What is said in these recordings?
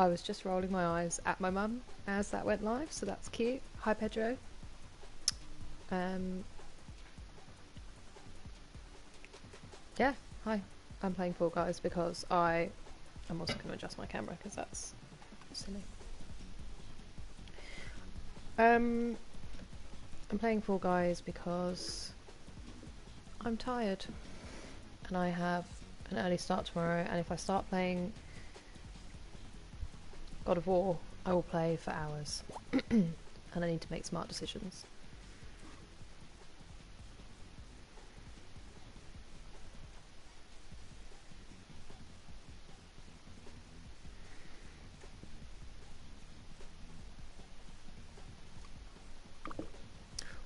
I was just rolling my eyes at my mum as that went live, so that's cute. Hi, Pedro. Yeah, hi. I'm playing Fall Guys because I'm also going to adjust my camera because that's silly. I'm playing Fall Guys because I'm tired and I have an early start tomorrow, and if I start playing God of War, I will play for hours and I need to make smart decisions.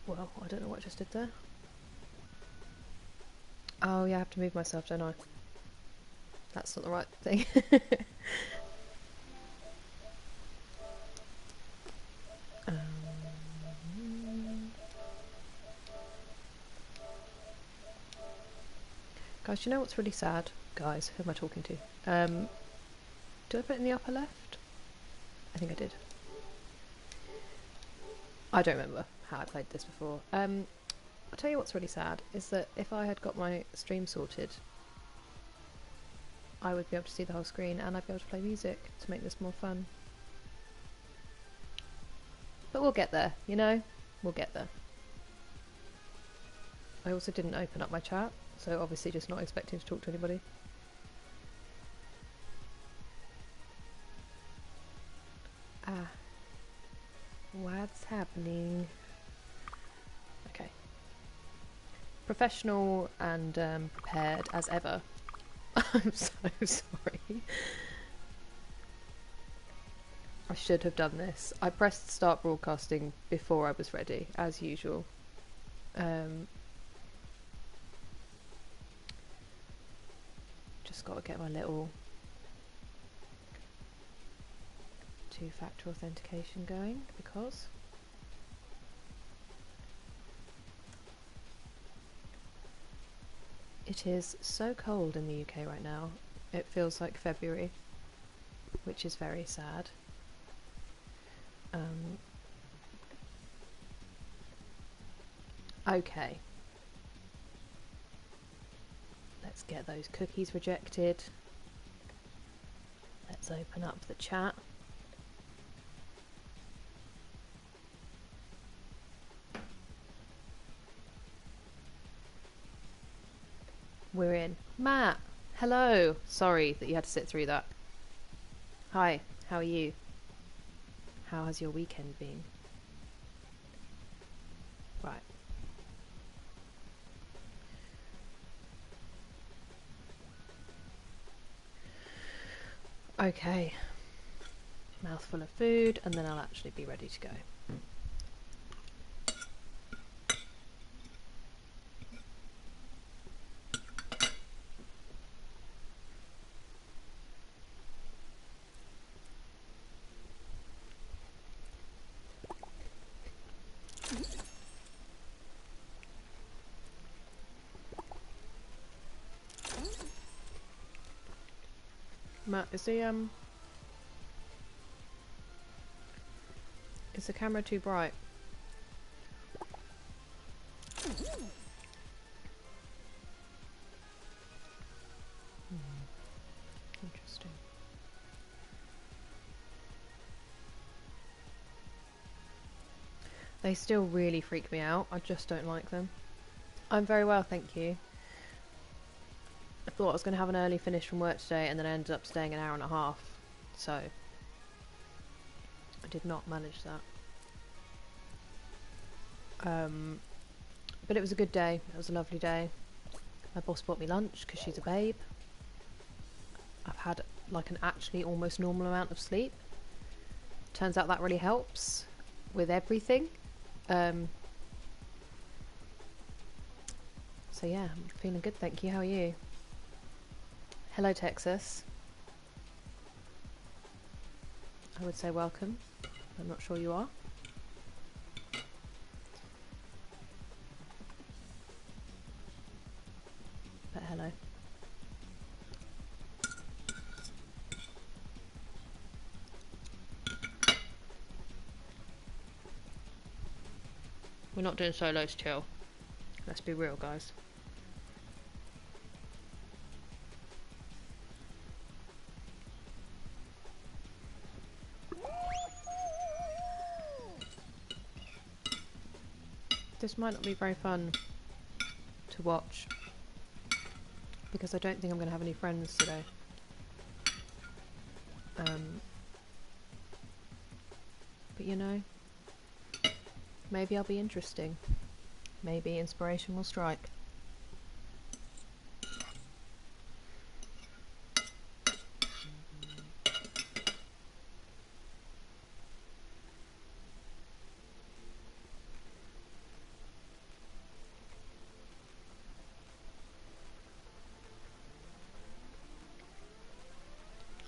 Well, I don't know what I just did there. Oh yeah, I have to move myself, don't I? That's not the right thing. Guys, do you know what's really sad? Guys, who am I talking to? Do I put it in the upper left? I think I did. I don't remember how I played this before. I'll tell you what's really sad, is that if I had got my stream sorted, I would be able to see the whole screen and I'd be able to play music to make this more fun. But we'll get there, you know? We'll get there. I also didn't open up my chat, so obviously just not expecting to talk to anybody. Ah. What's happening? Okay. Professional and prepared as ever. I'm so sorry. I should have done this. I pressed start broadcasting before I was ready, as usual. Just got to get my little two-factor authentication going, because it is so cold in the UK right now. It feels like February, which is very sad. Okay. Let's get those cookies rejected. Let's open up the chat. We're in. Matt! Hello! Sorry that you had to sit through that. Hi, how are you? How has your weekend been? Right. Okay. Mouthful of food, and then I'll actually be ready to go. Matt, is the camera too bright? Interesting. They still really freak me out. I just don't like them. I'm very well, thank you. I thought I was going to have an early finish from work today, and then I ended up staying an hour and a half. So, I did not manage that. But it was a good day. It was a lovely day. My boss bought me lunch because she's a babe. I've had like an actually almost normal amount of sleep. Turns out that really helps with everything. So yeah, I'm feeling good, thank you. How are you? Hello, Texas. I would say welcome. I'm not sure you are. But hello. We're not doing solos chill. Let's be real, guys. This might not be very fun to watch because I don't think I'm going to have any friends today. But you know, maybe I'll be interesting. Maybe inspiration will strike.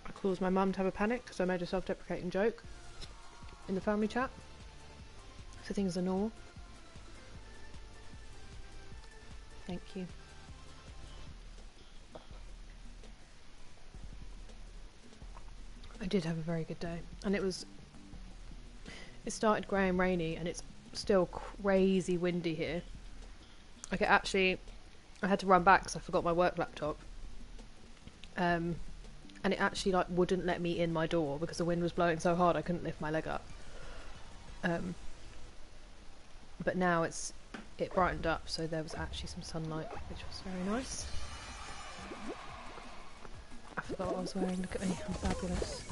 I caused my mum to have a panic because I made a self-deprecating joke in the family chat. So things are normal. Thank you. I did have a very good day, and it started grey and rainy, and it's still crazy windy here. Like I had to run back because I forgot my work laptop. And it actually like wouldn't let me in my door because the wind was blowing so hard I couldn't lift my leg up. But now it brightened up, so there was actually some sunlight, which was very nice. I forgot what I was wearing. Look at me, I'm fabulous.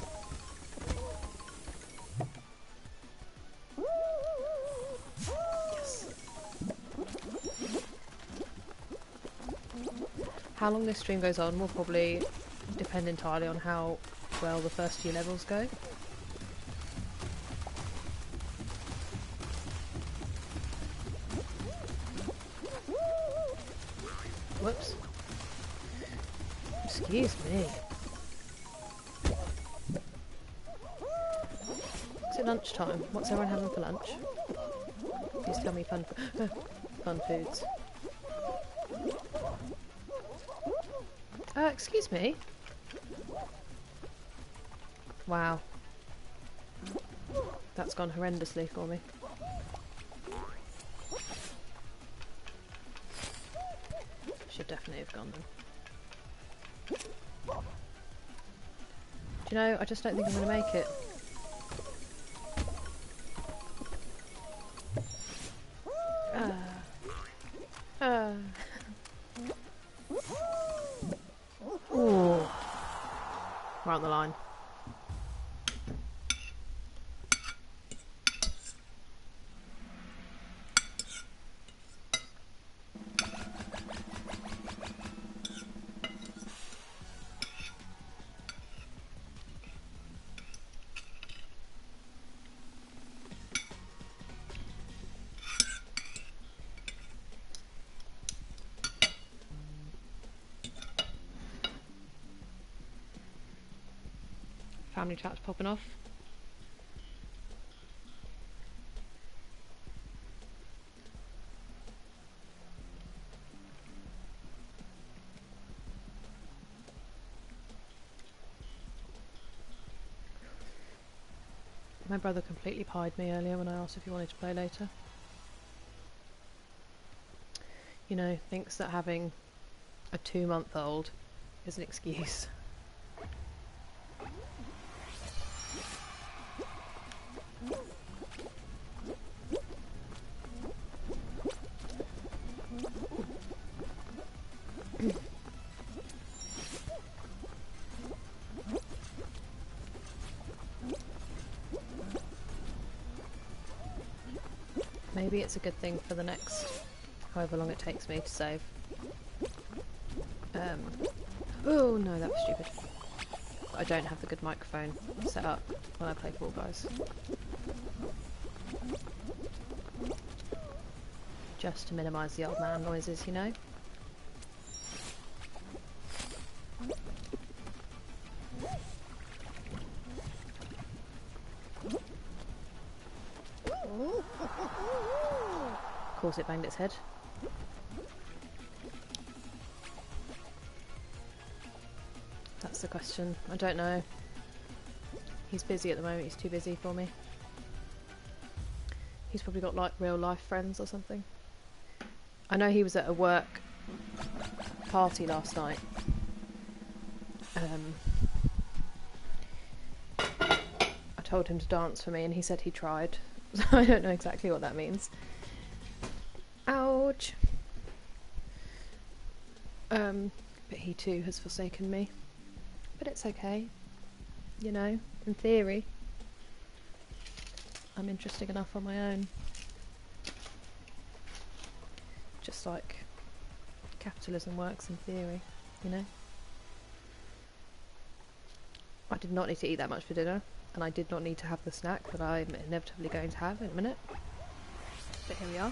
Yes. How long this stream goes on will probably depend entirely on how well the first few levels go. Whoops. Excuse me. Is it lunchtime? What's everyone having for lunch? Please tell me fun foods. Excuse me? Wow. That's gone horrendously for me. Should definitely have gone then. Do you know, I just don't think I'm going to make it. Ooh. We're on the line. Family chat's popping off. My brother completely pied me earlier when I asked if he wanted to play later. You know, thinks that having a 2-month-old is an excuse. Maybe it's a good thing for the next however long it takes me to save. Oh no, that was stupid. I don't have the good microphone set up when I play Fall Guys. Just to minimise the old man noises, you know? Of course it banged its head. That's the question. I don't know. He's busy at the moment, he's too busy for me. He's probably got like real life friends or something. I know he was at a work party last night. I told him to dance for me and he said he tried. So I don't know exactly what that means. Ouch! But he too has forsaken me. But it's okay. You know, in theory. I'm interesting enough on my own. Just like capitalism works in theory, you know? I did not need to eat that much for dinner, and I did not need to have the snack that I'm inevitably going to have in a minute. But here we are.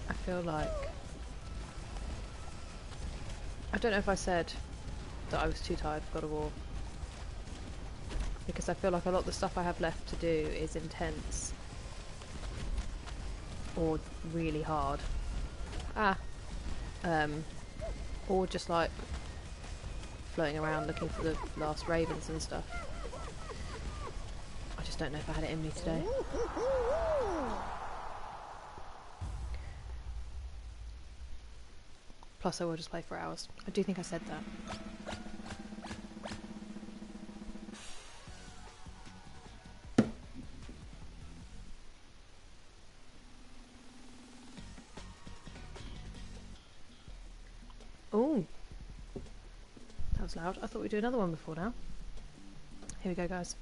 I feel like... I don't know if I said that I was too tired for God of War. Because I feel like a lot of the stuff I have left to do is intense. Or really hard. Or just like floating around looking for the last ravens and stuff. I just don't know if I had it in me today. Plus I will just play for hours. I do think I said that. Oh, that was loud. I thought we'd do another one before now. Here we go, guys.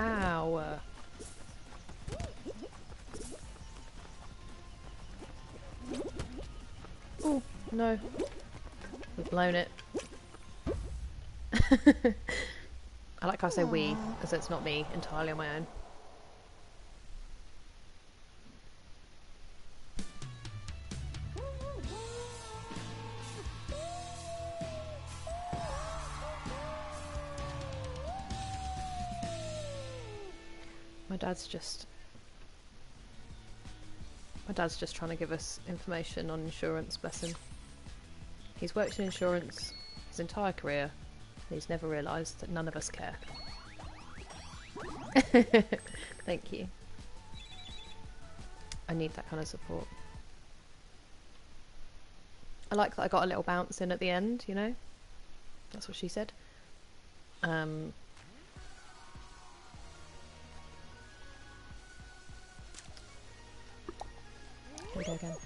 Ow. Oh, no. We've blown it. I like how I say we, as it's not me entirely on my own. My dad's just trying to give us information on insurance, bless him. He's worked in insurance his entire career, and he's never realised that none of us care. Thank you. I need that kind of support. I like that I got a little bounce in at the end, you know? That's what she said. Here we go again.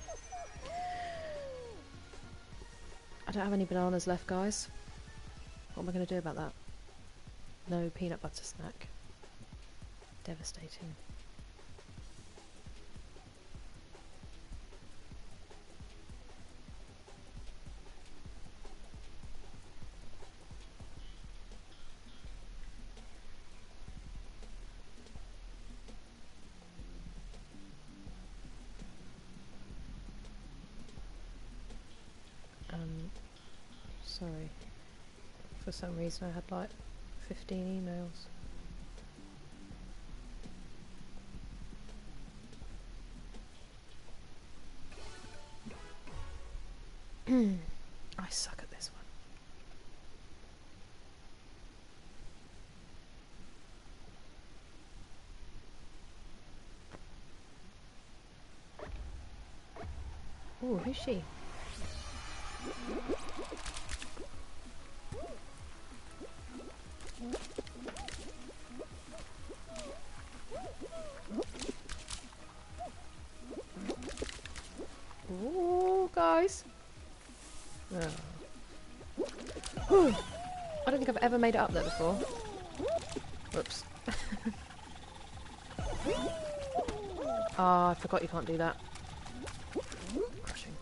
I don't have any bananas left, guys. What am I going to do about that? No peanut butter snack. Devastating. Sorry. For some reason I had like 15 emails. I suck at this one. Ooh, who's she? guys? Oh. I don't think I've ever made it up there before. Whoops. Ah, I forgot you can't do that. Crushing.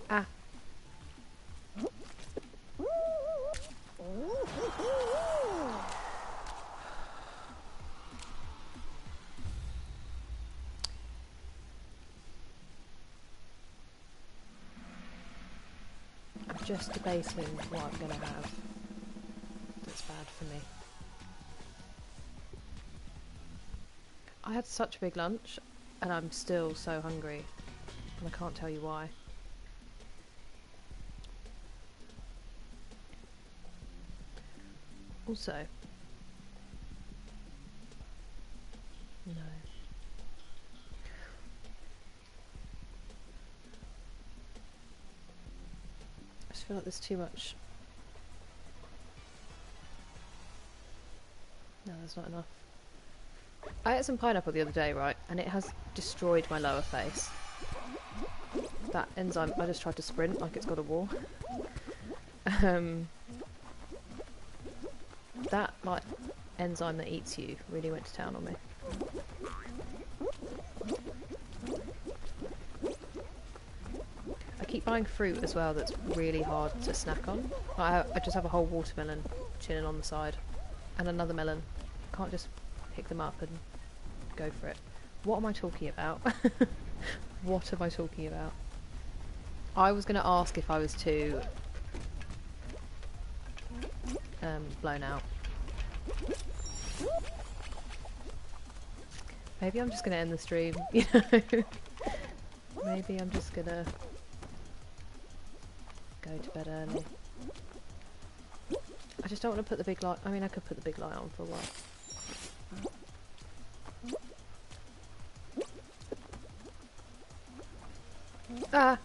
Ah. I'm just debating what I'm going to have that's bad for me. I had such a big lunch and I'm still so hungry and I can't tell you why. Also, no. I just feel like there's too much. No, there's not enough. I ate some pineapple the other day, right, and it has destroyed my lower face. That enzyme, I just tried to sprint like it's got a wall. That, like, enzyme that eats you really went to town on me. I keep buying fruit as well that's really hard to snack on. I just have a whole watermelon chilling on the side. And another melon. Can't just pick them up and go for it. What am I talking about? What am I talking about? I was going to ask if I was too blown out. Maybe I'm just going to end the stream, you know? Maybe I'm just going to go to bed early. I just don't want to put the big light. I mean, I could put the big light on for a while. Ah!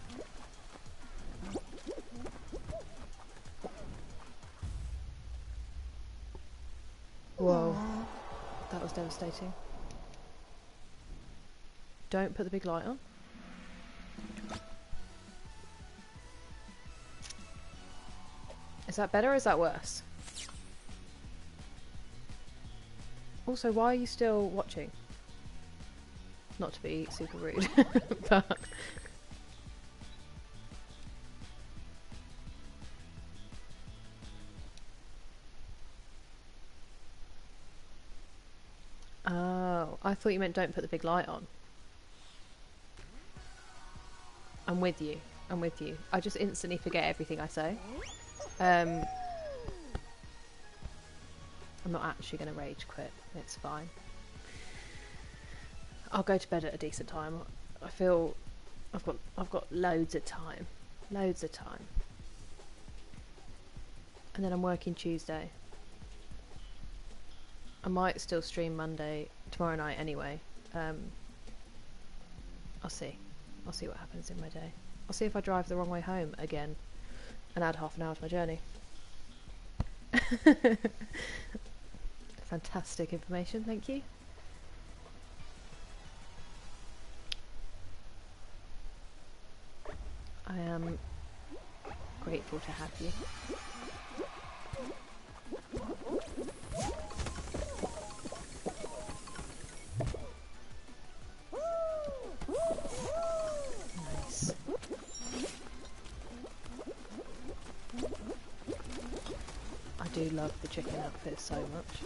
Whoa. That was devastating. Don't put the big light on. Is that better or is that worse? Also, why are you still watching? Not to be super rude, but... Oh, I thought you meant don't put the big light on. I'm with you. I'm with you. I just instantly forget everything I say. I'm not actually going to rage quit. It's fine. I'll go to bed at a decent time. I feel I've got loads of time. Loads of time. And then I'm working Tuesday. I might still stream tomorrow night anyway. I'll see. I'll see what happens in my day. I'll see if I drive the wrong way home again and add half an hour to my journey. Fantastic information, thank you. I am grateful to have you. Nice. I do love the chicken outfit so much.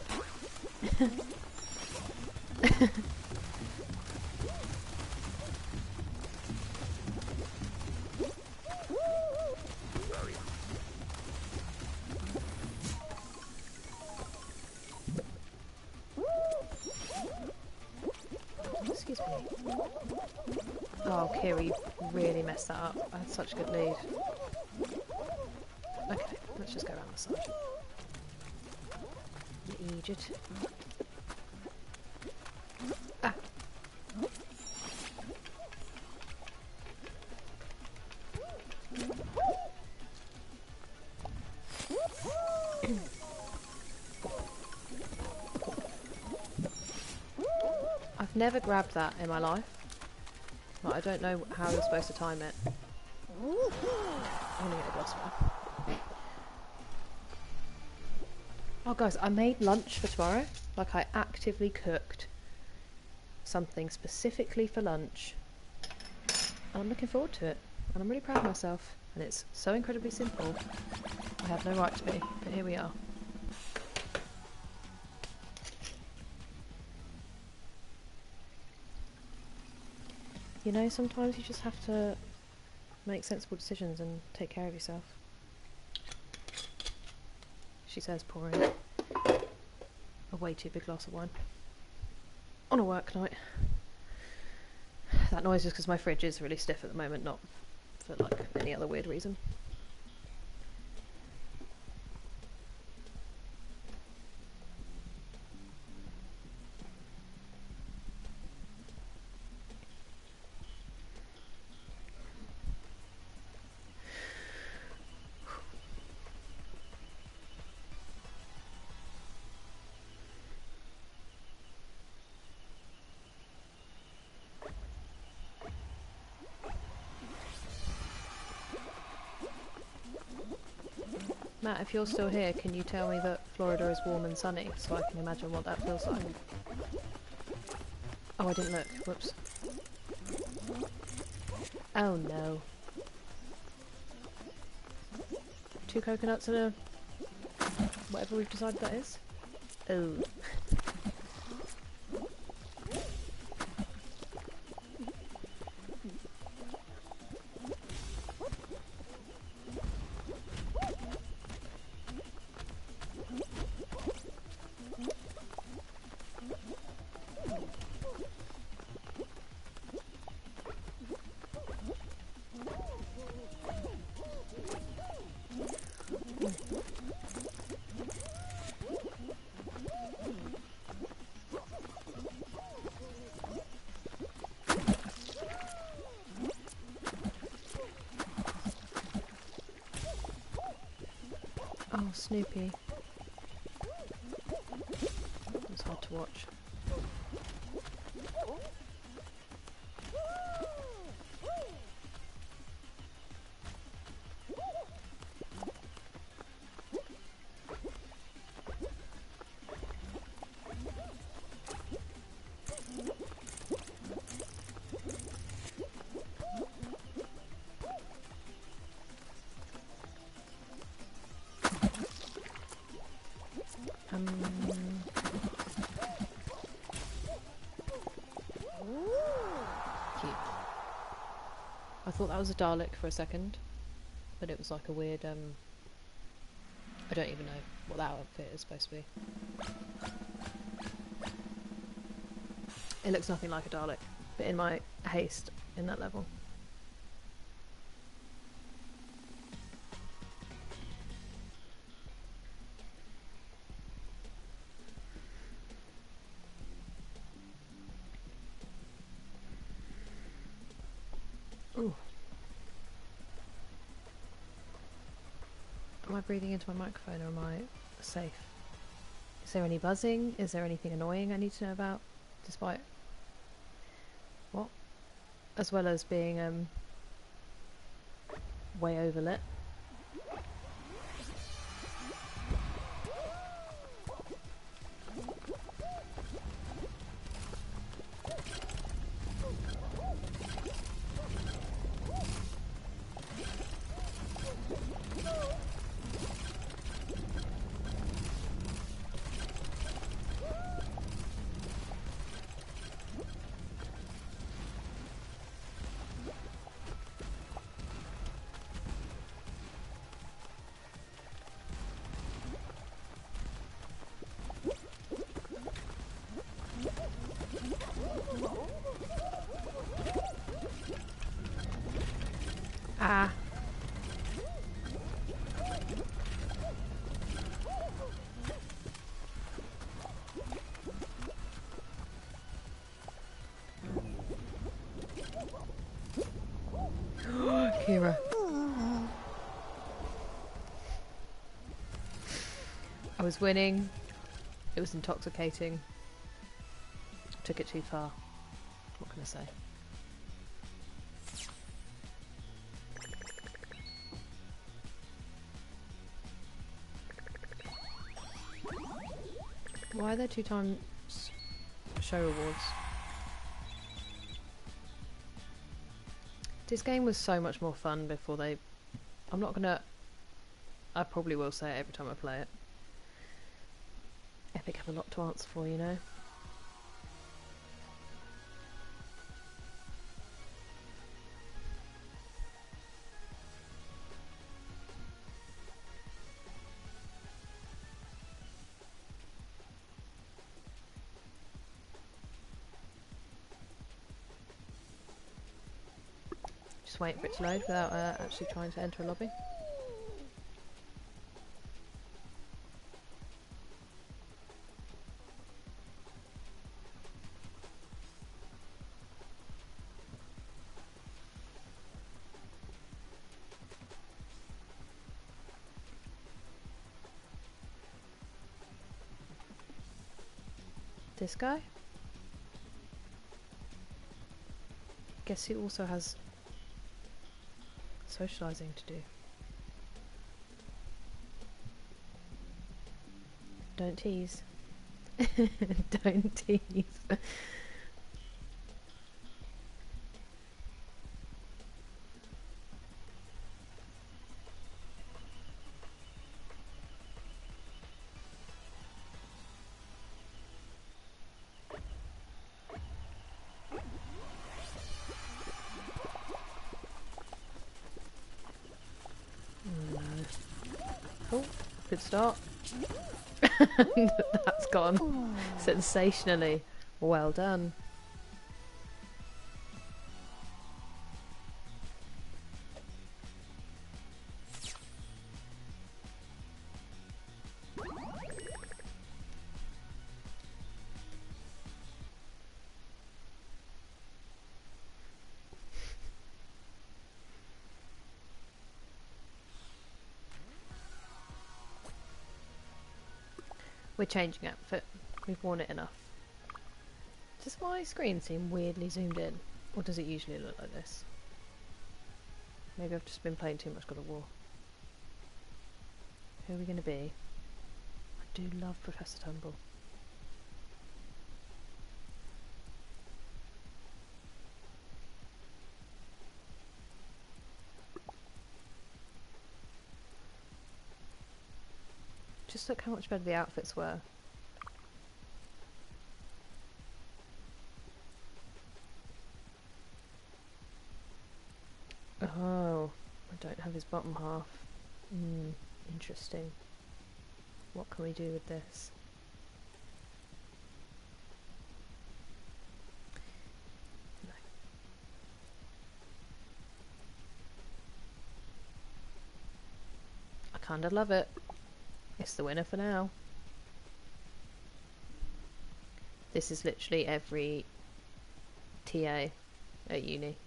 Excuse me. Oh, Kiri, you really messed that up. I had such a good lead. Okay, let's just go around the side. You idiot. Ah! I've never grabbed that in my life. Like, I don't know how you're supposed to time it. I'm gonna get a glass of wine. Oh guys, I made lunch for tomorrow. Like, I actively cooked something specifically for lunch. And I'm looking forward to it. And I'm really proud of myself. And it's so incredibly simple. I have no right to be, but here we are. You know, sometimes you just have to make sensible decisions and take care of yourself. She says, pouring a way too big glass of wine on a work night. That noise is because my fridge is really stiff at the moment, not for like any other weird reason. Matt, if you're still here, can you tell me that Florida is warm and sunny so I can imagine what that feels like? Oh, I didn't look. Whoops. Oh no. 2 coconuts and a... whatever we've decided that is. Oh. Oh, Snoopy. It's hard to watch. Cute. I thought that was a Dalek for a second, but it was like a weird, I don't even know what that outfit is supposed to be. It looks nothing like a Dalek, but in my haste in that level. Ooh. Am I breathing into my microphone or am I safe? Is there any buzzing? Is there anything annoying I need to know about? Despite... what? As well as being way overlit. Ah. Kira. I was winning. It was intoxicating. took it too far. What can I say? Why are there 2 times show rewards? This game was so much more fun before they... I'm not gonna... I probably will say it every time I play it. Epic have a lot to answer for, you know? Just waiting for it to load without actually trying to enter a lobby. This guy? Guess he also has socialising to do. Don't tease. Don't tease. Oh, good start. That's gone sensationally. Well done. We're changing outfit. We've worn it enough. Does my screen seem weirdly zoomed in? Or does it usually look like this? Maybe I've just been playing too much God of War. Who are we going to be? I do love Professor Tumble. Just look how much better the outfits were. Oh, I don't have his bottom half. Interesting. What can we do with this? No. I kinda love it. It's the winner for now. This is literally every TA at uni.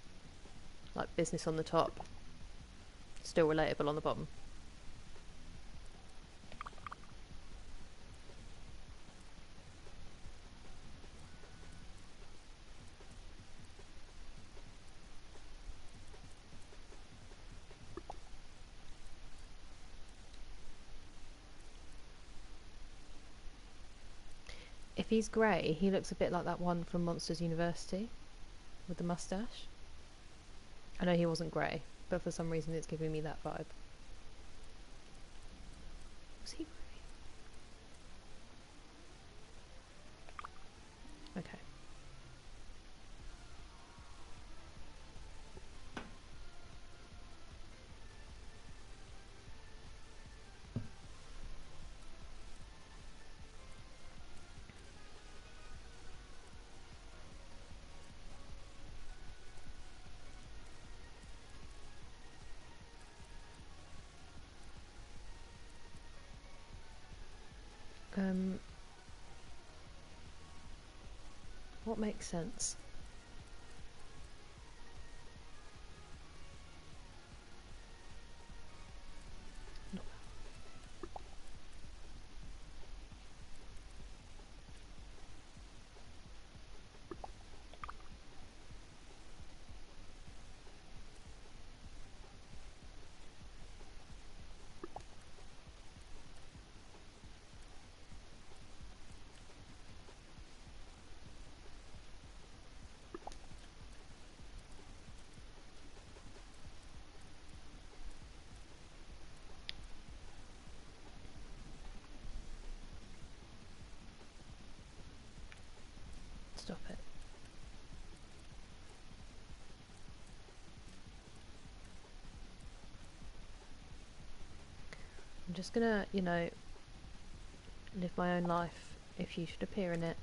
Like business on the top, still relatable on the bottom. If he's grey, he looks a bit like that one from Monsters University with the moustache. I know he wasn't grey, but for some reason it's giving me that vibe. Was he grey? Okay. What makes sense? No. just gonna, you know, live my own life. If you should appear in it,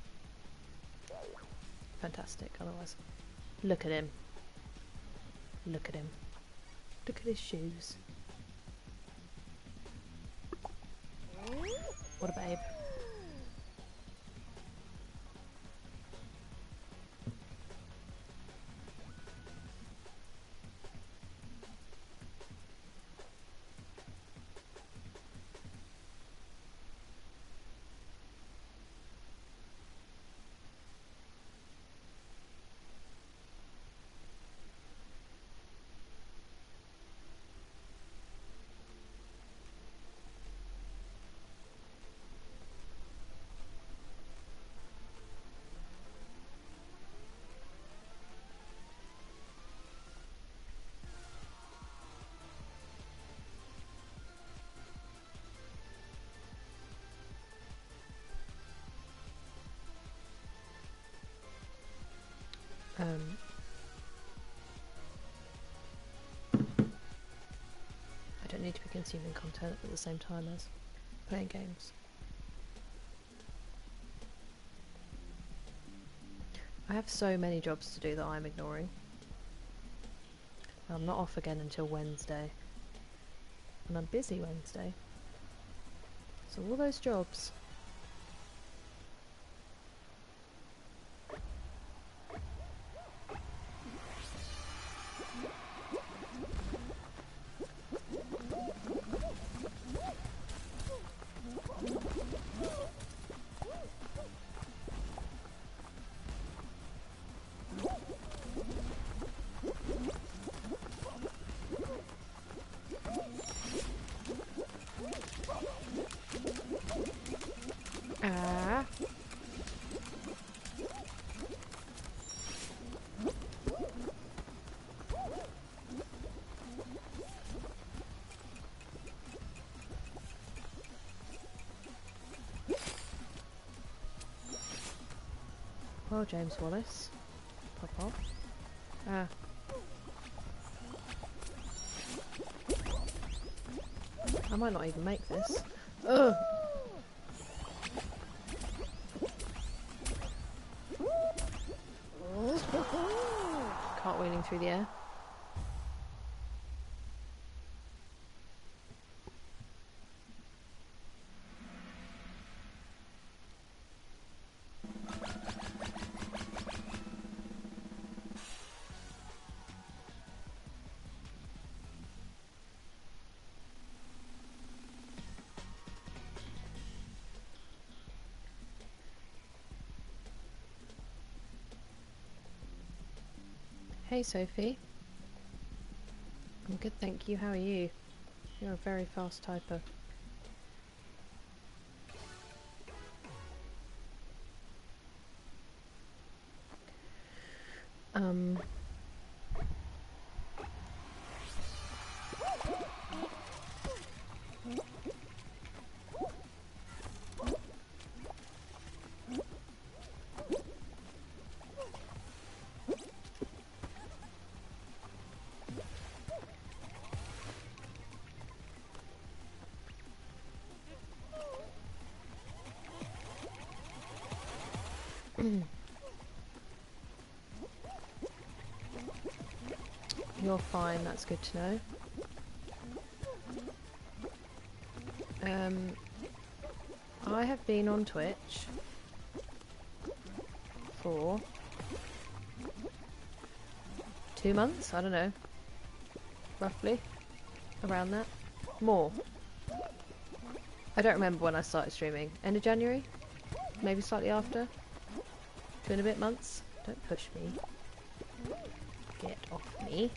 fantastic. Otherwise, look at him. Look at him. Look at his shoes. What a babe. I don't need to be consuming content at the same time as playing games. I have so many jobs to do that I'm ignoring. I'm not off again until Wednesday. And I'm busy Wednesday. So all those jobs. Well, James Wallace. Pop off. Ah. I might not even make this. Ugh! Cartwheeling through the air. Hey Sophie. I'm good, thank you. How are you? You're a very fast typer. You're fine, that's good to know. I have been on Twitch for 2 months, I don't know, roughly, around that, more. I don't remember when I started streaming, end of January, maybe slightly after, 2.5 months, don't push me, get off me.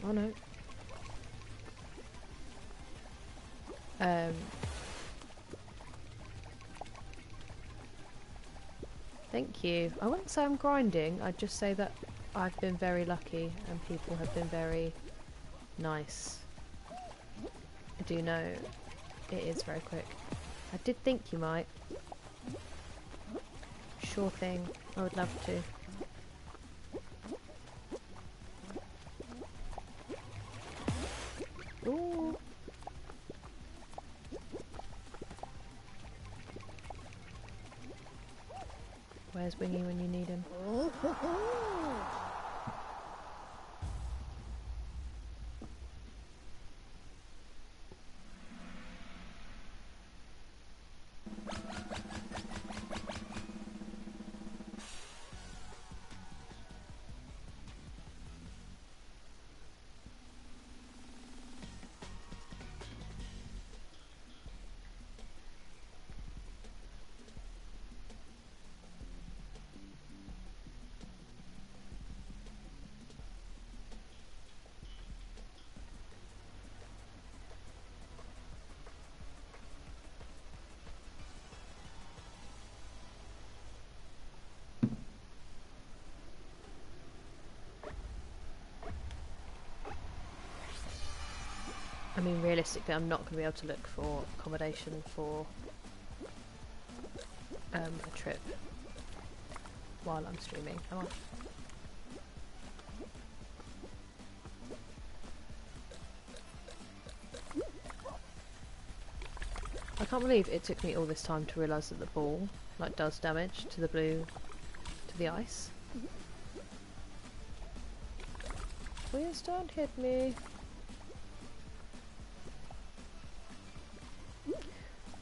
Oh no. Thank you. I wouldn't say I'm grinding, I'd just say that I've been very lucky and people have been very nice. I do know it is very quick. I did think you might. Sure thing. I would love to. Ooh. Where's Wingy when you need him? I mean, realistically, I'm not going to be able to look for accommodation for a trip while I'm streaming. Come on. I can't believe it took me all this time to realise that the ball does damage to the blue, to the ice. Please don't hit me.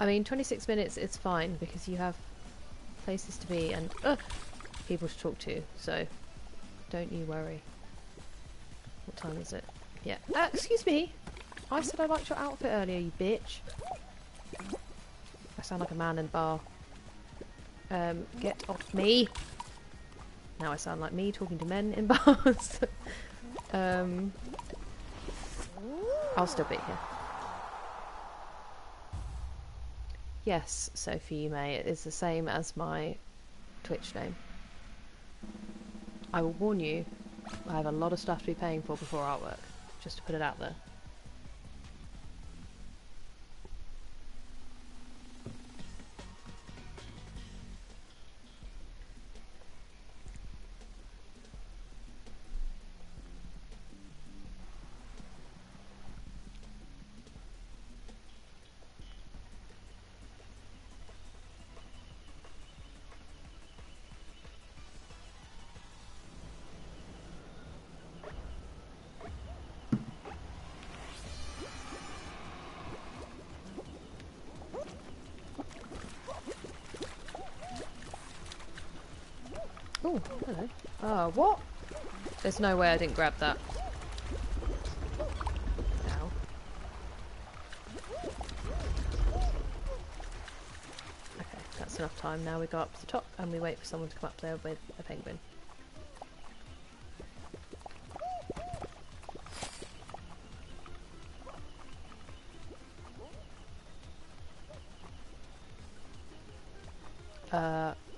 I mean, 26 minutes is fine because you have places to be and people to talk to, so don't you worry. What time is it? Yeah. Excuse me! I said I liked your outfit earlier, you bitch. I sound like a man in a bar. Get off me! Now I sound like me talking to men in bars. I'll still be here. Yes, Sophie May, it is the same as my Twitch name. I will warn you, I have a lot of stuff to be paying for before artwork, just to put it out there. Oh, hello. What? There's no way I didn't grab that. Ow. Okay, that's enough time. Now we go up to the top and we wait for someone to come up there with a penguin.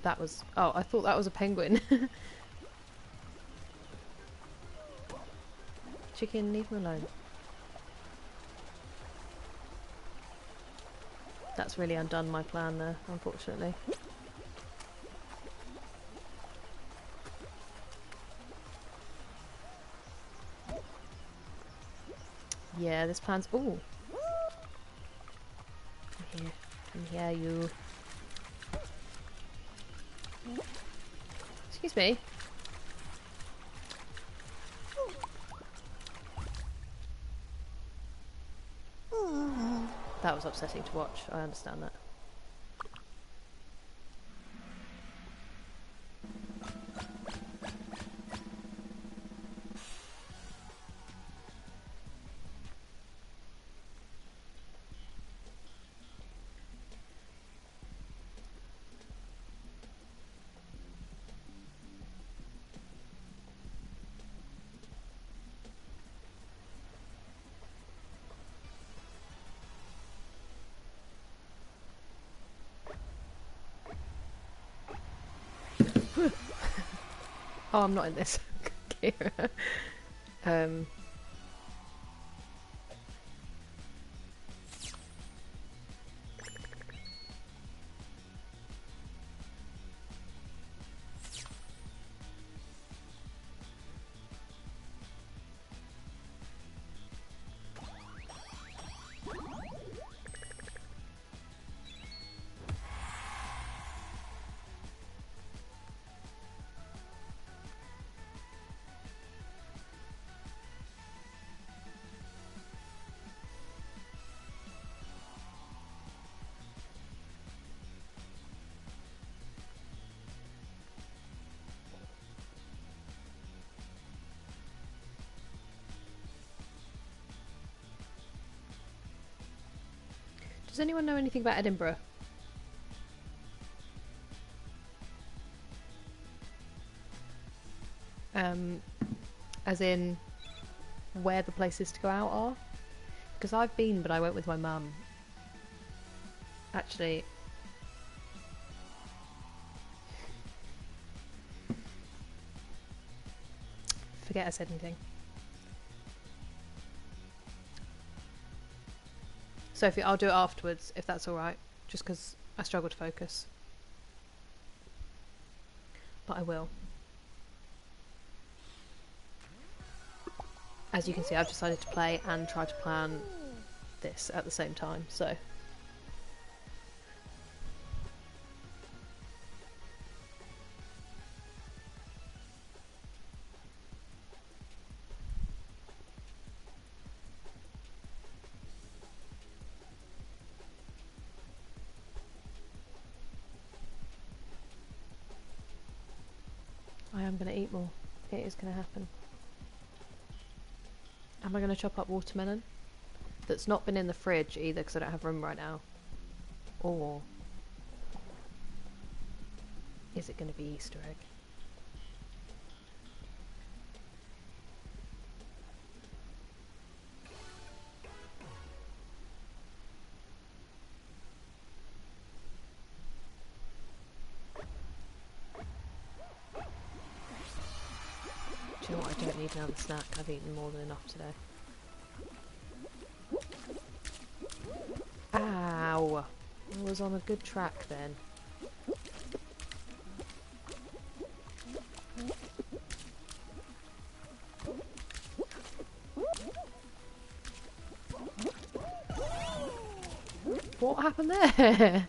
That was... Oh, I thought that was a penguin. Chicken, leave him alone. That's really undone my plan there, unfortunately. Yeah, this plan's... Ooh! Come here. Come here, you. Excuse me. That was upsetting to watch, I understand that. Oh, I'm not in this. Kira. Does anyone know anything about Edinburgh? As in where the places to go out are? Because I've been, but I went with my mum. Actually, forget I said anything. Sophie, I'll do it afterwards if that's alright, just because I struggle to focus. But I will. As you can see, I've decided to play and try to plan this at the same time, so... I am going to eat more. It is going to happen. Am I going to chop up watermelon? That's not been in the fridge either because I don't have room right now. Or is it going to be Easter egg? Do you know what? I don't need another snack. I've eaten more than enough today. Ow! I was on a good track then. What happened there?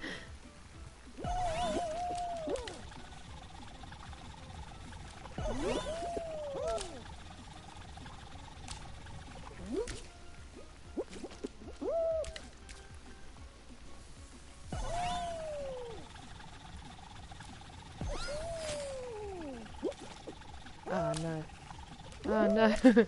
Oh no. Oh no.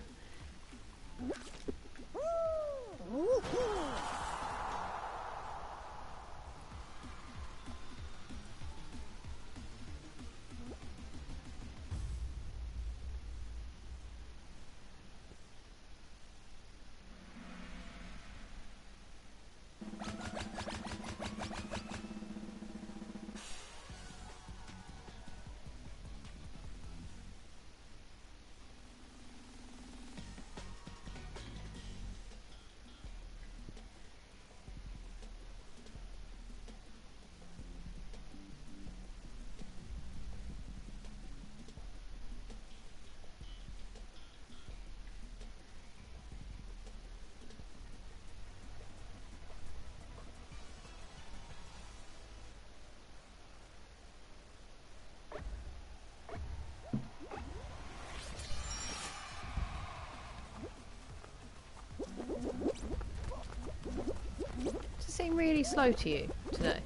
Does it seem really slow to you today?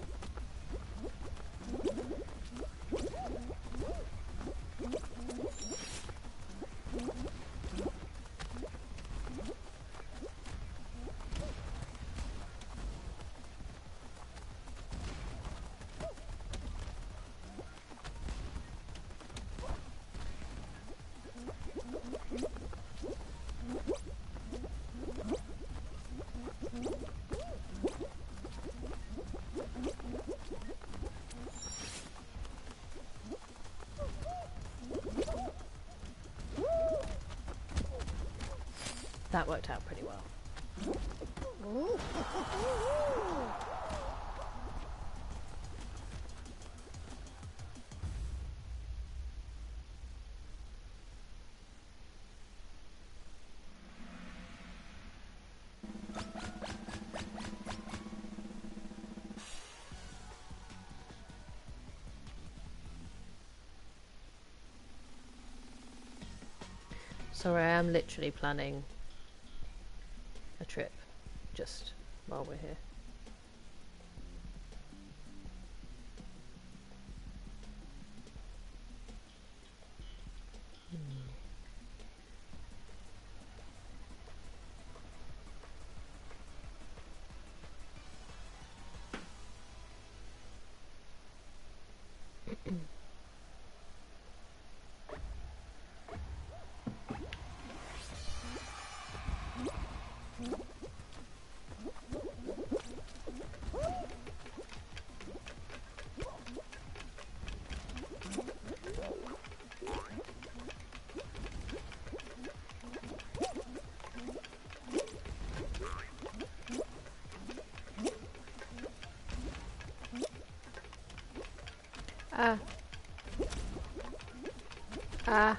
That worked out pretty well. Sorry, I am literally planning a trip just while we're here. Ah. Ah.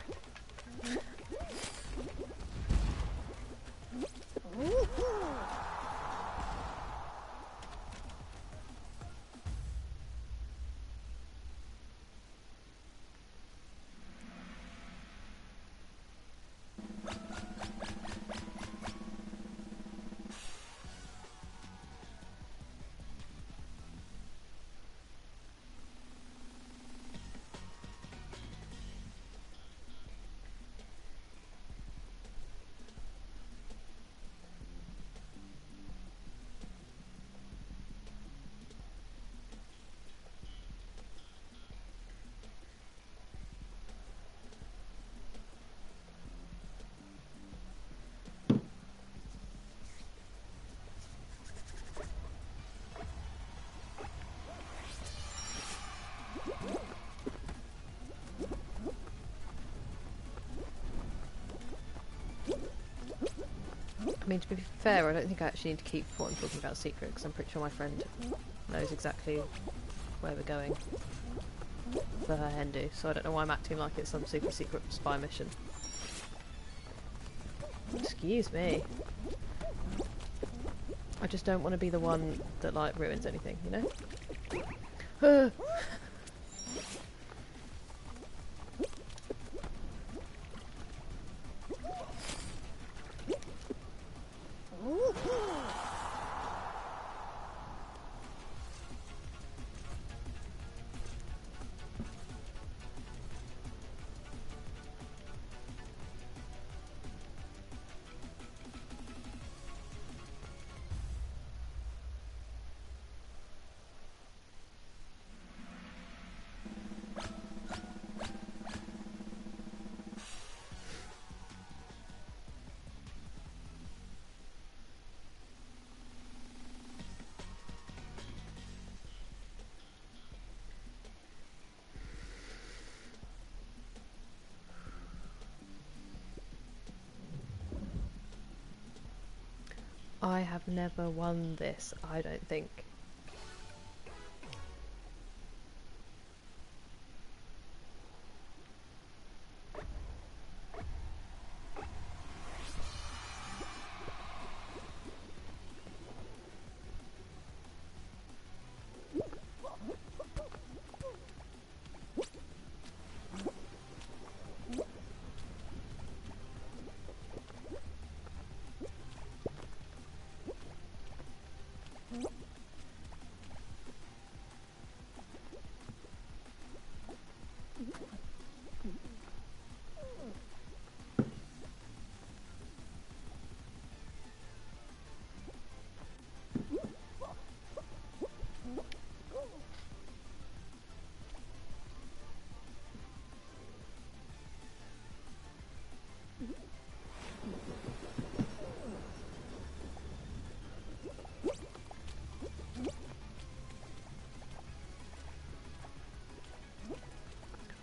I mean, to be fair, I don't think I actually need to keep what I'm talking about secret, because I'm pretty sure my friend knows exactly where we're going for her Hindu, so I don't know why I'm acting like it's some super secret spy mission. Excuse me. I just don't want to be the one that, like, ruins anything, you know? I have never won this, I don't think.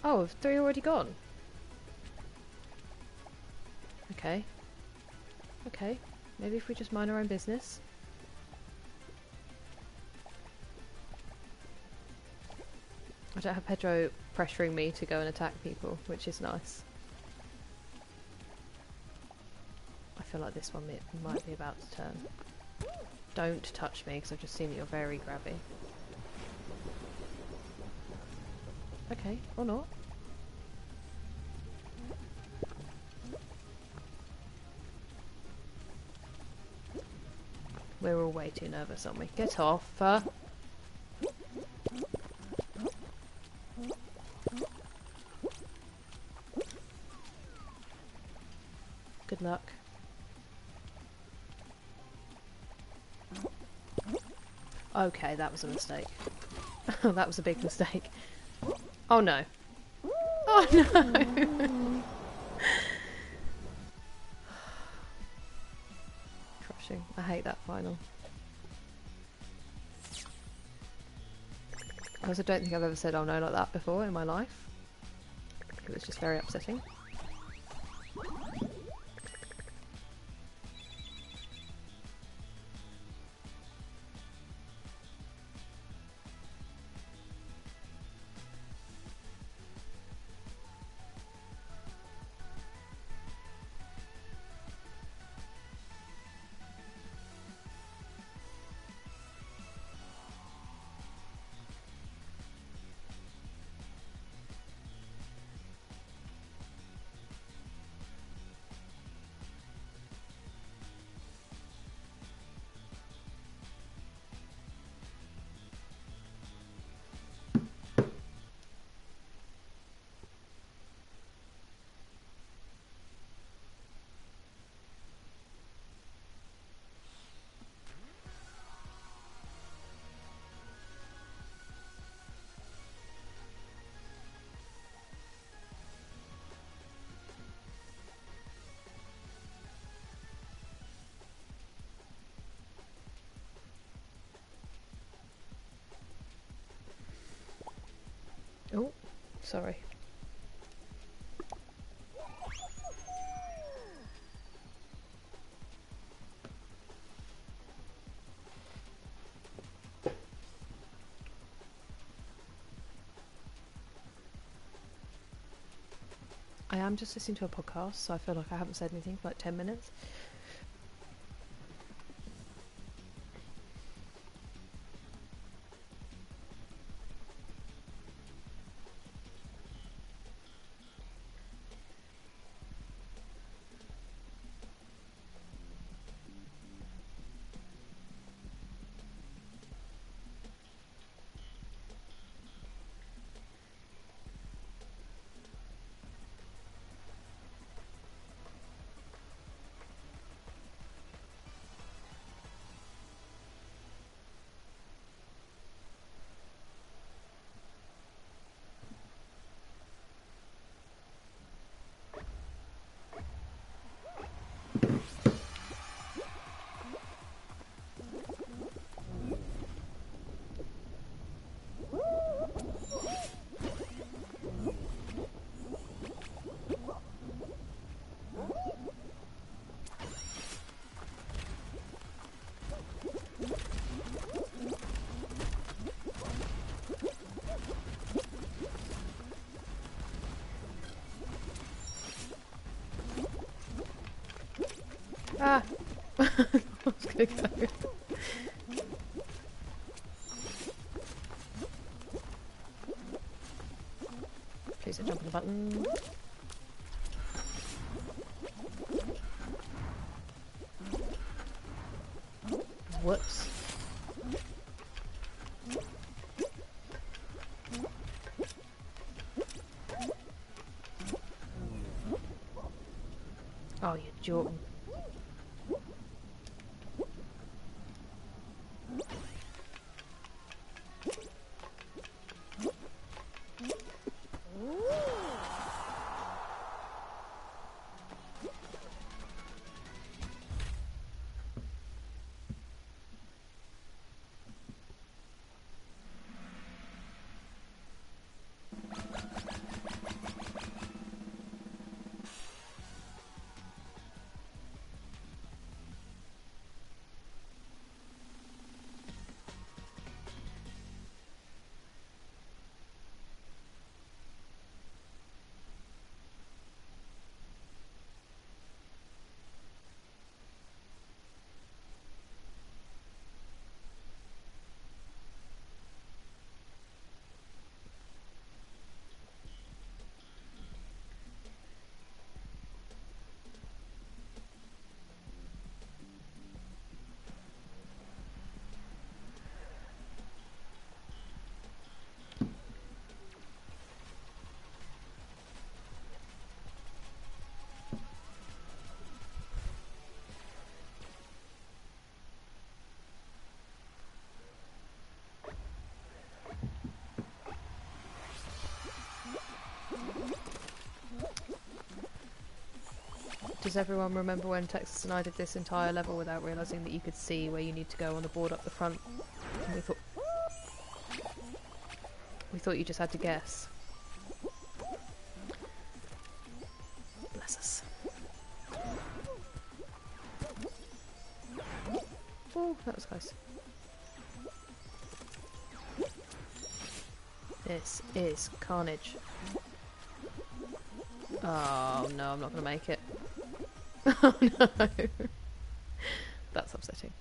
Oh, have 3 already gone? Okay. Okay. Maybe if we just mind our own business. I don't have Pedro pressuring me to go and attack people, which is nice. I feel like this one might be about to turn. Don't touch me, because I've just seen that you're very grabby. Okay, or not. We're all way too nervous, aren't we? Get off! Good luck. Okay, that was a mistake. That was a big mistake. Oh no. Oh no! Crushing. I hate that final. I also don't think I've ever said oh no like that before in my life. It was just very upsetting. sorry. I am just listening to a podcast, so I feel like I haven't said anything for like 10 minutes. Ah! I was gonna go. Please don't jump on the button. Whoops. Oh, you're joking. Does everyone remember when Texas and I did this entire level without realising that you could see where you need to go on the board up the front? And we thought you just had to guess. Bless us. Oh, that was close. This is carnage. Oh no, I'm not going to make it. Oh no. That's upsetting.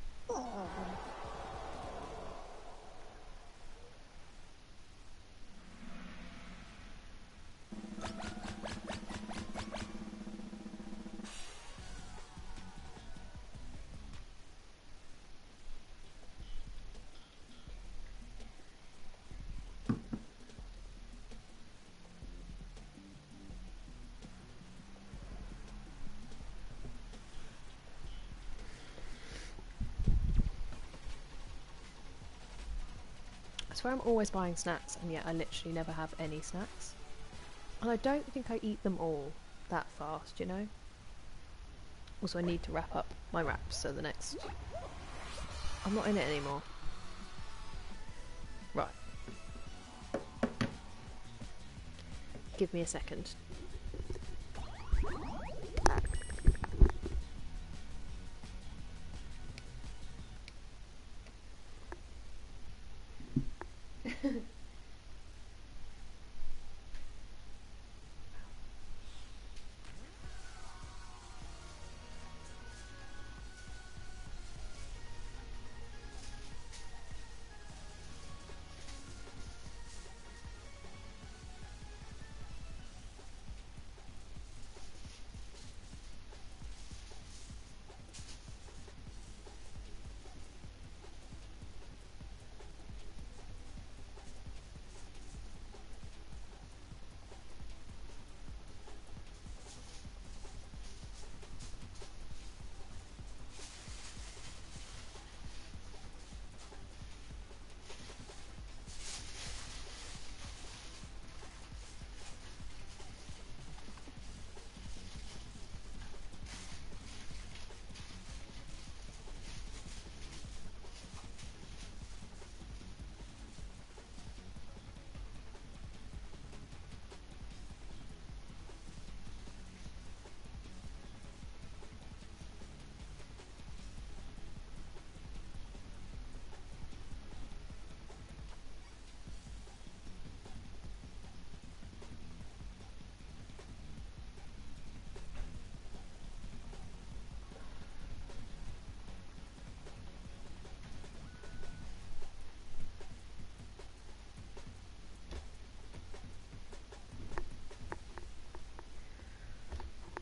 I swear I'm always buying snacks, and yet I literally never have any snacks. And I don't think I eat them all that fast, you know? Also, I need to wrap up my wraps, so the next... I'm not in it anymore. Right. Give me a second.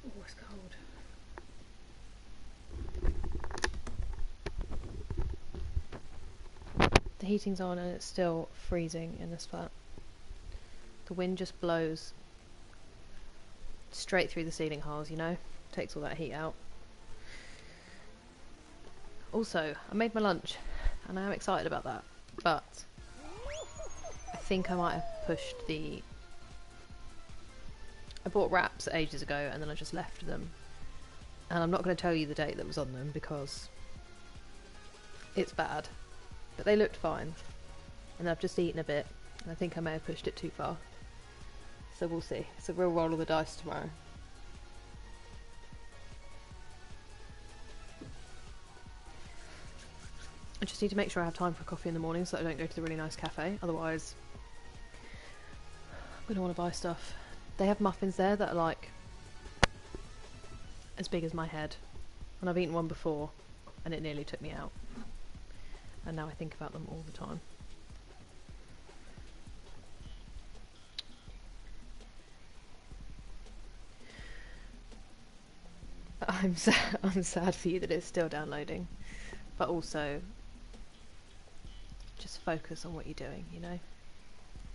Oh, it's cold. The heating's on and it's still freezing in this flat. The wind just blows straight through the ceiling holes, you know? Takes all that heat out. Also, I made my lunch and I am excited about that, but I think I might have pushed the... I bought wraps ages ago and then I just left them. And I'm not going to tell you the date that was on them because it's bad. But they looked fine. And I've just eaten a bit and I think I may have pushed it too far. So we'll see. It's a real roll of the dice tomorrow. I just need to make sure I have time for coffee in the morning so that I don't go to the really nice cafe. Otherwise, I'm going to want to buy stuff. They have muffins there that are like as big as my head. And I've eaten one before and it nearly took me out. And now I think about them all the time. I'm sad for you that it's still downloading. But also, just focus on what you're doing, you know?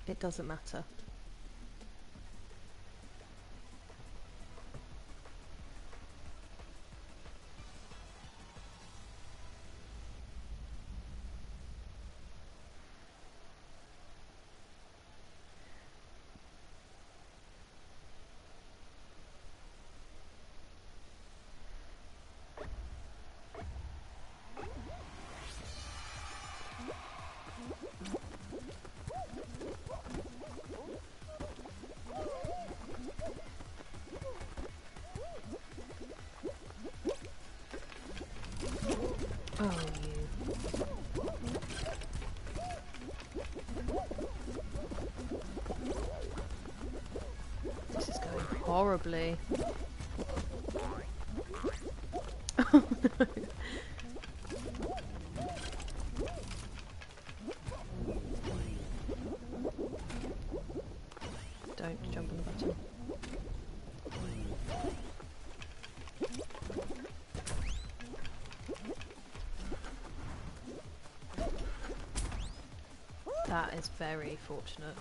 It doesn't matter. Oh, you. This is going horribly. Oh no. Don't jump on the button. That is very fortunate.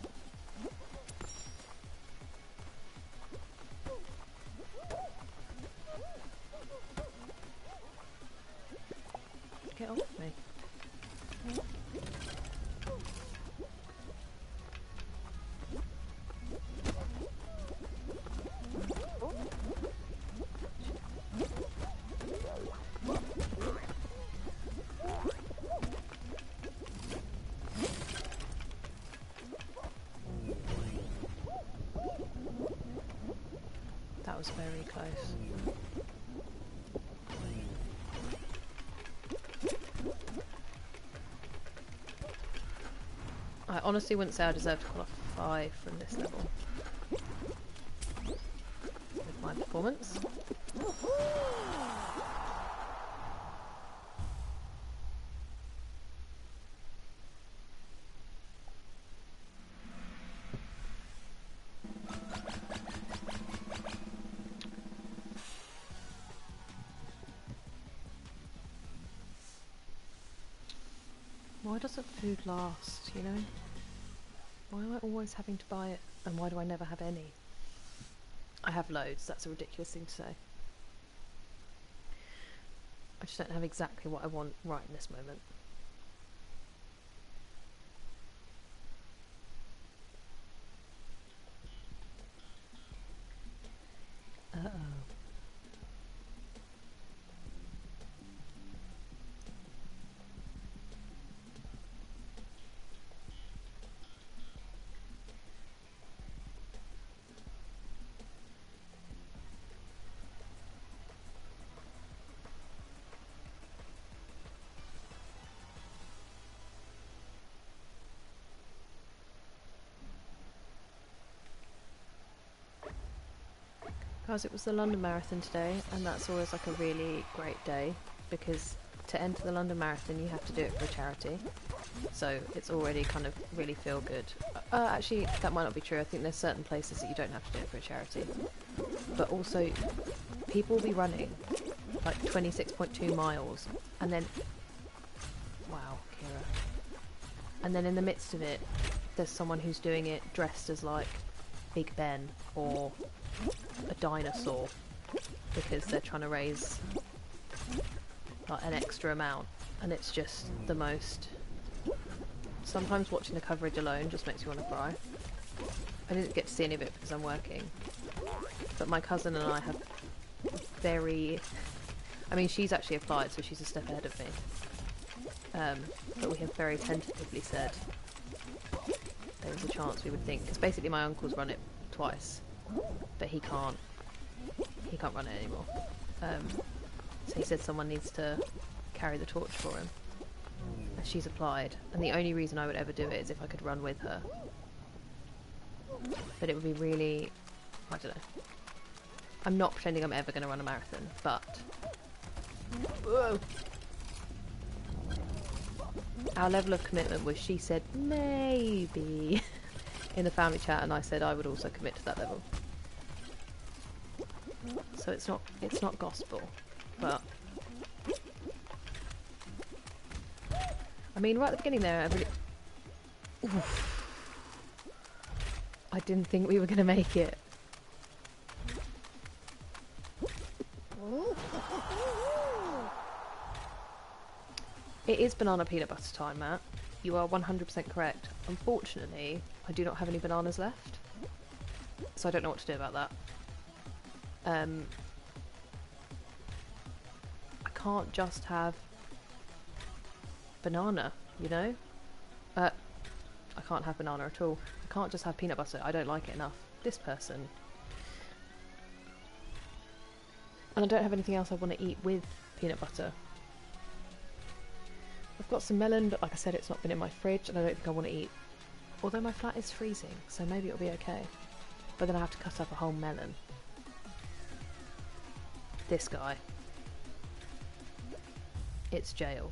Get off me. was very close. I honestly wouldn't say I deserve to call off 5 from this level. With my performance. Why doesn't food last, you know? Why am I always having to buy it, and why do I never have any? I have loads, that's a ridiculous thing to say. I just don't have exactly what I want right in this moment. Uh-oh. Guys, it was the London Marathon today, and that's always like a really great day, because to enter the London Marathon you have to do it for a charity, so it's already kind of really feel good. Actually, that might not be true. I think there's certain places that you don't have to do it for a charity, but also people will be running like 26.2 miles, and then, wow, Kira, and then in the midst of it there's someone who's doing it dressed as like Big Ben or a dinosaur, because they're trying to raise like an extra amount, and it's just the most... Sometimes watching the coverage alone just makes me want to cry. I didn't get to see any of it because I'm working, but my cousin and I have very... I mean, she's actually applied, so she's a step ahead of me, but we have very tentatively said there is a chance we would think, because basically my uncle's run it twice, but he can't run it anymore. So he said someone needs to carry the torch for him. And she's applied, and the only reason I would ever do it is if I could run with her. But it would be really... I don't know. I'm not pretending I'm ever going to run a marathon, but... Whoa! Our level of commitment was, she said maybe in the family chat, and I said I would also commit to that level. So it's not gospel, but I mean, right at the beginning there, I didn't think we were going to make it. It is banana peanut butter time, Matt. You are 100% correct. Unfortunately, I do not have any bananas left, so I don't know what to do about that. I can't just have banana, you know? I can't have banana at all. I can't just have peanut butter. I don't like it enough. This person. And I don't have anything else I want to eat with peanut butter. I've got some melon, but like I said, it's not been in my fridge, and I don't think I want to eat. Although my flat is freezing, so maybe it'll be okay. But then I have to cut up a whole melon. This guy. It's jail.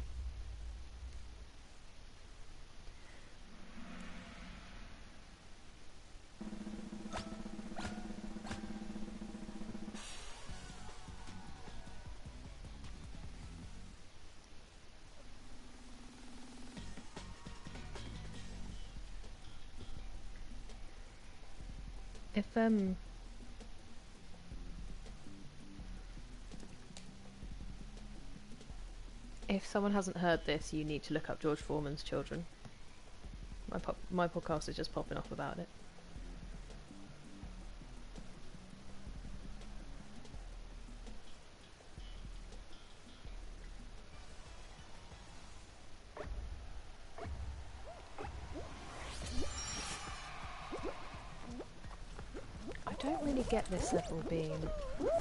If someone hasn't heard this, you need to look up George Foreman's Children. My podcast is just popping off about it. I don't really get this level being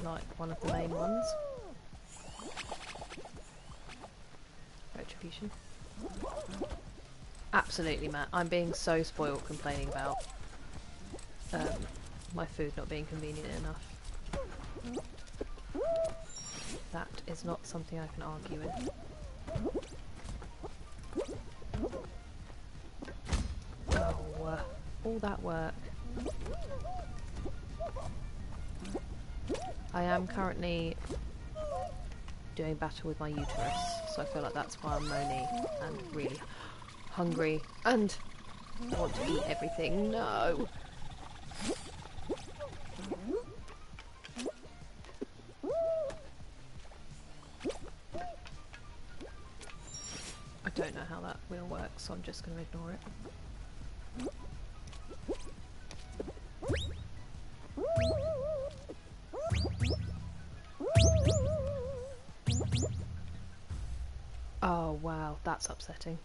like one of the main ones. Retribution. Absolutely, Matt. I'm being so spoiled complaining about my food not being convenient enough. That is not something I can argue with. Oh, all that work. I am currently doing battle with my uterus, so I feel like that's why I'm moany and really hungry and want to eat everything. No! I don't know how that wheel works, so I'm just going to ignore it. Oh wow, that's upsetting.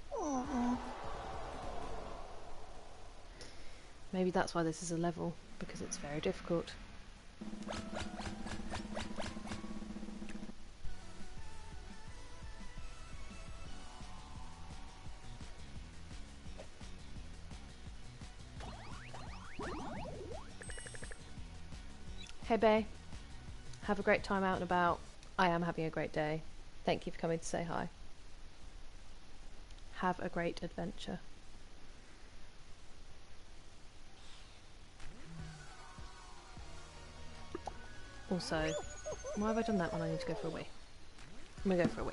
Maybe that's why this is a level, because it's very difficult. Hey Bay, have a great time out and about. I am having a great day. Thank you for coming to say hi. Have a great adventure. Also, why have I done that when I need to go for a wee? I'm gonna go for a wee.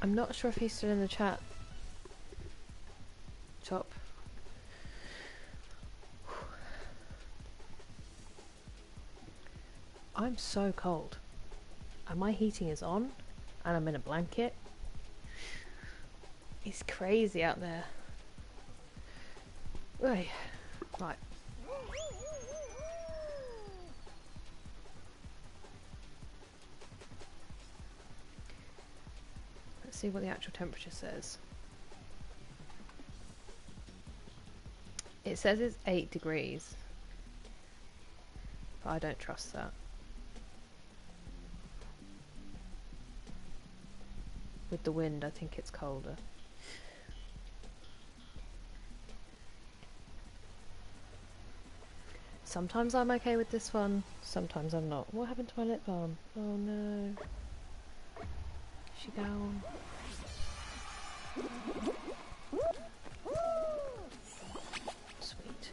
I'm not sure if he's still in the chat. Chop. I'm so cold. And my heating is on. And I'm in a blanket. It's crazy out there. Right. Right. Let's see what the actual temperature says. It says it's 8 degrees. But I don't trust that. With the wind, I think it's colder. Sometimes I'm okay with this one, sometimes I'm not. What happened to my lip balm? Oh no. Is she down? Sweet.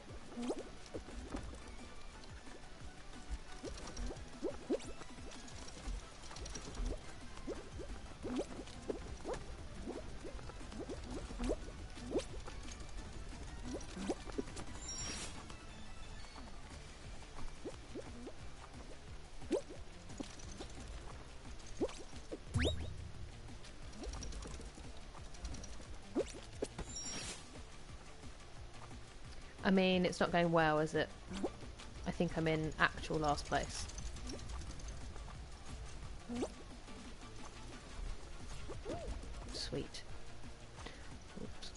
I mean, it's not going well, is it? I think I'm in actual last place. Sweet. Oops.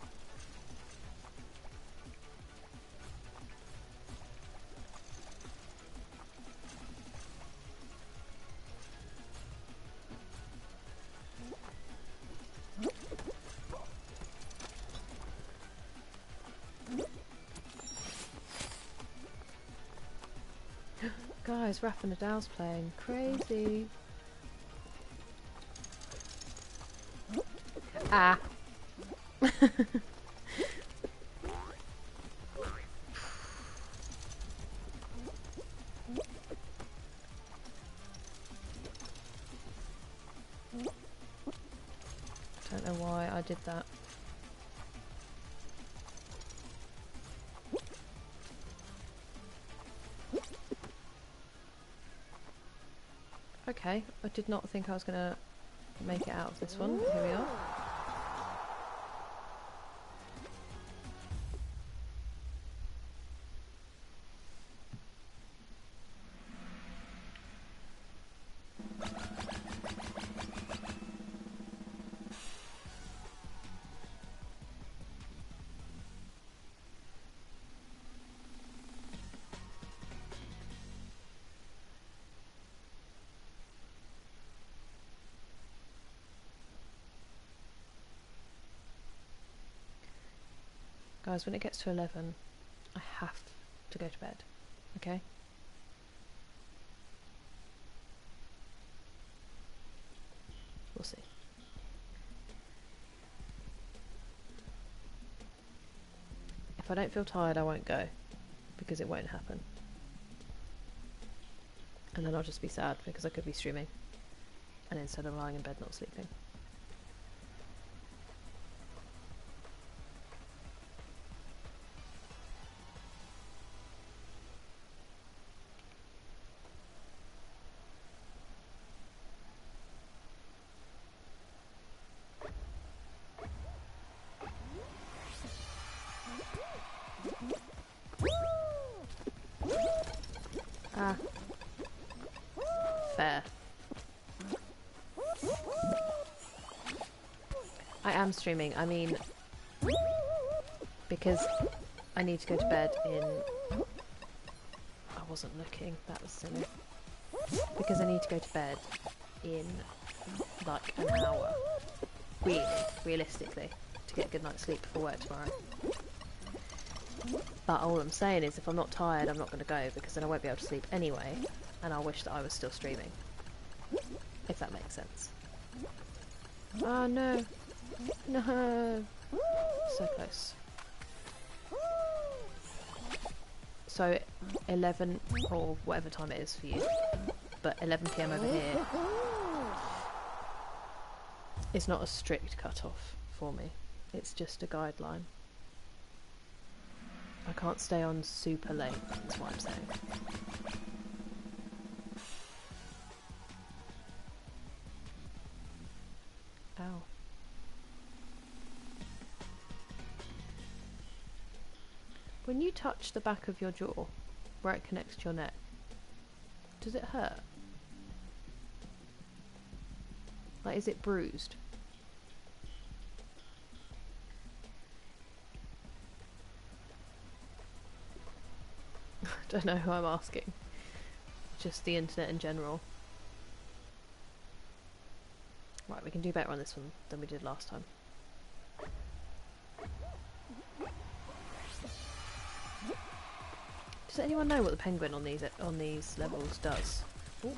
Guys, Rafa Nadal's playing. Crazy. Ah. Don't know why I did that. Okay, I did not think I was going to make it out of this one. Here we are. Guys, when it gets to 11, I have to go to bed, okay? We'll see. If I don't feel tired, I won't go, because it won't happen. And then I'll just be sad, because I could be streaming, and instead of lying in bed not sleeping. Ah. Fair. I am streaming, I mean, because I need to go to bed in... I wasn't looking, that was silly. Because I need to go to bed in like an hour, really, realistically, to get a good night's sleep before work tomorrow. But all I'm saying is if I'm not tired, I'm not going to go, because then I won't be able to sleep anyway, and I'll wish that I was still streaming. If that makes sense. Oh no! No! So close. So 11 or whatever time it is for you, but 11 PM over here is not a strict cut-off for me. It's just a guideline. I can't stay on super late, is what I'm saying. Ow. When you touch the back of your jaw, where it connects to your neck, does it hurt? Like, is it bruised? I don't know who I'm asking. Just the internet in general. Right, we can do better on this one than we did last time. Does anyone know what the penguin on these levels does? Ooh.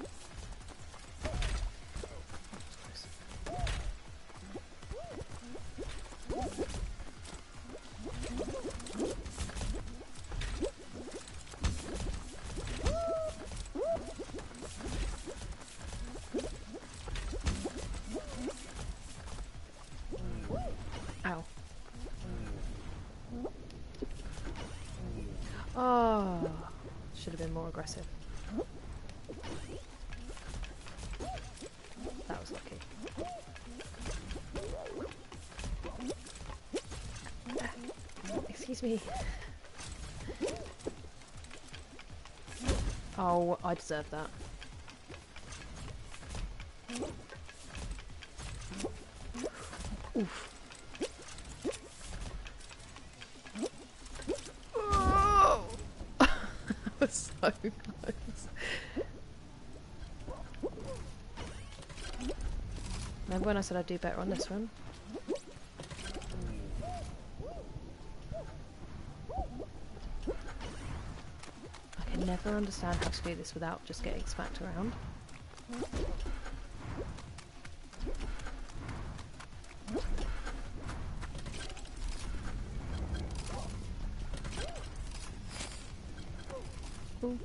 Ow. Oh, should have been more aggressive. That was lucky. Excuse me. Oh, I deserve that. Oof. Oh! That was so close. Remember when I said I'd do better on this one? I can never understand how to do this without just getting smacked around. Ooh.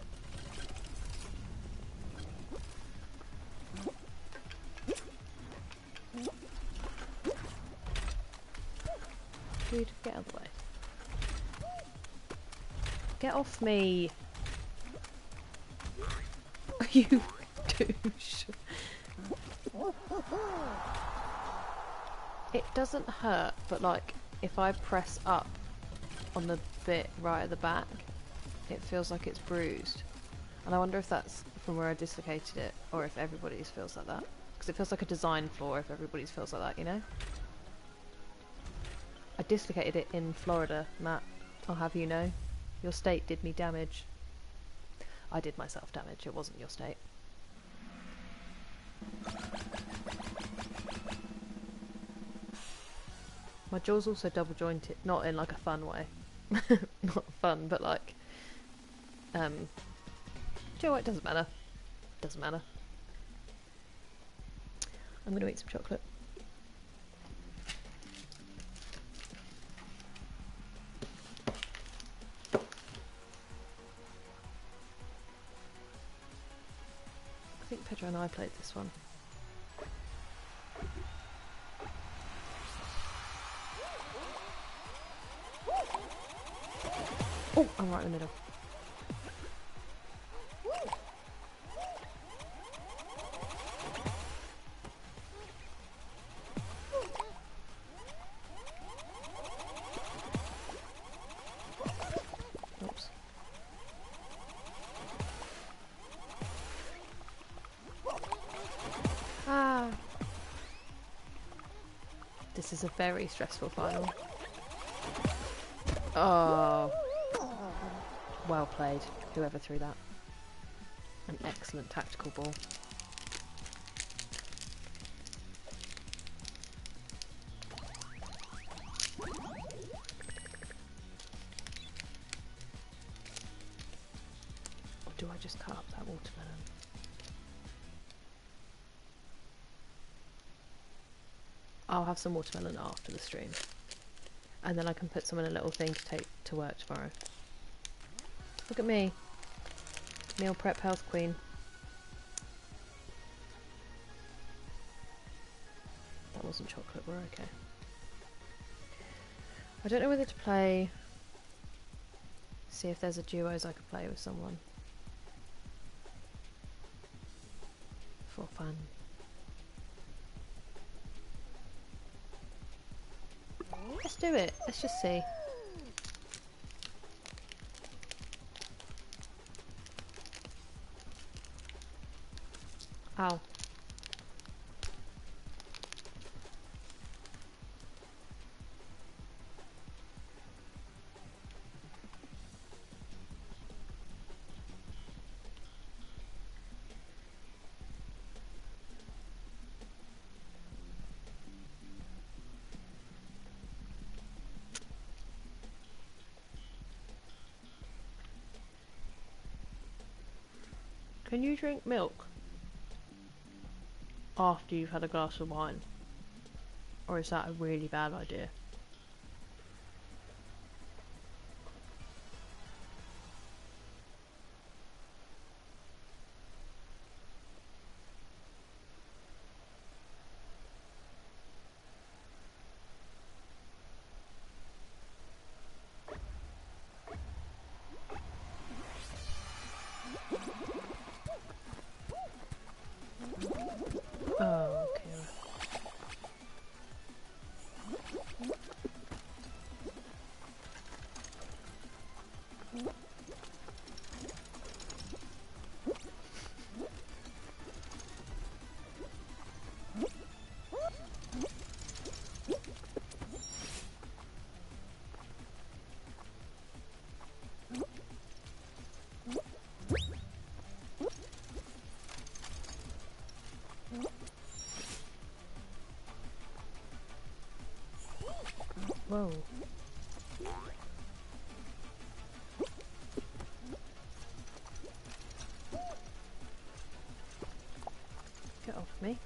Dude, get out of the way. Get off me! You douche. It doesn't hurt, but like, if I press up on the bit right at the back, it feels like it's bruised. And I wonder if that's from where I dislocated it, or if everybody's feels like that. Because it feels like a design flaw if everybody's feels like that, you know? I dislocated it in Florida, Matt. I'll have you know. Your state did me damage. I did myself damage, it wasn't your state. My jaw's also double jointed, not in like a fun way. Not fun, but like... do you know what, it doesn't matter. Doesn't matter. I'm gonna eat some chocolate. I think Pedro and I played this one. Oh, I'm right in the middle. Oops. Ah! This is a very stressful final. Oh. Well played, whoever threw that. An excellent tactical ball. Or do I just cut up that watermelon? I'll have some watermelon after the stream. And then I can put some in a little thing to take to work tomorrow. Look at me. Meal prep health queen. That wasn't chocolate, we're okay. I don't know whether to play... See if there's a duos I could play with someone. For fun. Let's do it. Let's just see. Ow. Can you drink milk after you've had a glass of wine? Or is that a really bad idea? Oh, okay. Whoa. Get off me.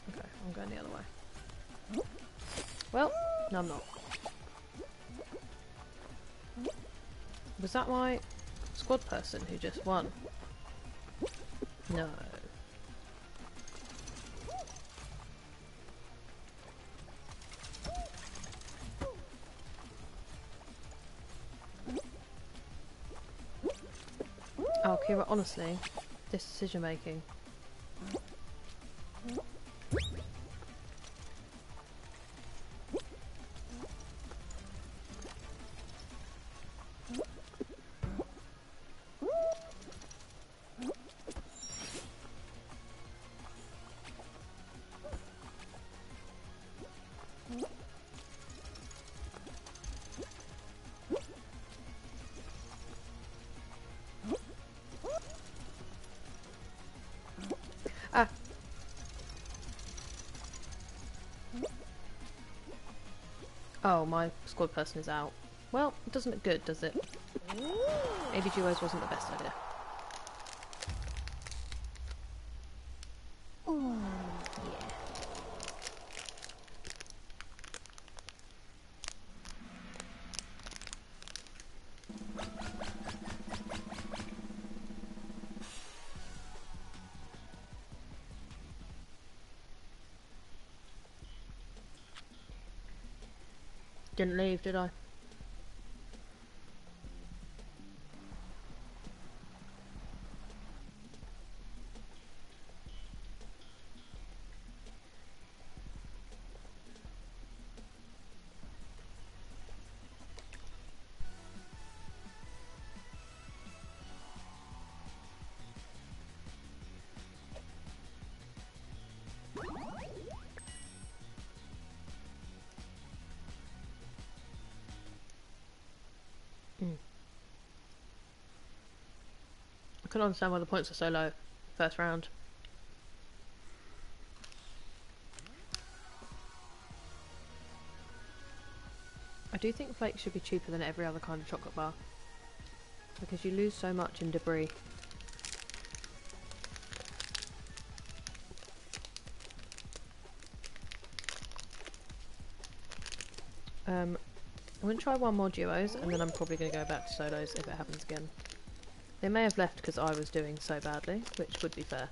Okay, I'm going the other way. Well, no I'm not. Was that my squad person who just won? No. Oh, Kira, honestly, this decision making. Ah! Oh, my squad person is out. Well, it doesn't look good, does it? Maybe duos wasn't the best idea. Oh, yeah. Didn't leave, did I? I couldn't understand why the points are so low. First round. I do think flakes should be cheaper than every other kind of chocolate bar. Because you lose so much in debris. I'm going to try one more duos and then I'm probably going to go back to solos if it happens again. They may have left because I was doing so badly, which would be fair.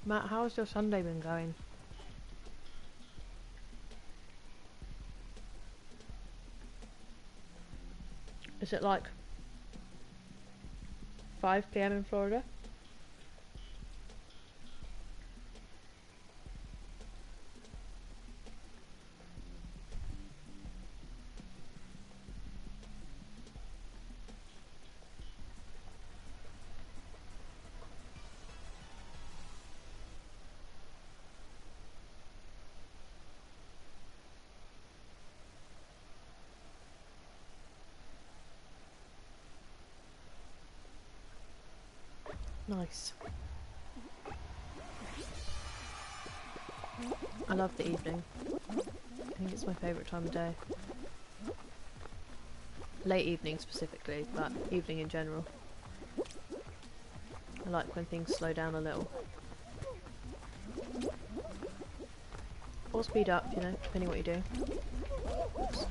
Matt, how's your Sunday been going? Is it like 5 PM in Florida? Nice. I love the evening. I think it's my favourite time of day. Late evening specifically, but evening in general. I like when things slow down a little. Or speed up, you know, depending what you do. Oops.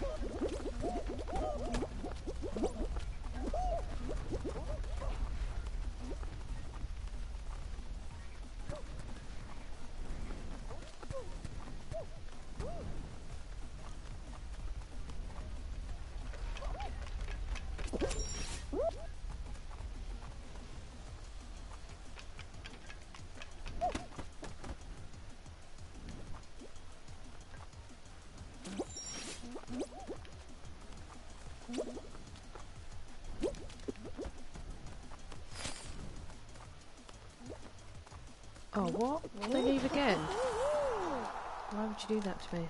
Oh, what? Did they leave again? Why would you do that to me?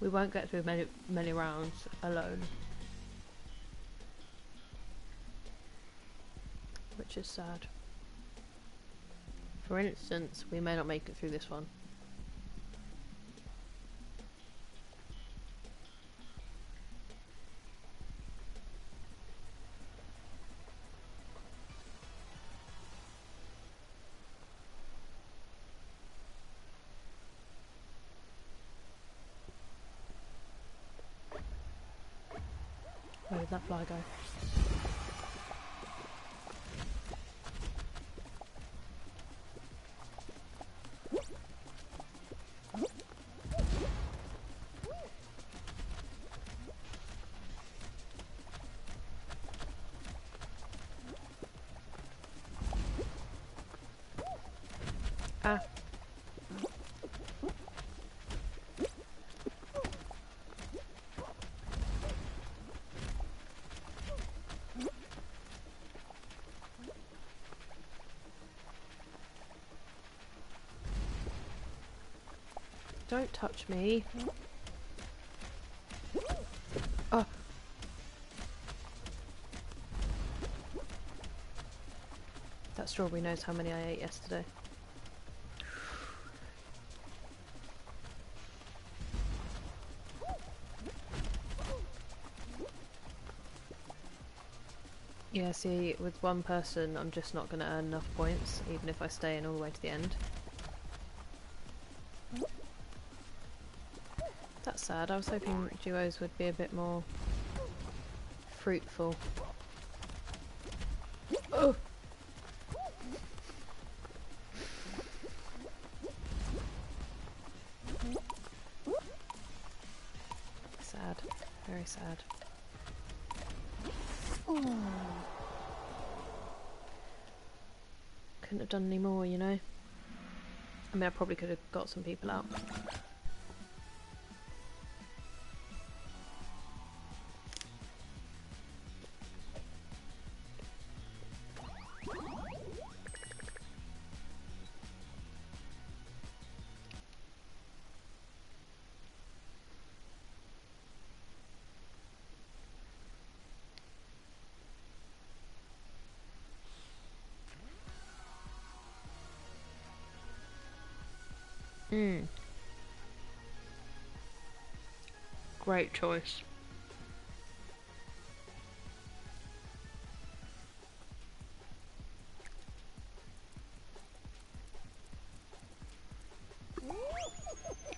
We won't get through many rounds alone. Which is sad. For instance, we may not make it through this one. Where did that fly go? Ah. Don't touch me. Oh. That strawberry knows how many I ate yesterday. Yeah, see, with one person I'm just not going to earn enough points, even if I stay in all the way to the end. That's sad. I was hoping duos would be a bit more fruitful. Oh! Sad. Very sad. Couldn't have done any more, you know? I mean, I probably could have got some people out. Great choice.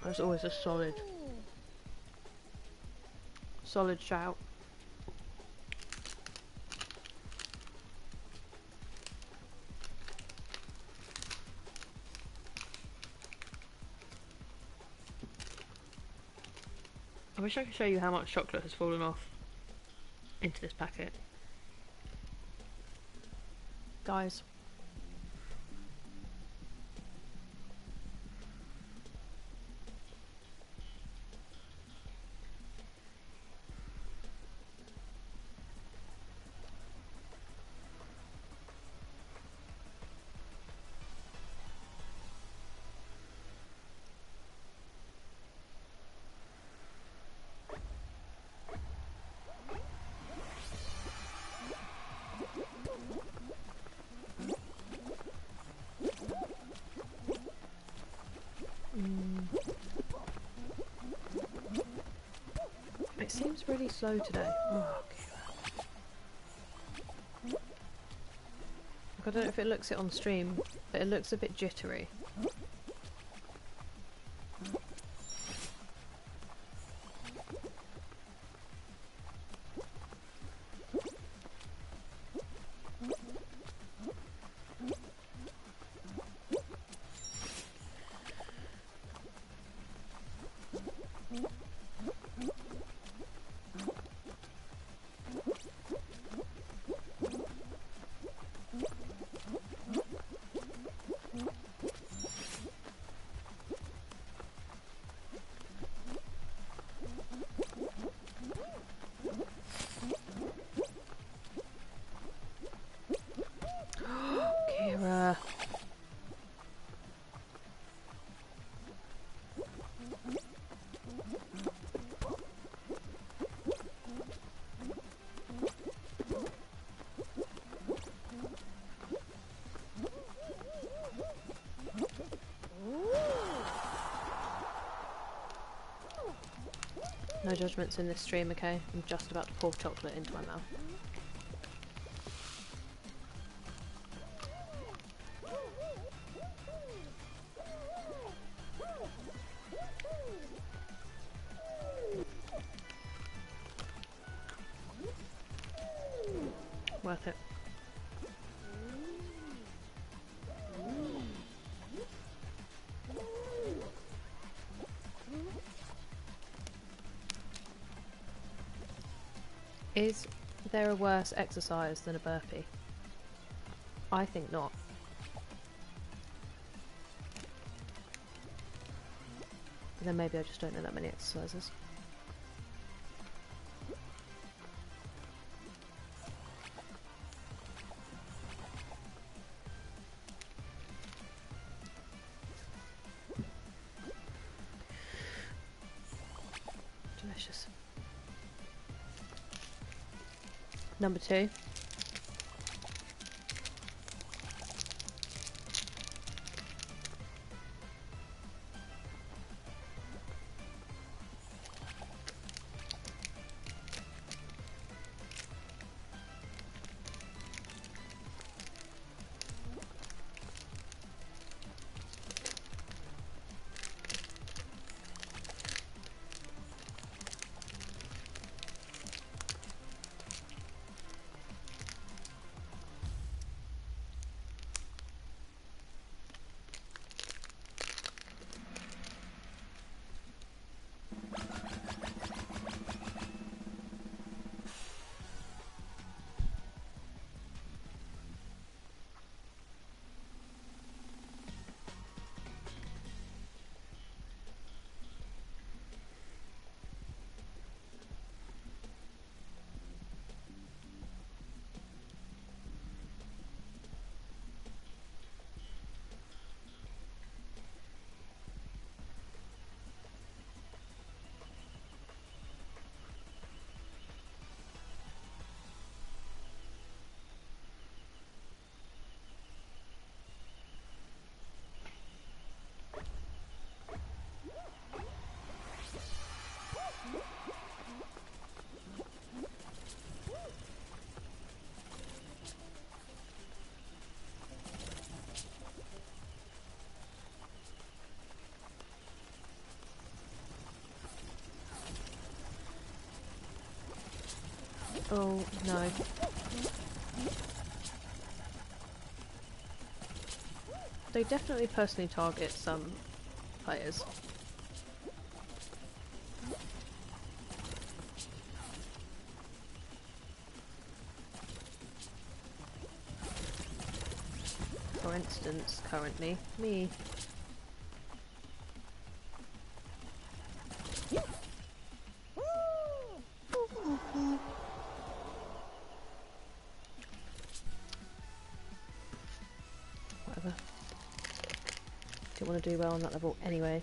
That's always a solid shout. I wish I could show you how much chocolate has fallen off into this packet. Guys. It seems really slow today. Oh, like, I don't know if it looks it on stream, but it looks a bit jittery. Kira. No judgments in this stream, okay? I'm just about to pour chocolate into my mouth. Worth it. Is there a worse exercise than a burpee? I think not. But then maybe I just don't know that many exercises. Delicious. Number 2. Oh no. They definitely personally target some players. for instance, currently, me. Whatever. Didn't want to do well on that level anyway.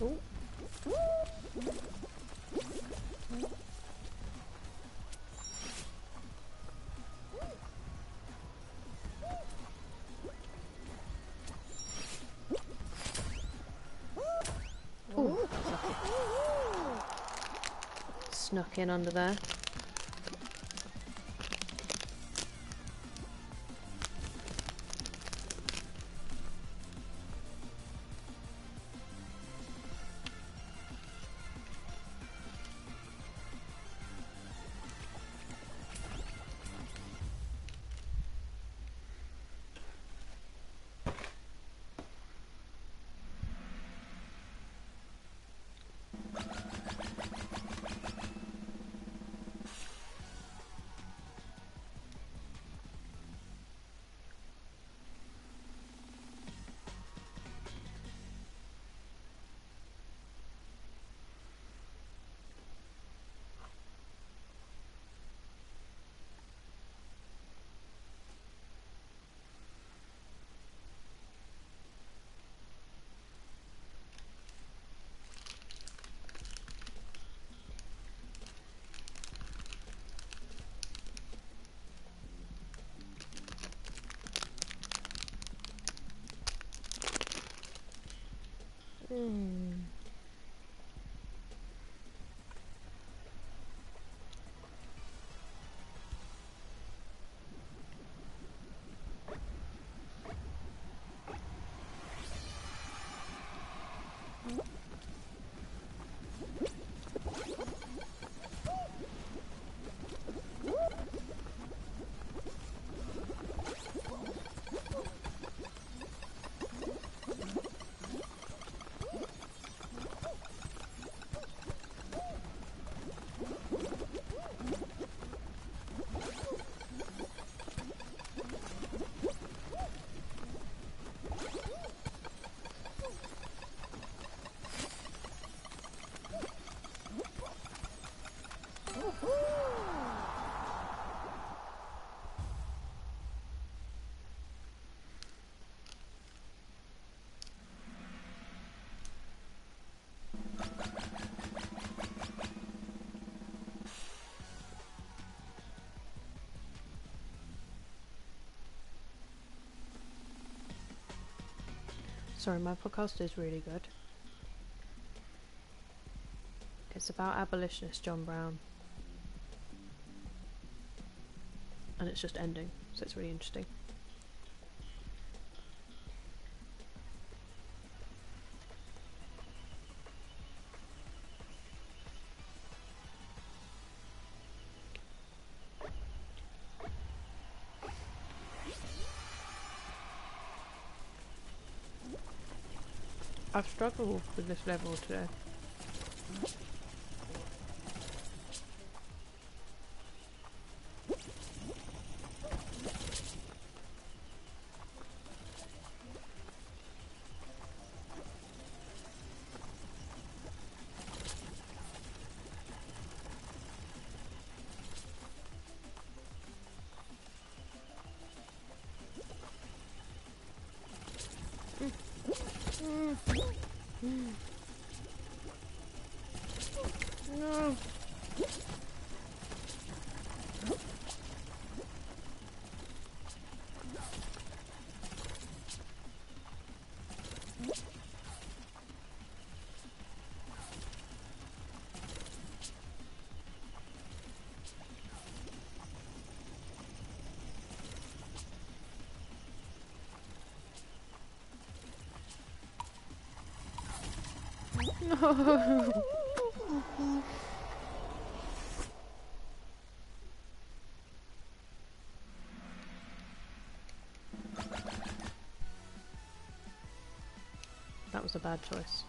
Oh. Oh, snuck in under there. Sorry, my podcast is really good. It's about abolitionist John Brown. And it's just ending, so it's really interesting. I've struggled with this level today. No. No. That was a bad choice.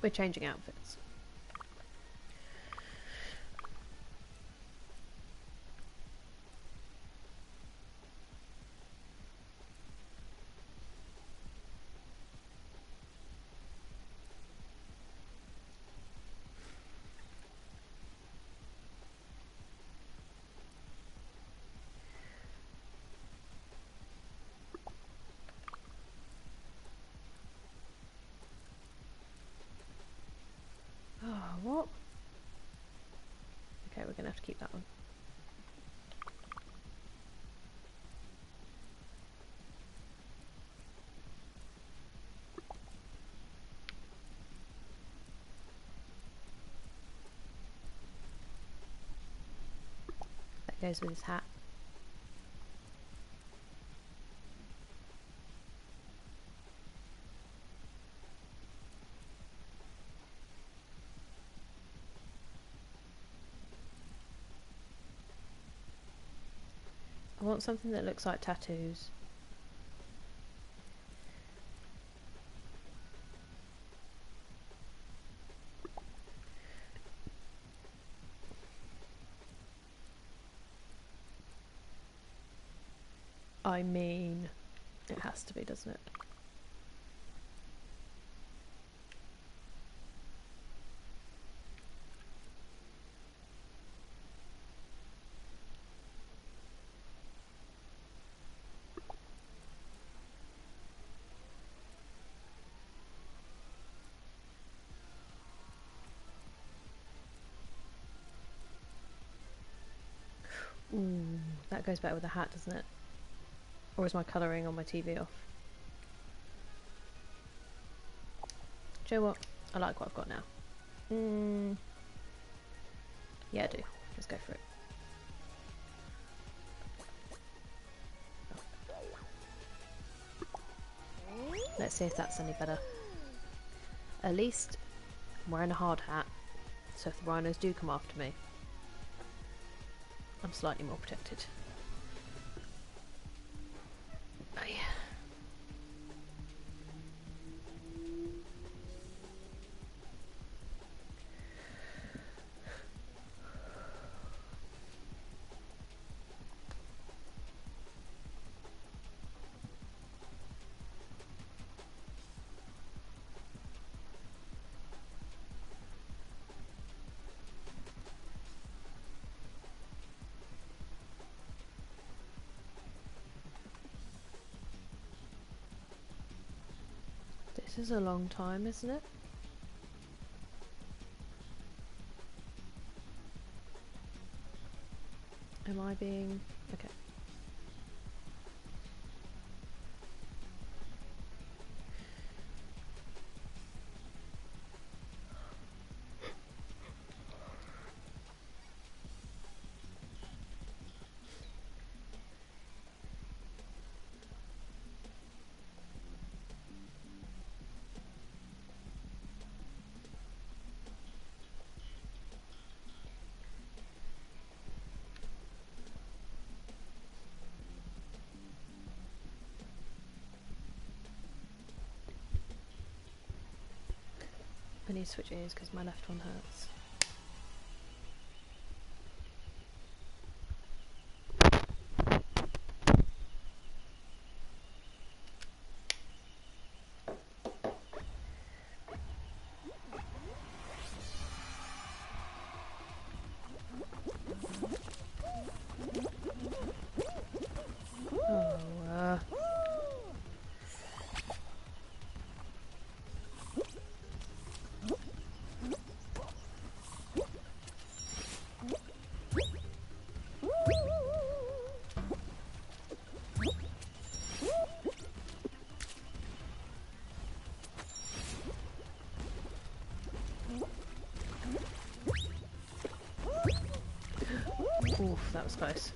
We're changing outfits. Oh, what? Okay, we're gonna have to keep that one. That goes with his hat. I want something that looks like tattoos. I mean, it has to be, doesn't it? Ooh, that goes better with the hat, doesn't it? Or is my colouring on my TV off? Do you know what? I like what I've got now. Yeah, I do. Let's go for it. Let's see if that's any better. At least I'm wearing a hard hat, so if the rhinos do come after me, I'm slightly more protected. Oh yeah. This is a long time, isn't it? Am I being... okay. I need to switch ears because my left one hurts. Oh, oof, that was close.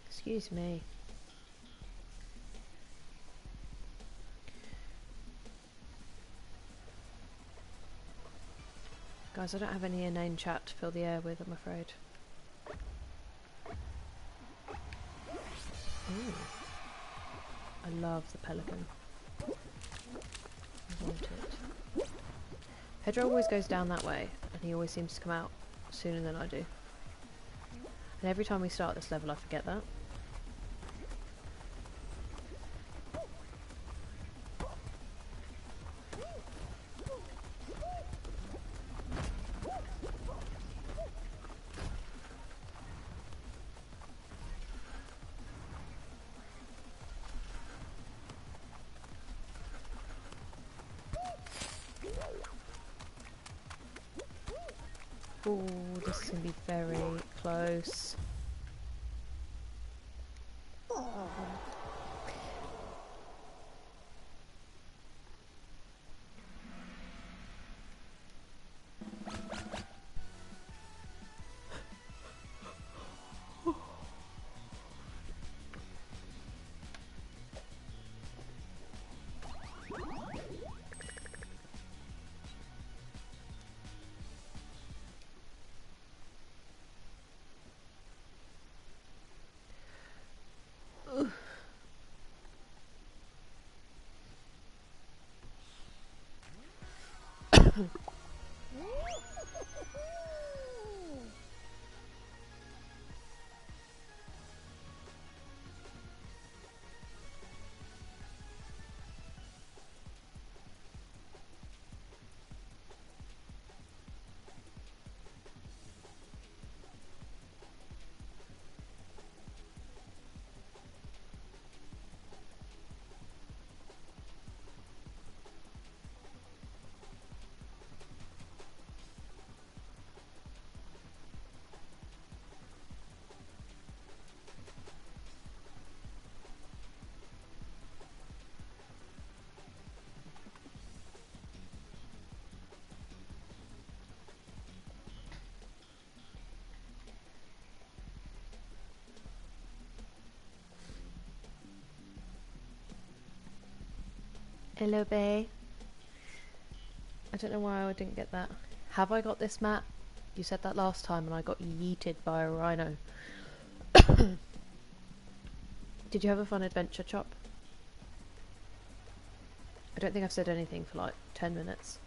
Excuse me. Guys, I don't have any inane chat to fill the air with, I'm afraid. Ooh. I love the pelican. I want it. Pedro always goes down that way, and he always seems to come out sooner than I do. And every time we start this level I forget that. Ooh, this is going to be very close. Hello, Bay. I don't know why I didn't get that. Have I got this, Matt? You said that last time and I got yeeted by a rhino. Did you have a fun adventure, Chop? I don't think I've said anything for like 10 minutes.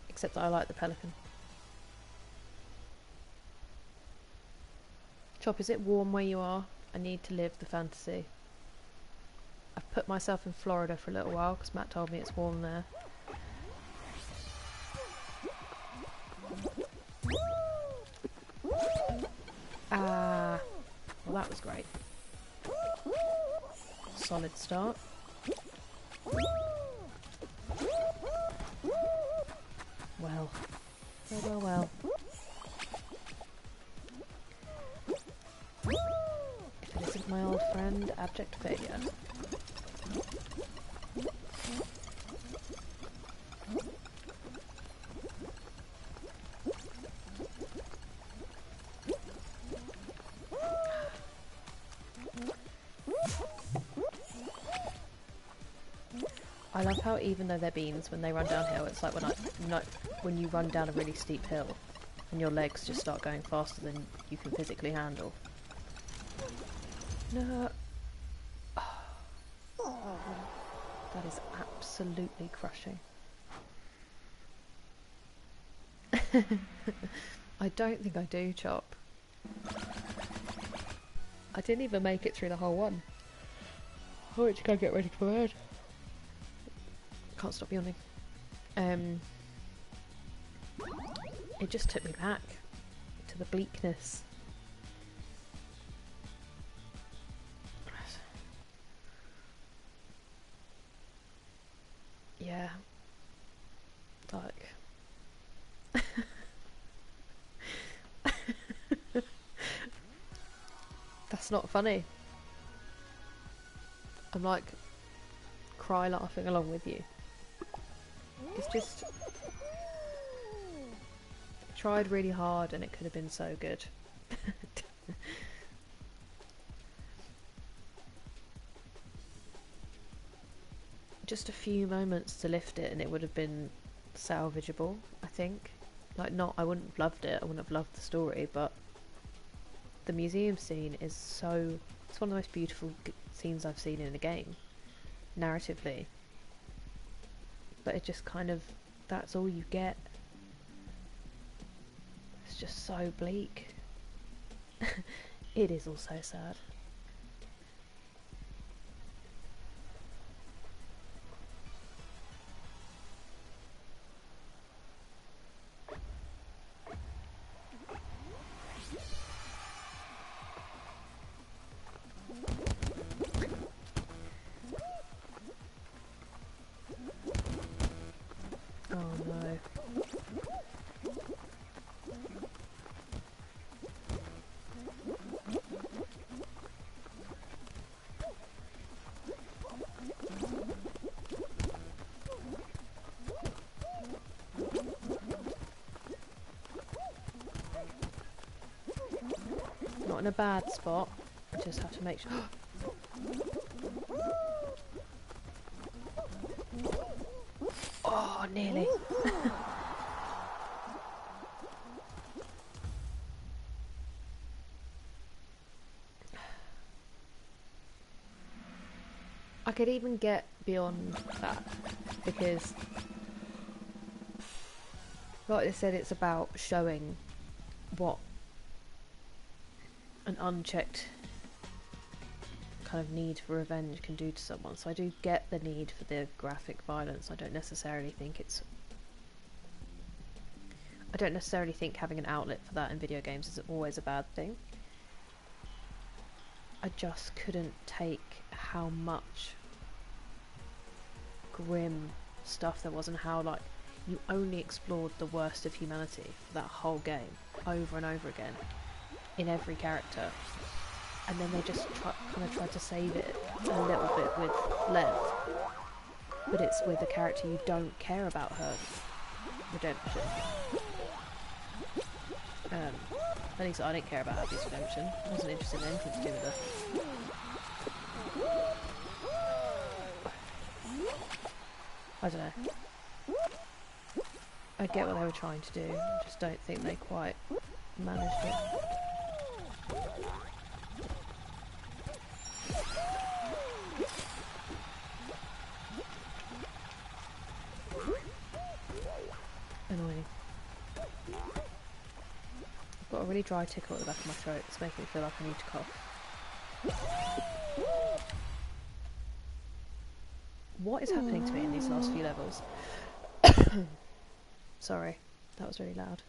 Except that I like the pelican. Chop, is it warm where you are? I need to live the fantasy. I've put myself in Florida for a little while because Matt told me it's warm there. Ah, well that was great. Solid start. Well. Well. If it isn't my old friend, abject failure. I love how even though they're beans, when they run downhill, it's like when you run down a really steep hill and your legs just start going faster than you can physically handle. No. Oh, that is absolutely crushing. I don't think I do, Chop. I didn't even make it through the whole one. I went to go get ready for bed. Can't stop yawning. It just took me back to the bleakness. Yeah. Like. That's not funny. I'm like cry laughing along with you. It's just tried really hard and it could have been so good. Just a few moments to lift it and it would have been salvageable, I think. Like I wouldn't have loved it, I wouldn't have loved the story, but the museum scene is so... It's one of the most beautiful scenes I've seen in a game, narratively. But it just kind of... That's all you get. It's just so bleak. It is also sad. In a bad spot, I just have to make sure. Oh, nearly. I could even get beyond that because, like I said, it's about showing what an unchecked kind of need for revenge can do to someone. So I do get the need for the graphic violence. I don't necessarily think having an outlet for that in video games is always a bad thing. I just couldn't take how much grim stuff there was and how like you only explored the worst of humanity for that whole game over and over again in every character, and then they just kind of tried to save it a little bit with Lev, but it's with a character you don't care about her redemption. At least I didn't care about Abby's redemption. I wasn't interested in anything to do with her. I don't know. I get what they were trying to do, I just don't think they quite managed it. Annoying. I've got a really dry tickle at the back of my throat. It's making me feel like I need to cough. What is happening to me in these last few levels? Sorry, that was really loud.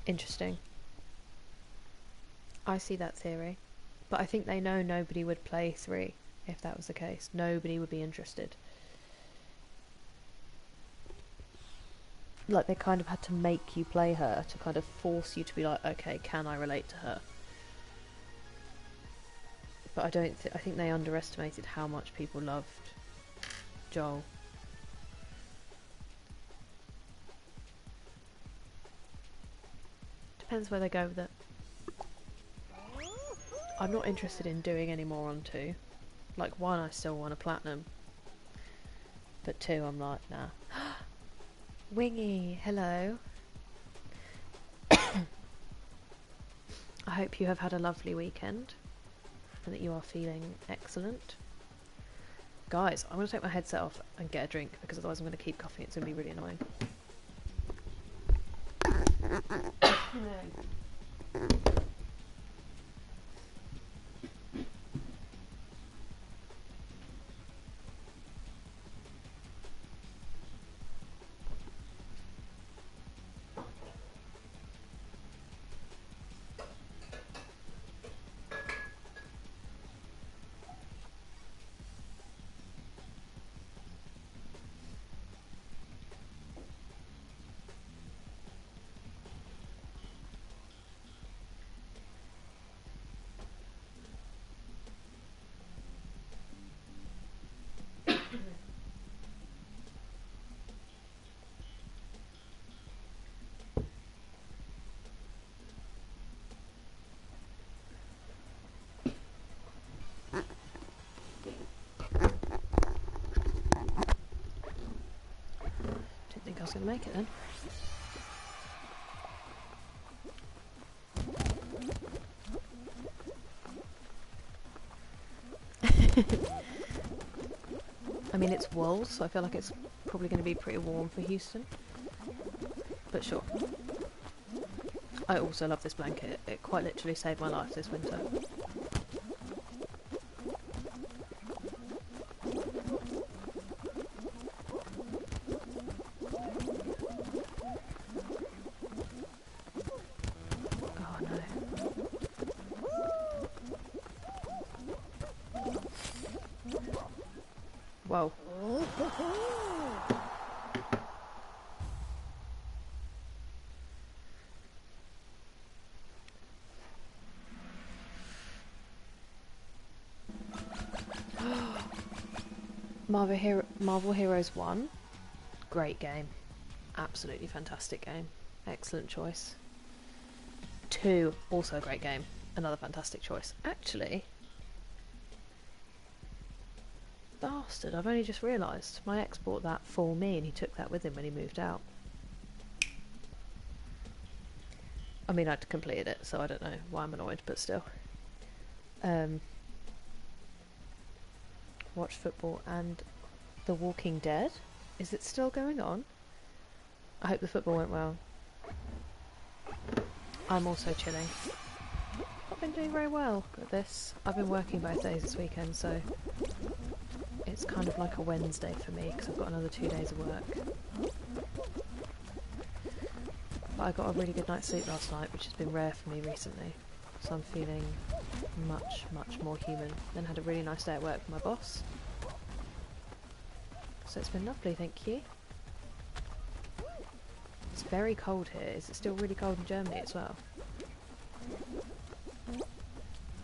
Interesting. I see that theory. But I think they know nobody would play 3 if that was the case. Nobody would be interested. Like, they kind of had to make you play her to kind of force you to be like, okay, can I relate to her? But I don't I think they underestimated how much people loved Joel. Depends where they go with it. I'm not interested in doing any more on 2. Like, 1, I still want a platinum. But 2, I'm like, nah. Wingy, hello. I hope you have had a lovely weekend. And that you are feeling excellent. Guys, I'm going to take my headset off and get a drink, because otherwise I'm going to keep coughing. It's going to be really annoying. I was going to make it then. I mean, it's wool, so I feel like it's probably going to be pretty warm for Houston. But sure. I also love this blanket. It quite literally saved my life this winter. Whoa. Marvel Heroes 1. Great game. Absolutely fantastic game. Excellent choice. 2. Also a great game. Another fantastic choice. Actually... Bastard, I've only just realised. My ex bought that for me and he took that with him when he moved out. I mean, I'd completed it, so I don't know why I'm annoyed, but still. Watch football and The Walking Dead. Is it still going on? I hope the football went well. I'm also chilling. I've been doing very well at this. I've been working both days this weekend, so it's kind of like a Wednesday for me because I've got another 2 days of work. But I got a really good night's sleep last night, which has been rare for me recently. So I'm feeling much, much more human. Then had a really nice day at work with my boss. So it's been lovely, thank you. It's very cold here. Is it still really cold in Germany as well?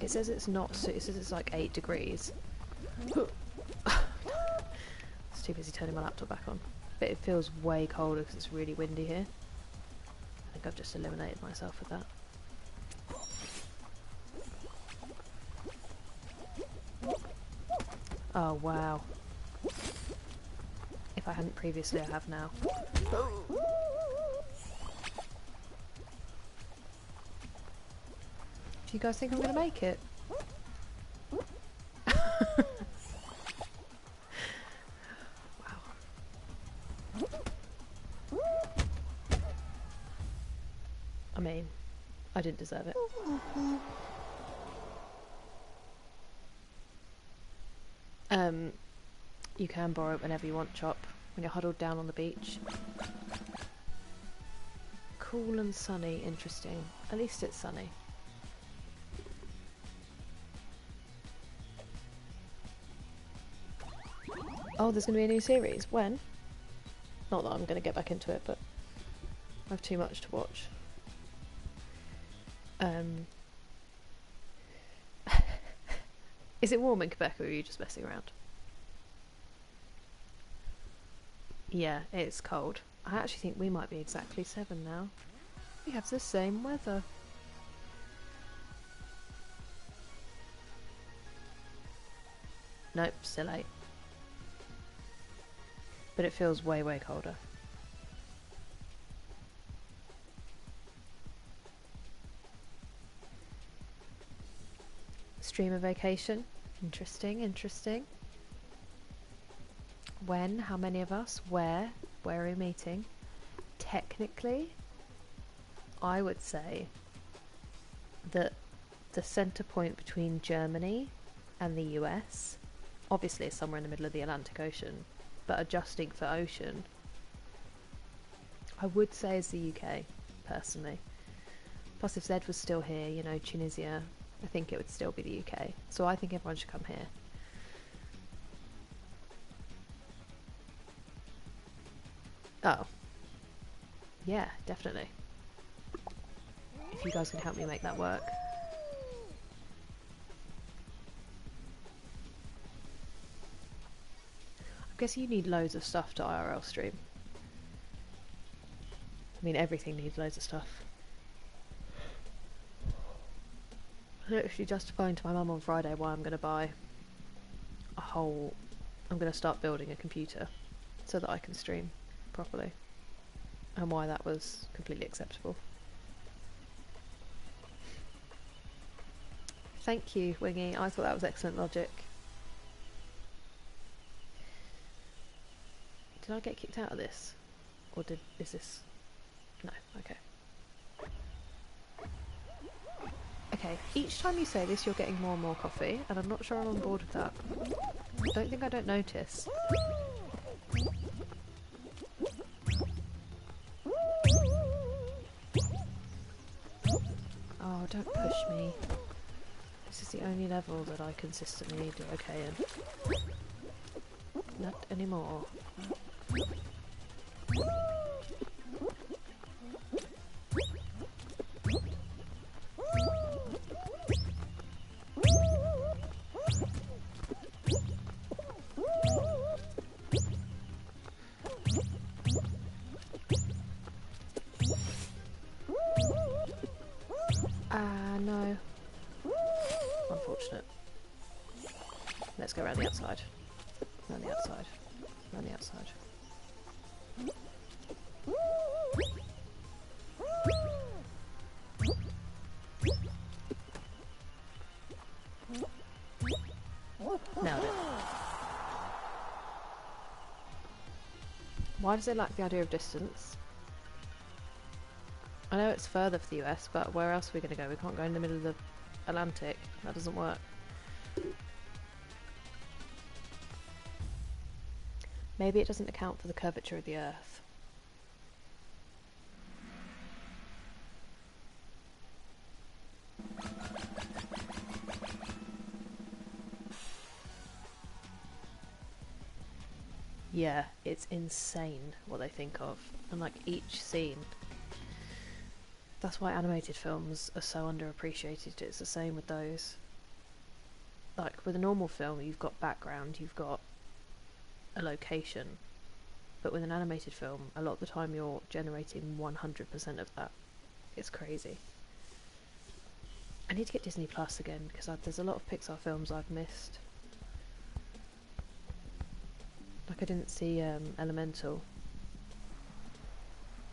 It says it's not, so it says it's like 8 degrees. It's too busy turning my laptop back on. But it feels way colder because it's really windy here. I think I've just eliminated myself with that. Oh wow. If I hadn't previously, I have now. Do you guys think I'm going to make it? Wow. I mean, I didn't deserve it. You can borrow it whenever you want, Chop, when you're huddled down on the beach. Cool and sunny, interesting. At least it's sunny. Oh, there's going to be a new series. When? Not that I'm going to get back into it, but I have too much to watch. Is it warm in Quebec, or are you just messing around? Yeah, it's cold. I actually think we might be exactly 7 now. We have the same weather. Nope, still 8. But it feels way, way colder. Streamer vacation. Interesting, interesting. When? How many of us? Where? Where are we meeting? Technically, I would say that the centre point between Germany and the US obviously is somewhere in the middle of the Atlantic Ocean, but adjusting for ocean, I would say is the UK, personally. Plus if Zed was still here, you know, Tunisia, I think it would still be the UK. So I think everyone should come here. Oh. Yeah, definitely. If you guys can help me make that work. I guess you need loads of stuff to IRL stream. I mean, everything needs loads of stuff. I'm literally justifying to my mum on Friday why I'm going to buy a whole... I'm going to start building a computer so that I can stream properly. And why that was completely acceptable. Thank you, Wingy. I thought that was excellent logic. Did I get kicked out of this? Or is this... No, okay. Okay, each time you say this you're getting more and more coffee, and I'm not sure I'm on board with that. Don't think I don't notice. Oh, don't push me. This is the only level that I consistently do okay in. Not anymore. No. Unfortunate. Let's go around the outside. Around the outside. Around the outside. Nailed it. Why does it lack the idea of distance? I know it's further for the US, but where else are we going to go? We can't go in the middle of the Atlantic. That doesn't work. Maybe it doesn't account for the curvature of the Earth. Yeah, it's insane what they think of. And like each scene. That's why animated films are so underappreciated. It's the same with those. like with a normal film, you've got background, you've got a location, but with an animated film, a lot of the time you're generating 100% of that. It's crazy. I need to get Disney Plus again because there's a lot of Pixar films I've missed. Like I didn't see Elemental.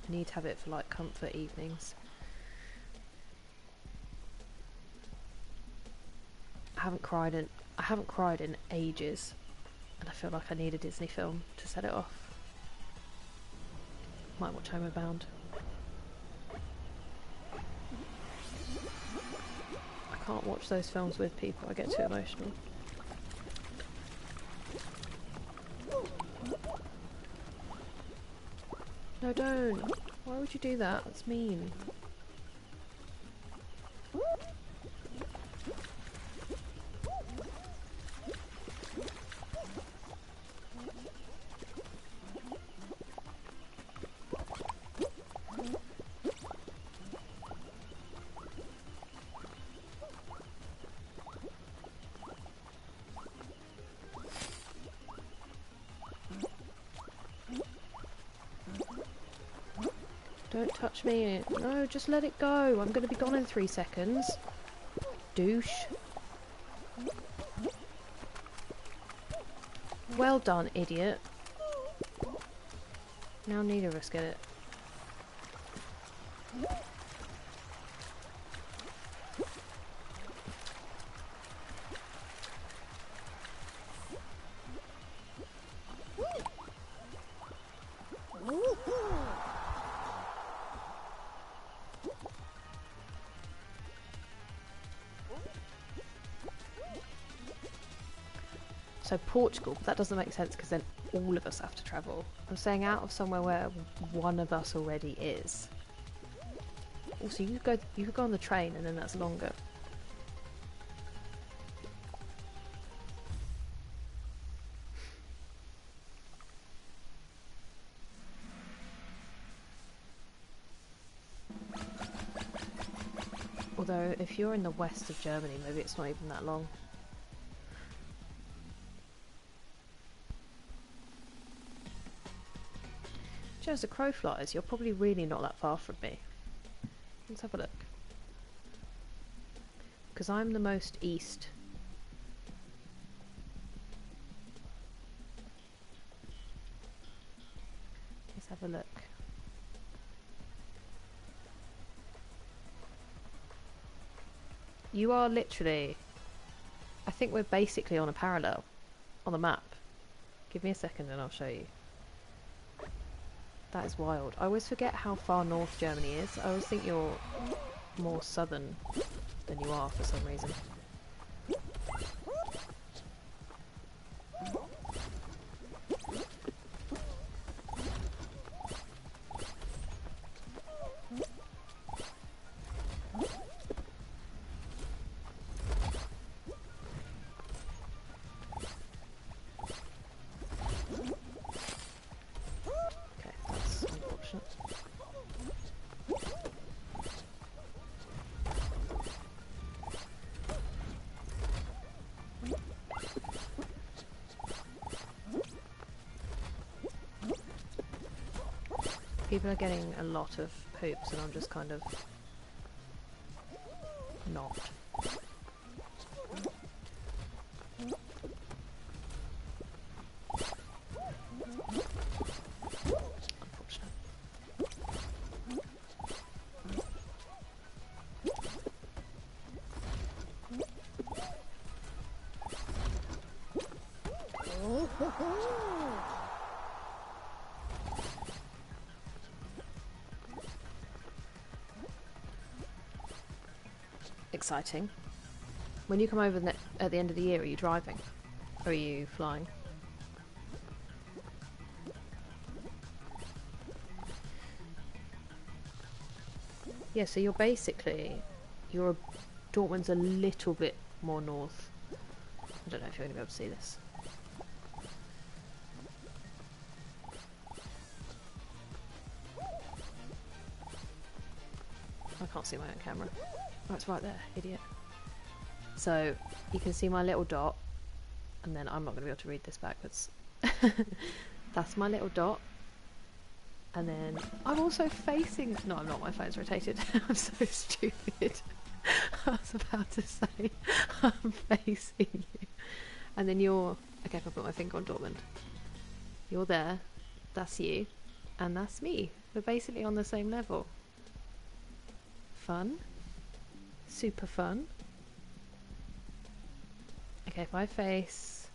I need to have it for like comfort evenings. I haven't cried in ages, and I feel like I need a Disney film to set it off. Might watch Homeward Bound. I can't watch those films with people, I get too emotional. No, don't! Why would you do that? That's mean. Don't touch me. No, just let it go. I'm going to be gone in 3 seconds. Douche. Well done, idiot. Now neither of us get it. So Portugal, that doesn't make sense because then all of us have to travel. I'm saying out of somewhere where one of us already is. Also, you could go on the train and then that's longer. Although, if you're in the west of Germany, maybe it's not even that long. As the crow flies, you're probably really not that far from me. Let's have a look. Because I'm the most east. Let's have a look. You are literally... I think we're basically on a parallel on the map. Give me a second and I'll show you. That is wild. I always forget how far north Germany is. I always think you're more southern than you are for some reason. People are getting a lot of poops and I'm just kind of not. Unfortunate. Exciting. When you come over at the end of the year, are you driving? Or are you flying? Yeah, so you're Dortmund's a little bit more north. I don't know if you're going to be able to see this. I can't see my own camera. Oh, it's right there, idiot. So you can see my little dot, and then I'm not going to be able to read this backwards. That's my little dot. And then I'm also facing... No, I'm not. My phone's rotated. I'm so stupid. I was about to say I'm facing you. And then you're... Okay, if I put my finger on Dortmund. You're there. That's you. And that's me. We're basically on the same level. Fun. Super fun. Okay, if I face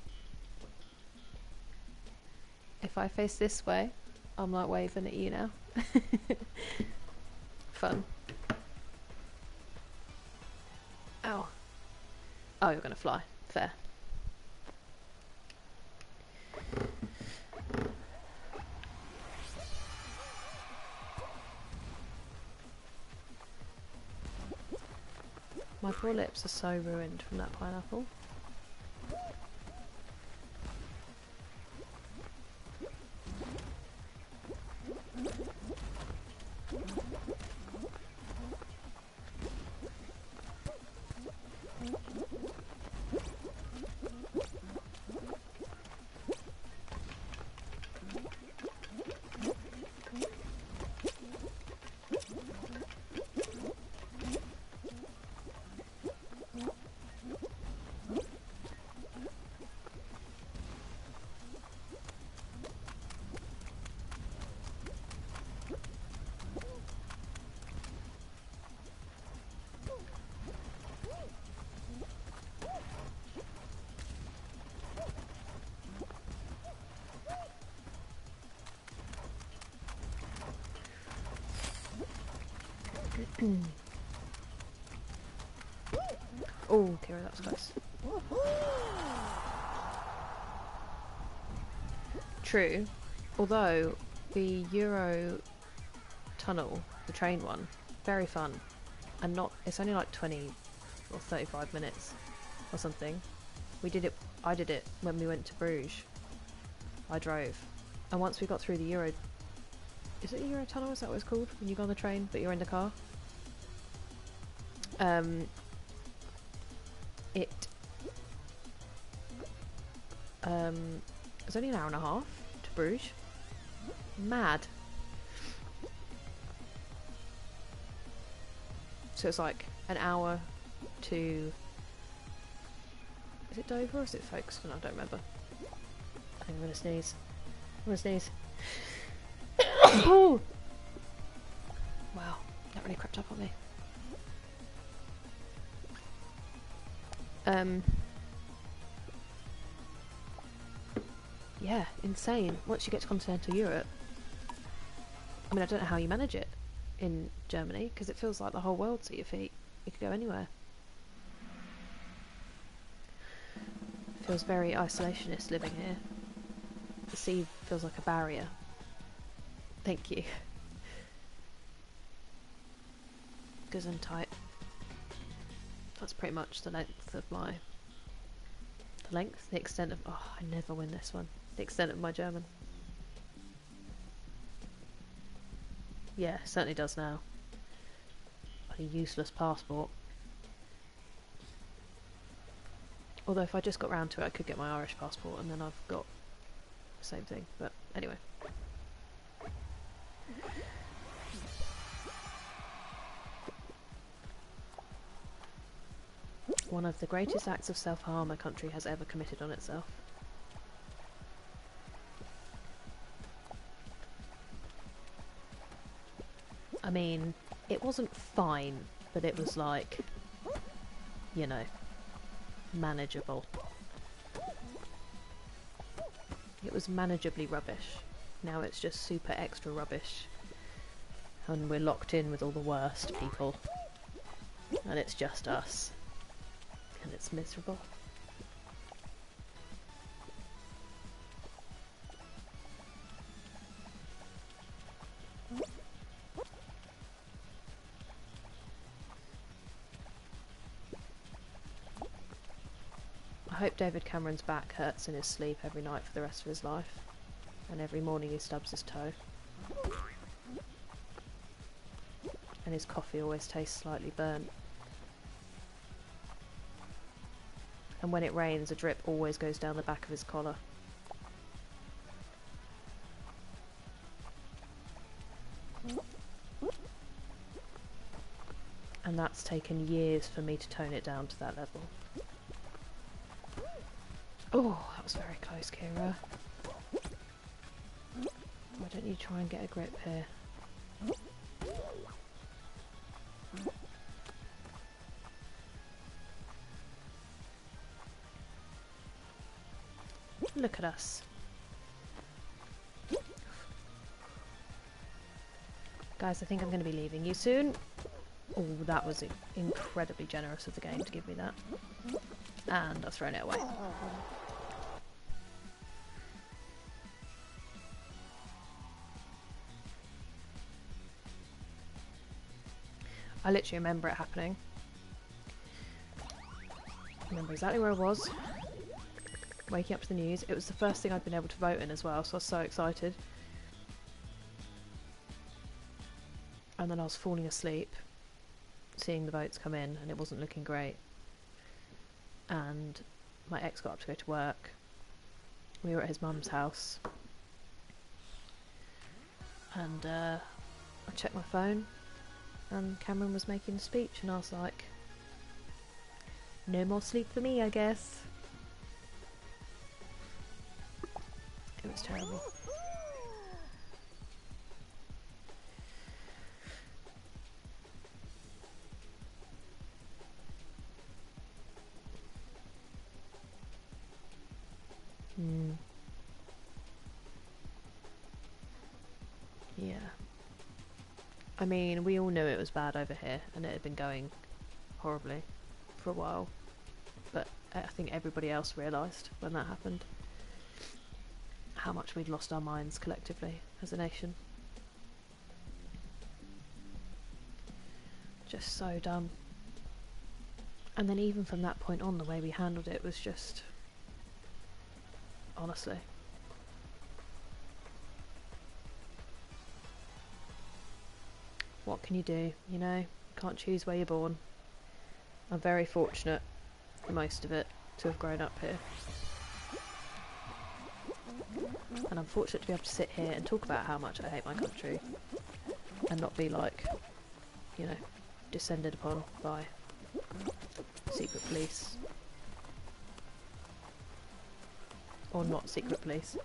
this way, I'm like waving at you now. Fun. Ow. Oh, you're gonna fly. Fair. My poor lips are so ruined from that pineapple. Oh, Kira, that was close. True. Although, the Euro tunnel, the train one, very fun. And not, it's only like 20 or 35 minutes or something. I did it when we went to Bruges. I drove. And once we got through the Euro... Is it Euro tunnel? Is that what it's called? When you go on the train, but you're in the car? It's only an hour and a half to Bruges. Mad. So it's like an hour to... Is it Dover or is it Folkestone? I don't remember. I think I'm gonna sneeze. I'm gonna sneeze. Oh! Wow, that really crept up on me. Yeah, insane. Once you get to continental Europe, I mean, I don't know how you manage it in Germany, because it feels like the whole world's at your feet. You could go anywhere. It feels very isolationist living here. The sea feels like a barrier. Thank you. Gesundheit. That's pretty much the length of my... the extent of... Oh, I never win this one. The extent of my German. Yeah, certainly does now. A useless passport. Although if I just got round to it, I could get my Irish passport and then I've got the same thing. But anyway. One of the greatest acts of self-harm a country has ever committed on itself. I mean, it wasn't fine, but it was like, you know, manageable. It was manageably rubbish. Now it's just super extra rubbish. And we're locked in with all the worst people. And it's just us. And it's miserable. I hope David Cameron's back hurts in his sleep every night for the rest of his life. And every morning he stubs his toe. And his coffee always tastes slightly burnt. and when it rains, a drip always goes down the back of his collar. And that's taken years for me to tone it down to that level. Oh, that was very close, Kira. Why don't you try and get a grip here? Look at us. Guys, I think I'm going to be leaving you soon. Oh, that was incredibly generous of the game to give me that. And I've thrown it away. I literally remember it happening. I remember exactly where I was. Waking up to the news. It was the first thing I'd been able to vote in as well, so I was so excited. And then I was falling asleep, seeing the votes come in, and it wasn't looking great. And my ex got up to go to work. We were at his mum's house. And I checked my phone, and Cameron was making a speech, and I was like, no more sleep for me, I guess. It was terrible. Yeah. I mean, we all knew it was bad over here, and it had been going horribly for a while. But I think everybody else realised when that happened how much we'd lost our minds collectively as a nation. Just so dumb. And then even from that point on, the way we handled it was just... honestly. What can you do, you know? Can't choose where you're born. I'm very fortunate, for most of it, to have grown up here. And I'm fortunate to be able to sit here and talk about how much I hate my country. And not be like, you know, descended upon by secret police. Or not secret police.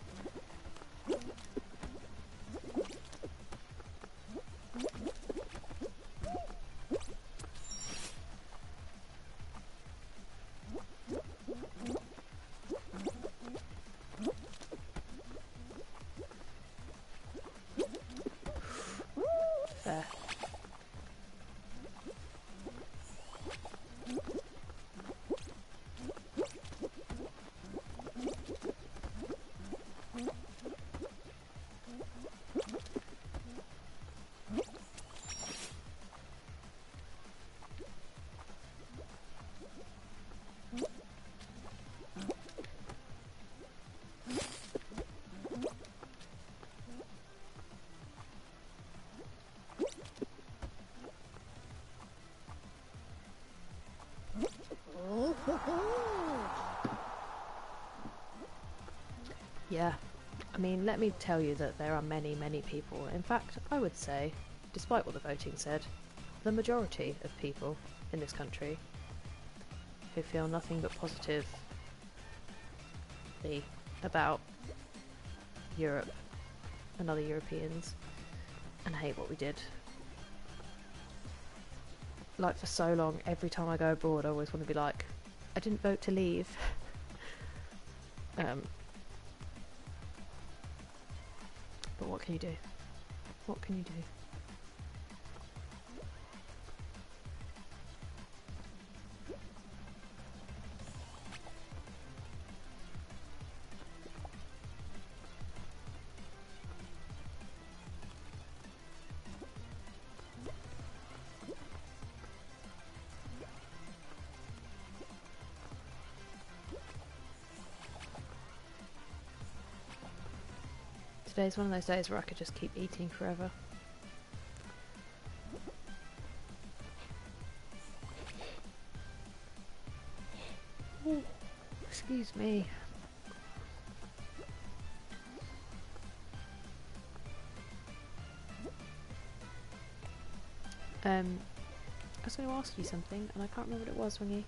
Fair. Yeah, I mean, let me tell you that there are many, many people, in fact, I would say, despite what the voting said, the majority of people in this country who feel nothing but positively about Europe and other Europeans and hate what we did. Like, for so long, every time I go abroad, I always want to be like, I didn't vote to leave. But what can you do? What can you do? Today's one of those days where I could just keep eating forever. Excuse me. I was going to ask you something, and I can't remember what it was, Wingy.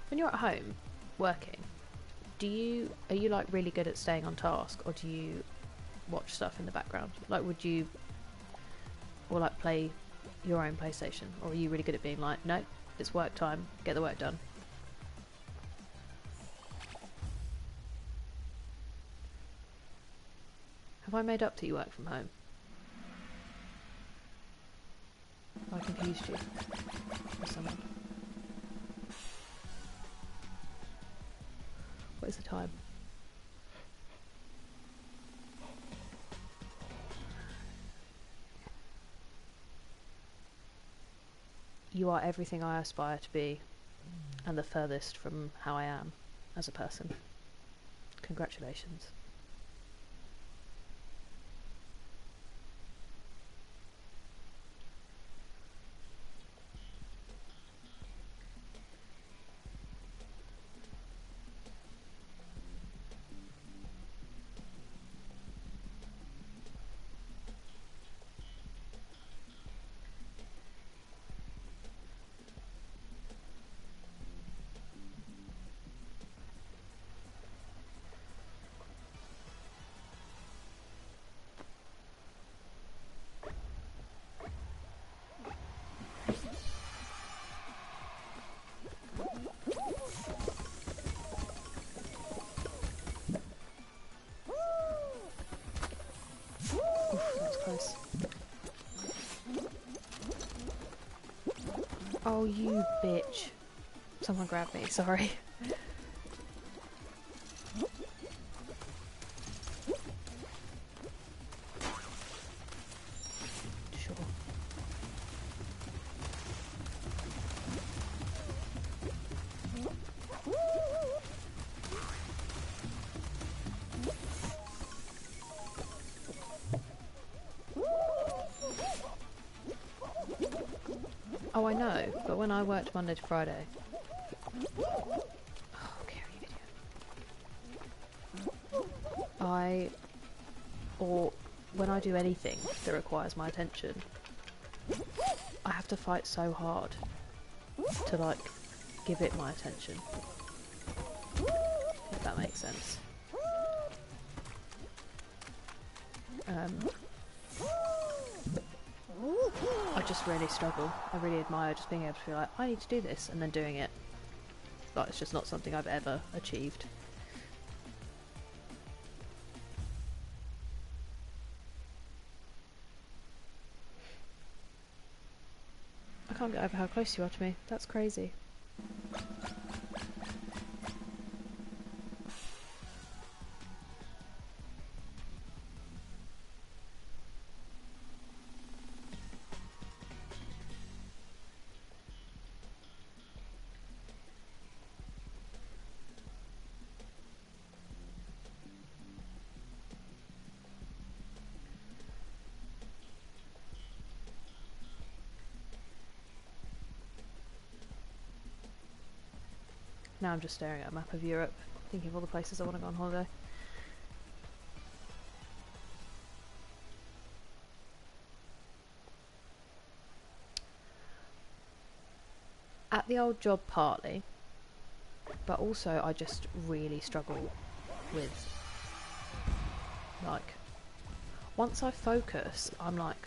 When you're at home working, are you like really good at staying on task, or do you watch stuff in the background? Like, would you, or like play your own PlayStation, or are you really good at being like, no, it's work time, get the work done? Have I made up that you work from home? Have I confused you with someone? What is the time? You are everything I aspire to be, and the furthest from how I am as a person. Congratulations. Close. Oh, you bitch. Someone grabbed me, sorry. Sure. Oh, I know, but when I worked Monday to Friday... Oh, Gary, idiot. Or when I do anything that requires my attention, I have to fight so hard to, like, give it my attention. If that makes sense. I just really struggle. I really admire just being able to be like, I need to do this, and then doing it. Like, it's just not something I've ever achieved. I can't get over how close you are to me. That's crazy. Now I'm just staring at a map of Europe, thinking of all the places I want to go on holiday. At the old job partly, but also I just really struggle with, like, once I focus, I'm like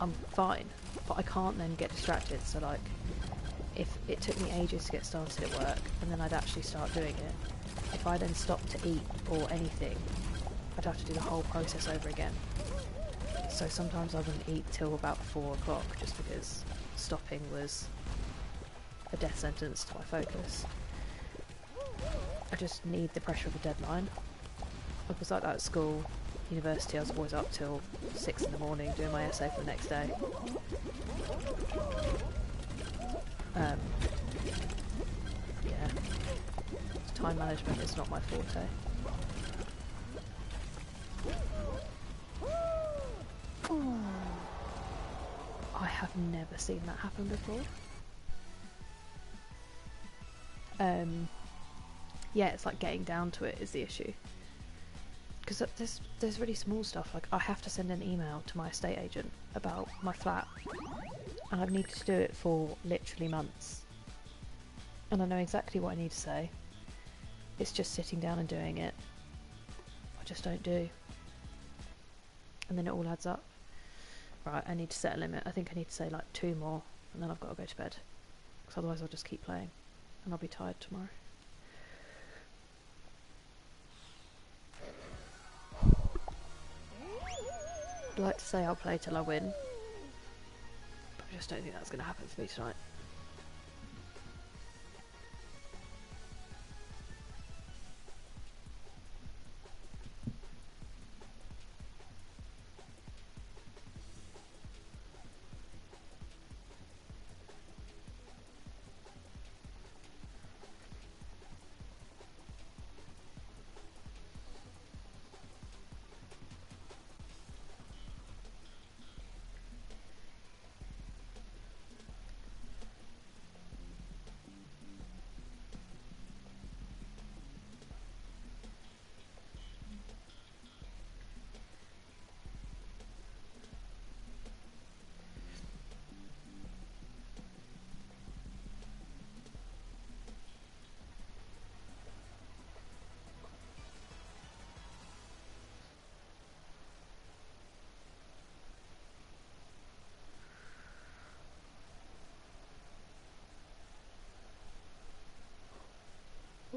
I'm fine, but I can't then get distracted, so like, if it took me ages to get started at work, and then I'd actually start doing it, if I then stopped to eat or anything, I'd have to do the whole process over again. So sometimes I wouldn't eat till about 4 o'clock, just because stopping was a death sentence to my focus. I just need the pressure of a deadline. It was like that at school, university, I was always up till 6 in the morning doing my essay for the next day. Yeah, time management is not my forte. have never seen that happen before. Yeah, it's like getting down to it is the issue. Because there's really small stuff, like I have to send an email to my estate agent about my flat, and I've needed to do it for literally months. And I know exactly what I need to say. It's just sitting down and doing it. I just don't do. And then it all adds up. Right, I need to set a limit. I think I need to say like 2 more, and then I've got to go to bed. Because otherwise I'll just keep playing, and I'll be tired tomorrow. I'd like to say I'll play till I win, but I just don't think that's going to happen for me tonight.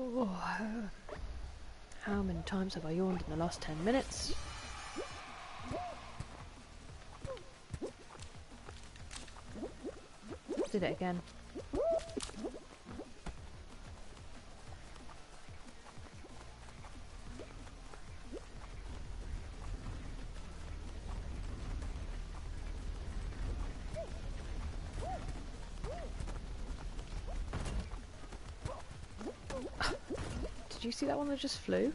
Oh, how many times have I yawned in the last 10 minutes? Did it again. Did you see that one that just flew?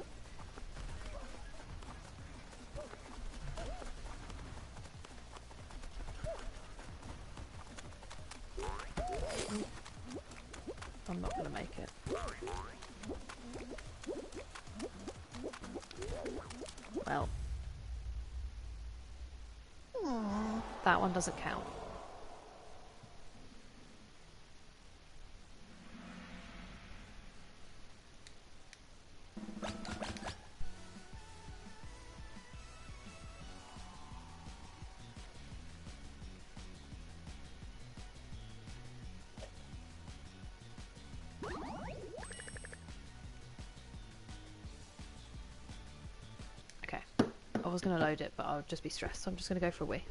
I'm not going to make it. Well. That one doesn't count. Okay. I was going to load it, but I'll just be stressed, so I'm just going to go for a wee.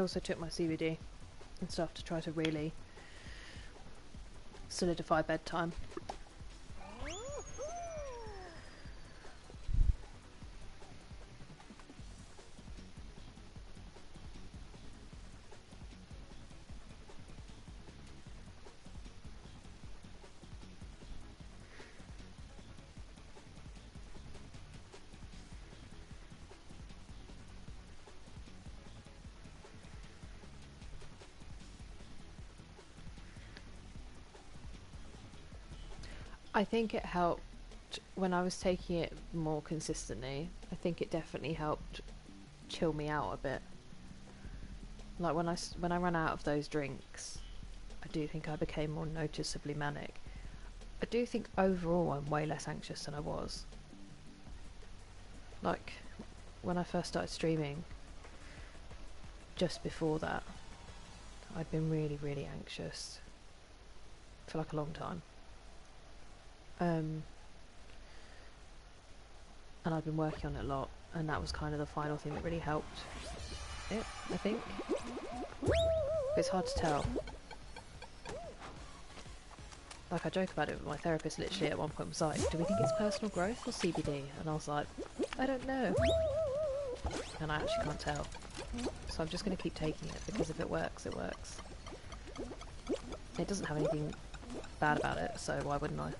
also took my CBD and stuff to try to really solidify bedtime. I think it helped when I was taking it more consistently. I think it definitely helped chill me out a bit. Like when I ran out of those drinks, I do think I became more noticeably manic. I do think overall I'm way less anxious than I was. Like when I first started streaming, just before that, I'd been really, really anxious for like a long time. And I'd been working on it a lot, and that was kind of the final thing that really helped it, I think. But it's hard to tell. Like, I joke about it, but my therapist literally at one point was like, do we think it's personal growth or CBD? And I was like, I don't know. And I actually can't tell. So I'm just going to keep taking it, because if it works, it works. It doesn't have anything bad about it, so why wouldn't I?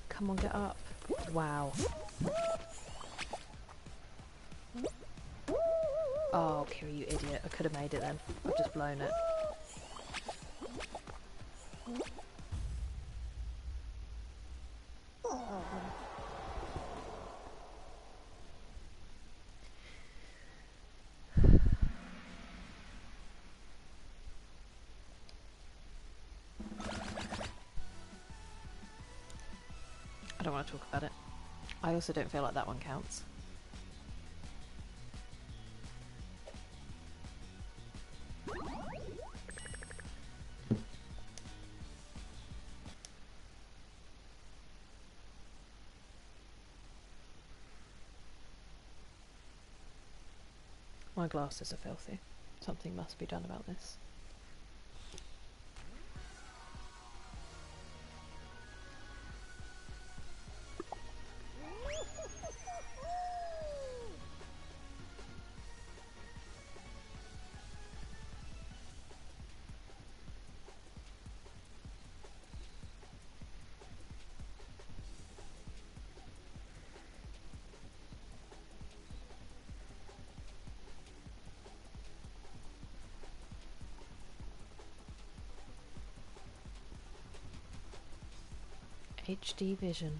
Come on, get up. Wow. Oh, Kira, you idiot. I could have made it then. I've just blown it. I don't want to talk about it. I also don't feel like that one counts. My glasses are filthy. Something must be done about this. HD vision.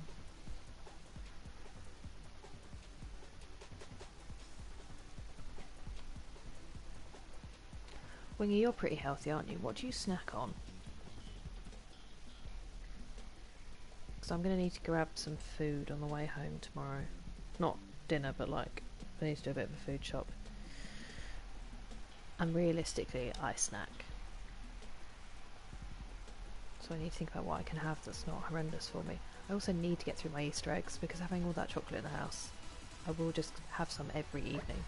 Wingy, you're pretty healthy, aren't you? What do you snack on? Because I'm going to need to grab some food on the way home tomorrow. Not dinner, but like, I need to do a bit of a food shop. And realistically, I snack. So I need to think about what I can have that's not horrendous for me. I also need to get through my Easter eggs, because having all that chocolate in the house, I will just have some every evening.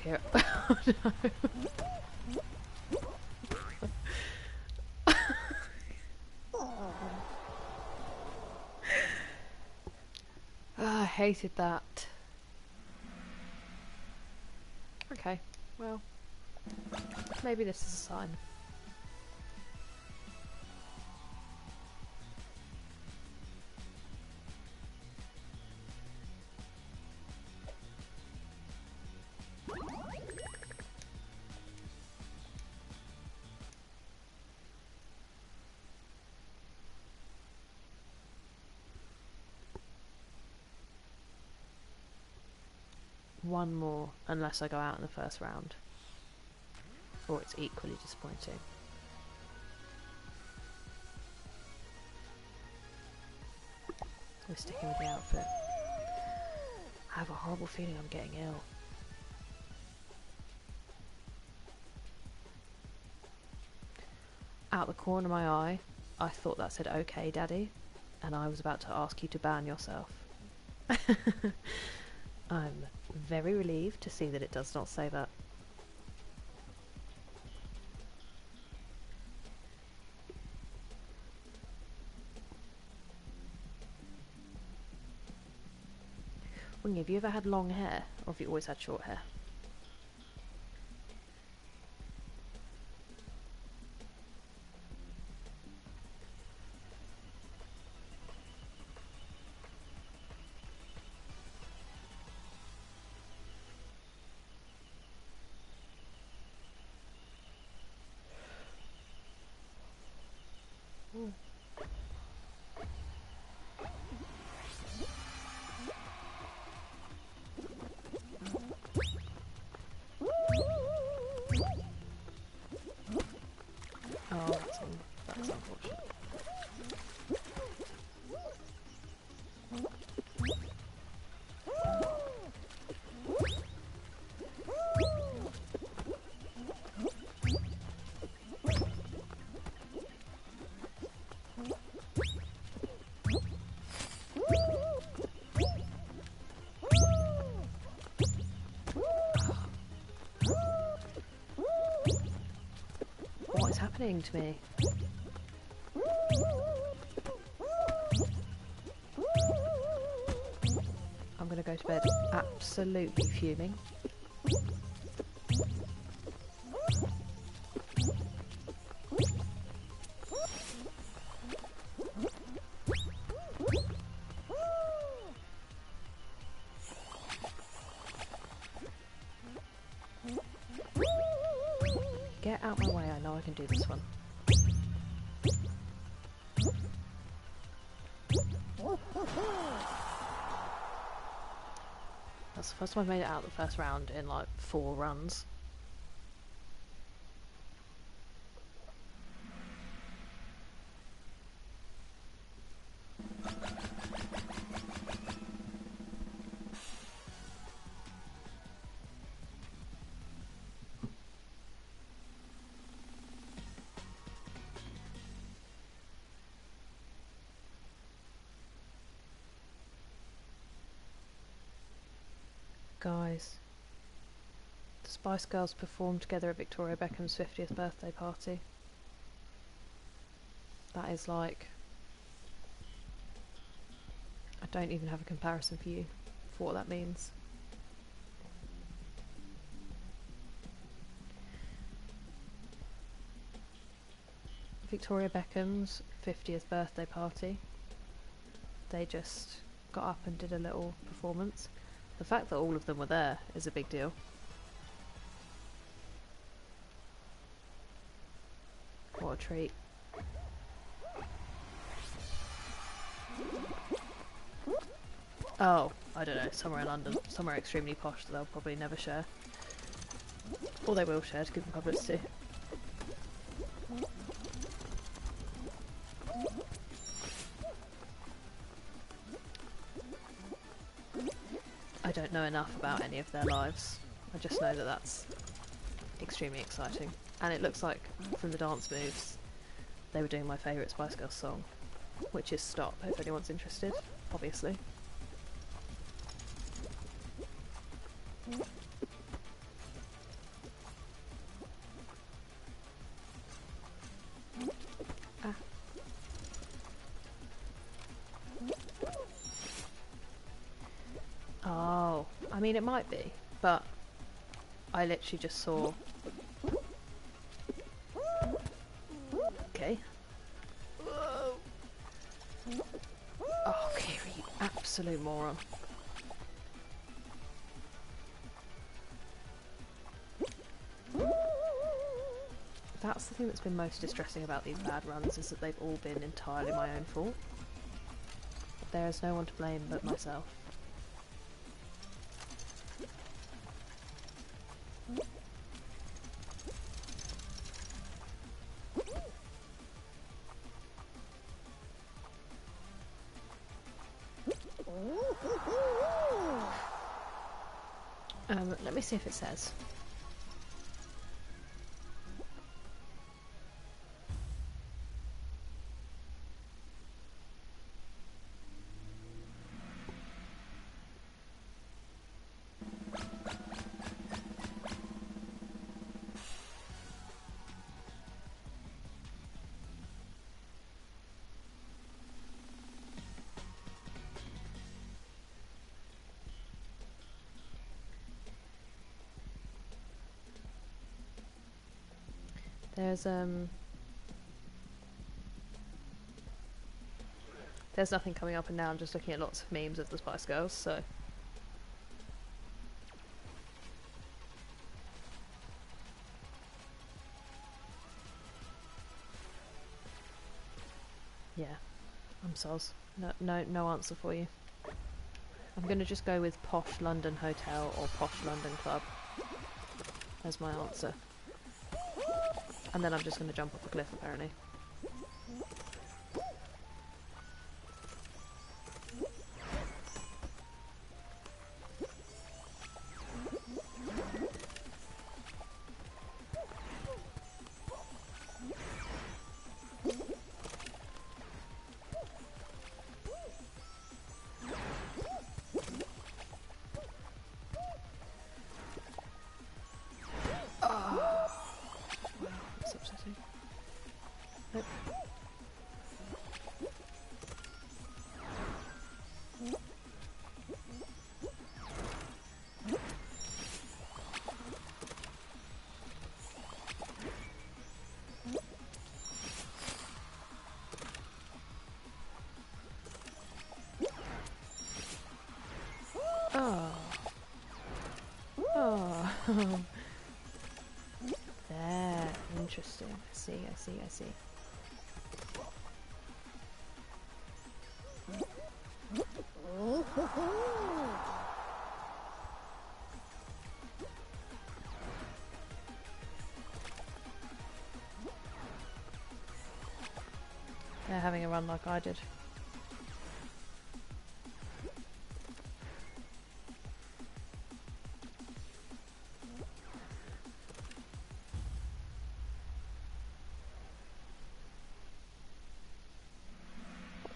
hear it. Oh, no. Ah, I hated that. Okay, well, maybe this is a sign. One more, unless I go out in the first round. Or it's equally disappointing. We're sticking with the outfit. I have a horrible feeling I'm getting ill. Out the corner of my eye, I thought that said okay, Daddy, and I was about to ask you to ban yourself. I'm very relieved to see that it does not say that. Wingy, have you ever had long hair, or have you always had short hair? Oh, that's unfortunate. What is happening to me? I'm gonna go to bed absolutely fuming. Get out my way, I know I can do this one. That's the first time I've made it out the first round in like 4 runs. Guys, the Spice Girls performed together at Victoria Beckham's 50th birthday party. That is like... I don't even have a comparison for you for what that means. Victoria Beckham's 50th birthday party. They just got up and did a little performance. The fact that all of them were there is a big deal. What a treat. Oh, I don't know, somewhere in London, somewhere extremely posh that they'll probably never share. Or they will share to give them publicity. I don't know enough about any of their lives. I just know that that's extremely exciting. And it looks like, from the dance moves, they were doing my favourite Spice Girls song, which is Stop, if anyone's interested, obviously. mean, it might be, but I literally just saw... Okay. Whoa. Oh, Kiri, you absolute moron. That's the thing that's been most distressing about these bad runs, is that they've all been entirely my own fault. There is no one to blame but myself. Let me see if it says. There's nothing coming up, and now I'm just looking at lots of memes of the Spice Girls, so... Yeah, I'm soz. No answer for you. I'm gonna just go with Posh London Hotel or Posh London Club as my answer. And then I'm just gonna jump off a cliff, apparently. There, interesting. I see. They're having a run like I did.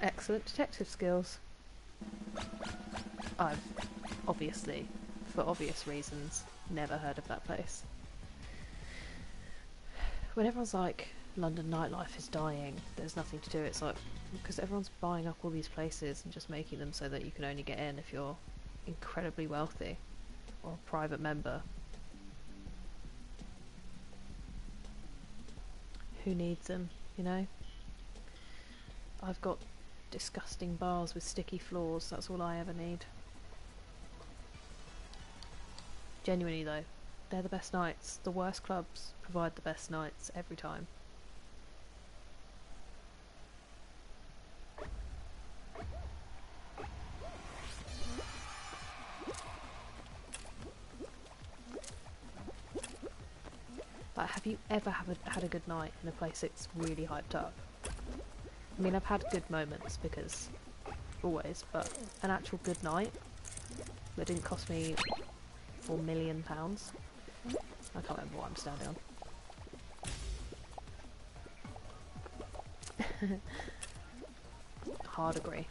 Excellent detective skills. I've obviously, for obvious reasons, never heard of that place. When everyone's like, London nightlife is dying, there's nothing to do, it's like, because everyone's buying up all these places and just making them so that you can only get in if you're incredibly wealthy or a private member. Who needs them, you know? I've got disgusting bars with sticky floors, that's all I ever need. Genuinely though, they're the best nights. The worst clubs provide the best nights every time. Like, have you ever had a good night in a place that's really hyped up? I mean, I've had good moments, because always, but an actual good night that didn't cost me £4 million. I can't remember what I'm standing on. Hard agree.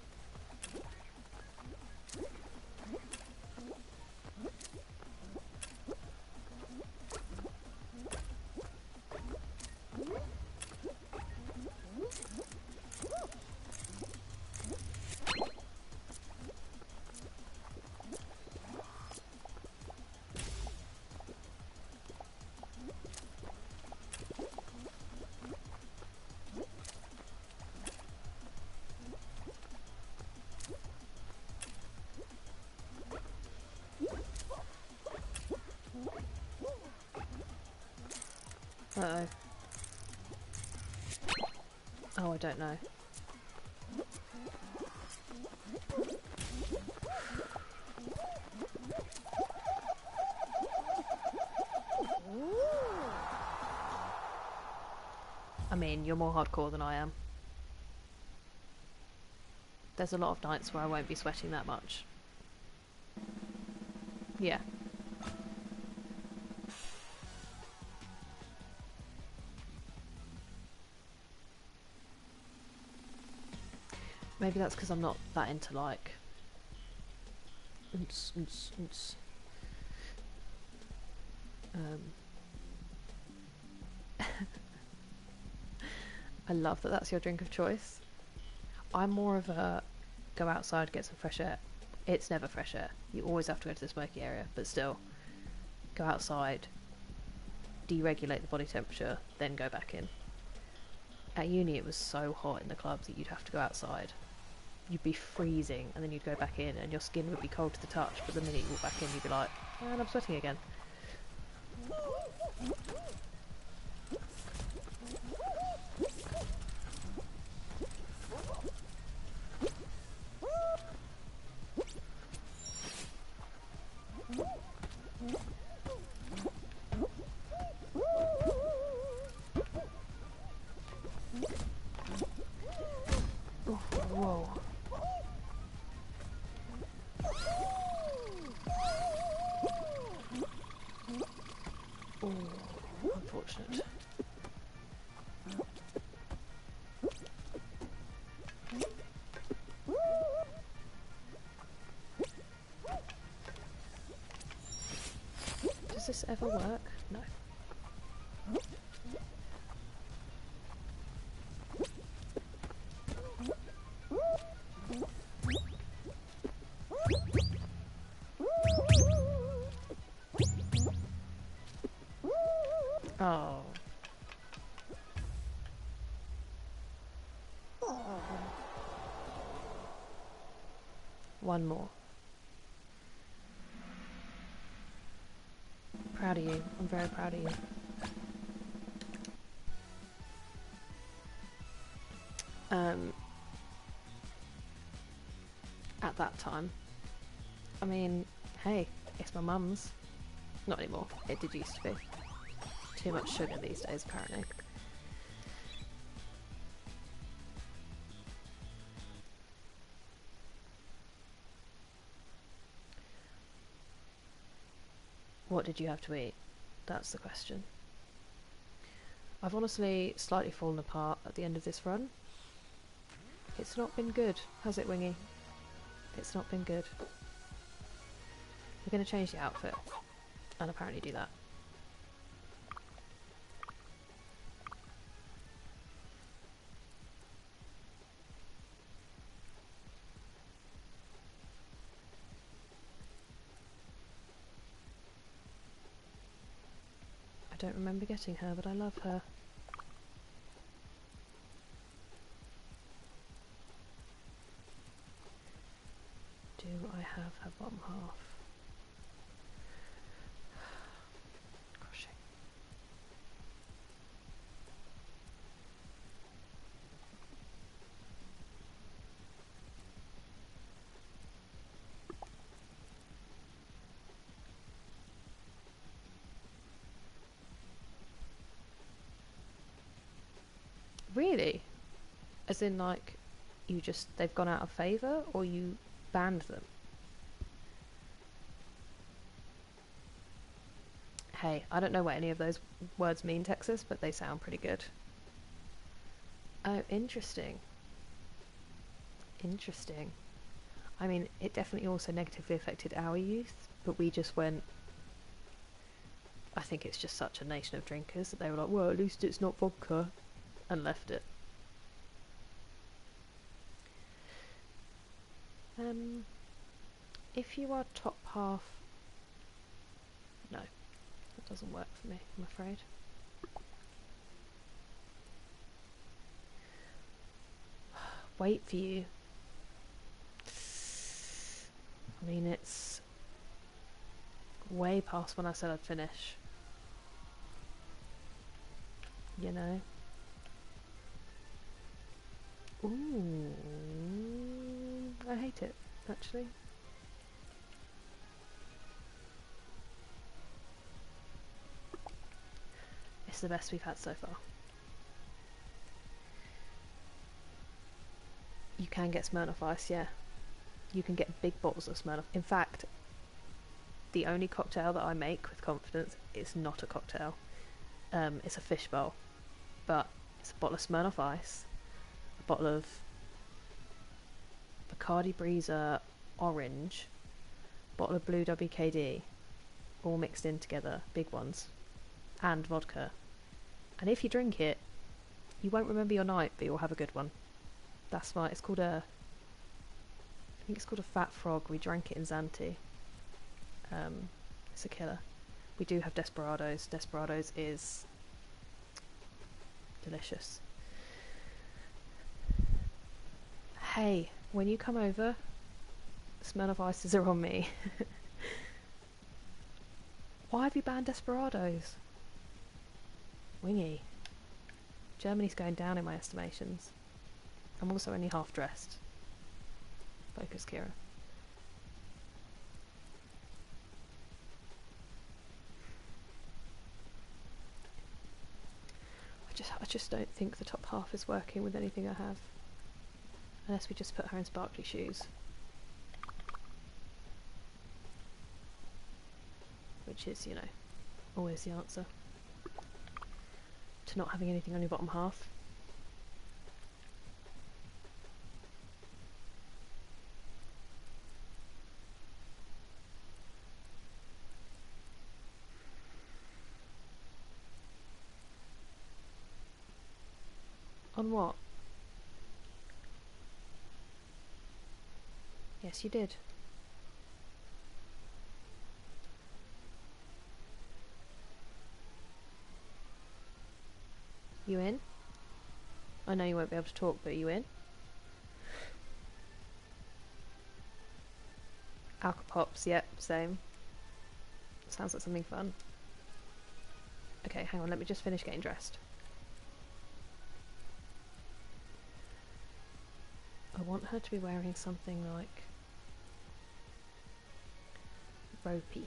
Uh-oh. Oh, I don't know. I mean, you're more hardcore than I am. There's a lot of nights where I won't be sweating that much. Yeah. Maybe that's because I'm not that into, like... I love that that's your drink of choice. I'm more of a go outside, get some fresh air. It's never fresh air. You always have to go to the smoky area, but still, go outside, deregulate the body temperature, then go back in. At uni, it was so hot in the clubs that you'd have to go outside. You'd be freezing, and then you'd go back in, and your skin would be cold to the touch, but the minute you walk back in, you'd be like, and I'm sweating again. Oh, whoa. Oh, unfortunate. Does this ever work? No. Oh. One more. Proud of you. I'm very proud of you. At that time, I mean, hey, it's my mum's. Not anymore. It did used to be. Too much sugar these days, apparently. What did you have to eat? That's the question. I've honestly slightly fallen apart at the end of this run. It's not been good, has it, Wingy? It's not been good. We're going to change the outfit, and apparently do that. I don't remember getting her, but I love her. Do I have her bottom half? Crushing. Really? As in, like, you just, they've gone out of favour, or you banned them? Hey, I don't know what any of those words mean, Texas, but they sound pretty good. Oh, interesting. Interesting. I mean, it definitely also negatively affected our youth, but we just went... I think it's just such a nation of drinkers that they were like, well, at least it's not vodka, and left it. If you are top half... No, that doesn't work for me, I'm afraid. Wait for you. I mean, it's way past when I said I'd finish. you know. Ooh, I hate it, actually. It's the best we've had so far. You can get Smirnoff Ice, yeah. You can get big bottles of Smirnoff. In fact, the only cocktail that I make with confidence is not a cocktail. It's a fishbowl. But it's a bottle of Smirnoff Ice, a bottle of Bacardi Breezer Orange, a bottle of Blue WKD, all mixed in together, big ones, and vodka. And if you drink it, you won't remember your night, but you'll have a good one. That's why it's called I think it's called a Fat Frog. We drank it in Zante. It's a killer. We do have Desperados. Desperados is delicious. Hey, when you come over, Smirnoff Ices are on me. Why have you banned Desperados? Wingy. Germany's going down in my estimations. I'm also only half dressed. Focus, Kira. I just don't think the top half is working with anything I have. Unless we just put her in sparkly shoes. Which is, you know, always the answer to not having anything on your bottom half. On what? Yes, you did. You in? I know you won't be able to talk, but are you in? Alka-Pops, yep, same. Sounds like something fun. Okay, hang on, let me just finish getting dressed. I want her to be wearing something like ropey.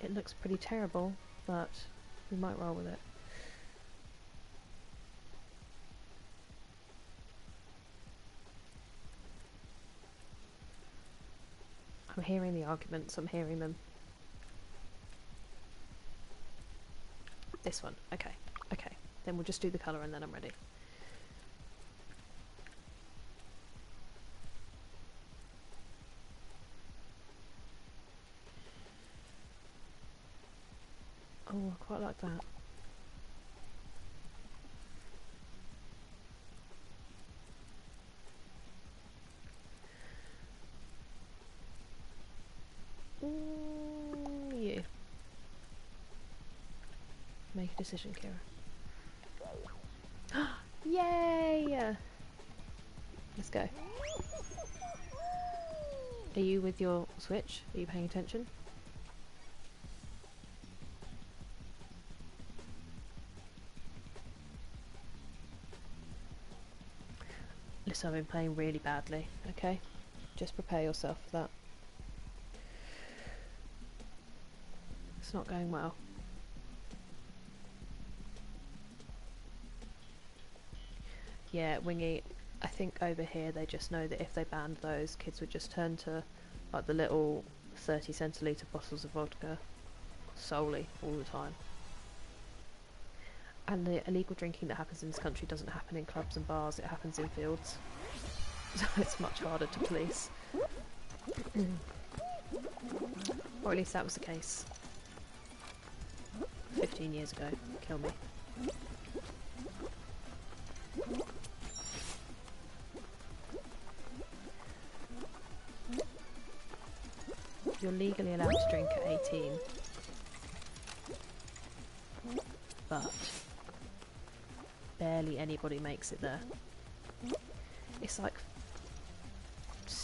It looks pretty terrible, but we might roll with it. I'm hearing the arguments, I'm hearing them. This one, okay, okay. Then we'll just do the colour and then I'm ready. Oh, I quite like that. You. Make a decision, Kira. Yay! Let's go. Are you with your Switch? Are you paying attention? Listen, I've been playing really badly, okay? Just prepare yourself for that. It's not going well. Yeah, Wingy, I think over here they just know that if they banned those, kids would just turn to like the little 30 centilitre bottles of vodka solely all the time. And the illegal drinking that happens in this country doesn't happen in clubs and bars, it happens in fields. So it's much harder to police. Or at least that was the case 15 years ago. Kill me. You're legally allowed to drink at 18. But barely anybody makes it there. It's like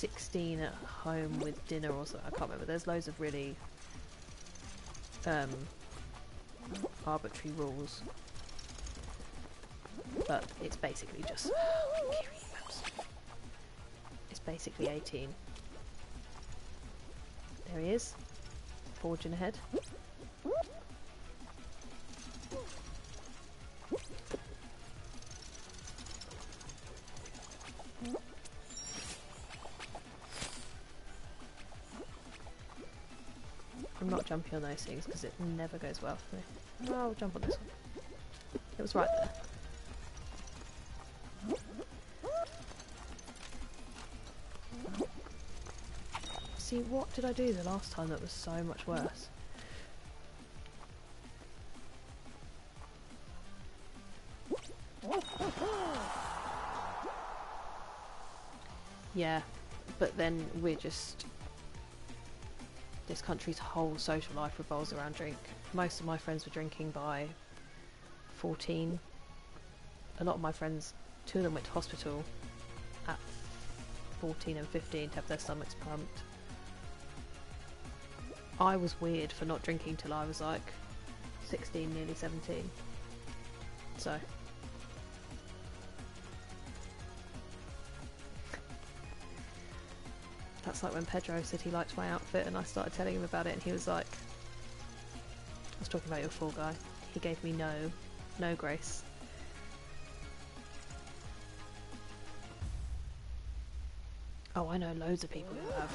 16 at home with dinner or something. I can't remember. There's loads of really arbitrary rules, but it's basically just it's basically 18. There he is, forging ahead. I'm not jumping on those things because it never goes well for me. Oh, I'll jump on this one. It was right there. See, what did I do the last time that was so much worse? Yeah, but then we're just... This country's whole social life revolves around drink. Most of my friends were drinking by 14. A lot of my friends, 2 of them went to hospital at 14 and 15 to have their stomachs pumped. I was weird for not drinking till I was like 16, nearly 17. So... That's like when Pedro said he liked my outfit and I started telling him about it and he was like... I was talking about your Fall Guy. He gave me no grace. Oh, I know loads of people who have.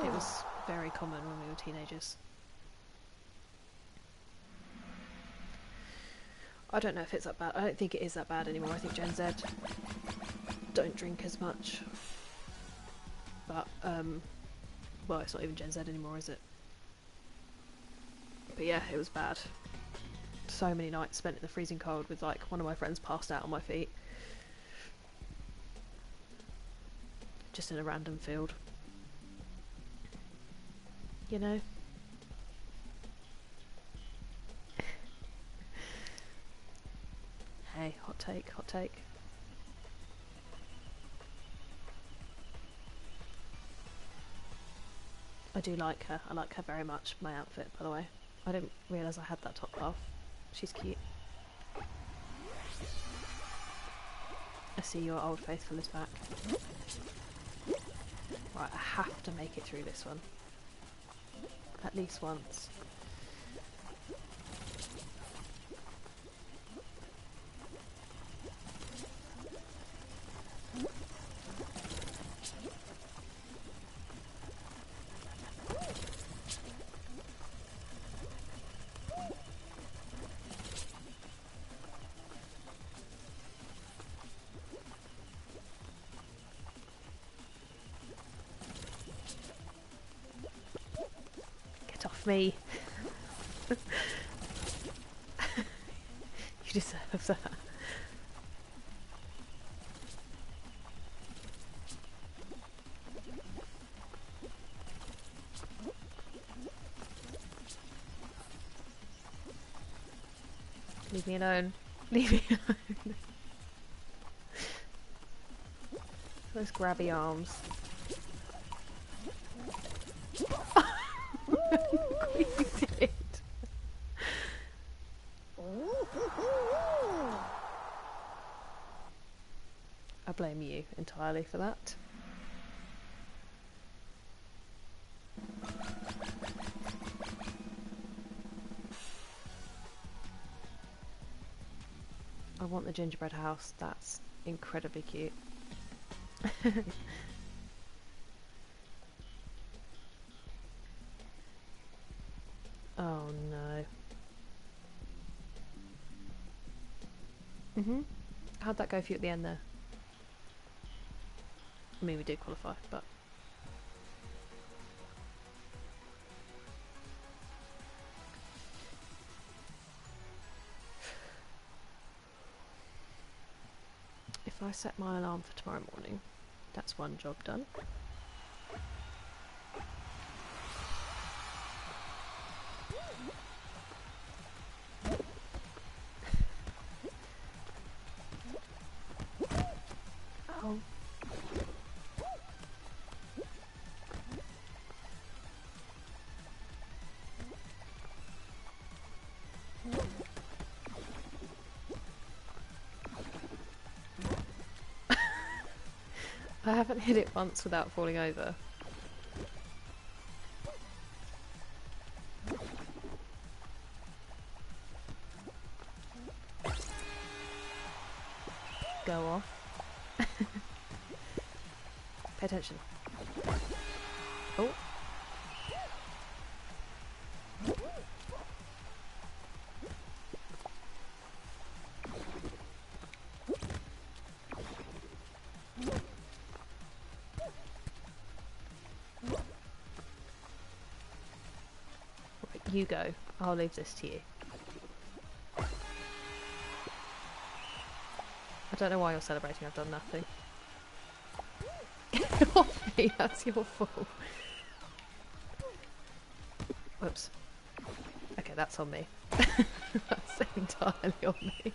It was very common when we were teenagers. I don't know if it's that bad. I don't think it is that bad anymore. I think Gen Z don't drink as much. But, well, it's not even Gen Z anymore, is it? But yeah, it was bad. So many nights spent in the freezing cold with, like, one of my friends passed out on my feet. Just in a random field. You know? Hey, hot take, hot take. I do like her. I like her very much. My outfit, by the way. I didn't realise I had that top half. She's cute. I see your old faithful is back. Right, I have to make it through this one. At least once. Me. You deserve that. Leave me alone. Leave me alone. Those grabby arms. I blame you entirely for that. I want the gingerbread house. That's incredibly cute. Oh no. How'd that go for you at the end there? I mean, we did qualify, but... If I set my alarm for tomorrow morning, that's one job done. Oh. I haven't hit it once without falling over. Go off. Pay attention. Oh. You go. I'll leave this to you. I don't know why you're celebrating. I've done nothing. Off me, that's your fault. Whoops. Okay, that's on me. That's entirely on me.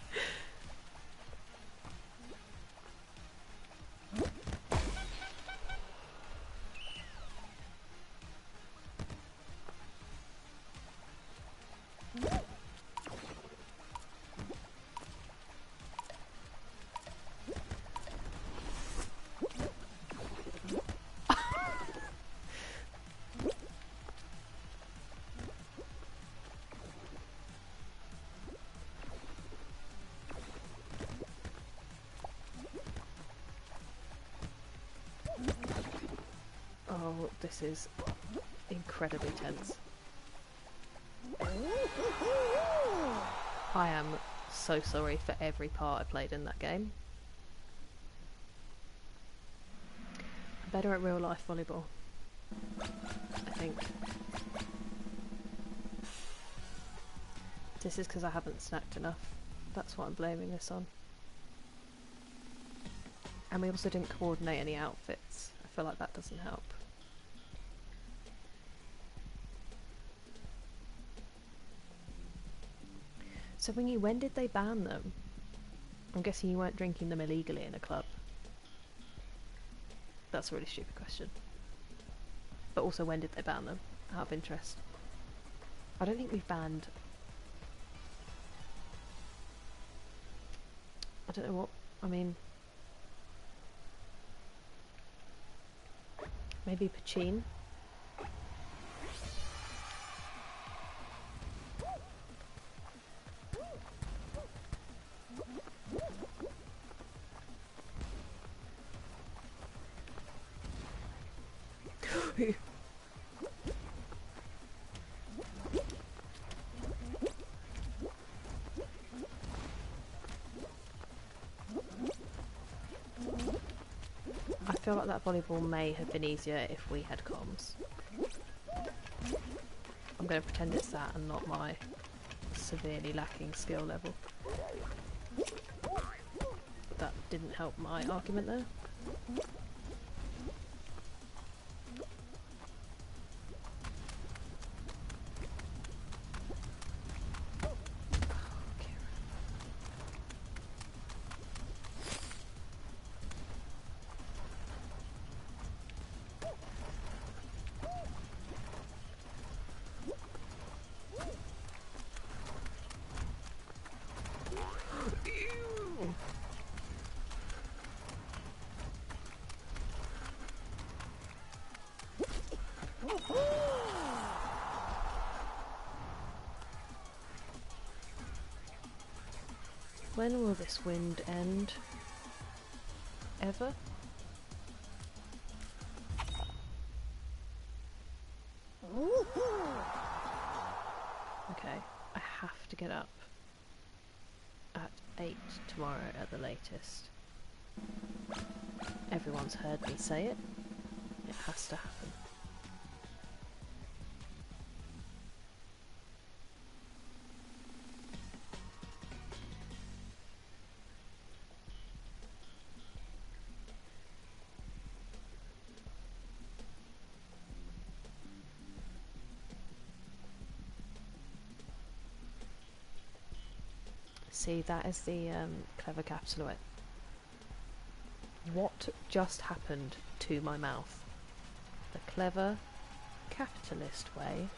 Oh, this is incredibly tense. I am so sorry for every part I played in that game. I'm better at real life volleyball, I think. This is because I haven't snacked enough. That's what I'm blaming this on. And we also didn't coordinate any outfits. I feel like that doesn't help. So Wingy, when did they ban them? I'm guessing you weren't drinking them illegally in a club. That's a really stupid question. But also, when did they ban them? Out of interest. I don't think we've banned... I don't know what... I mean... Maybe Pachin? I feel like that volleyball may have been easier if we had comms. I'm going to pretend it's that and not my severely lacking skill level. That didn't help my argument there. When will this wind end? Ever? Okay, I have to get up at 8 tomorrow at the latest. Everyone's heard me say it. It has to happen. See, that is the clever capitalist. What just happened to my mouth? The clever capitalist way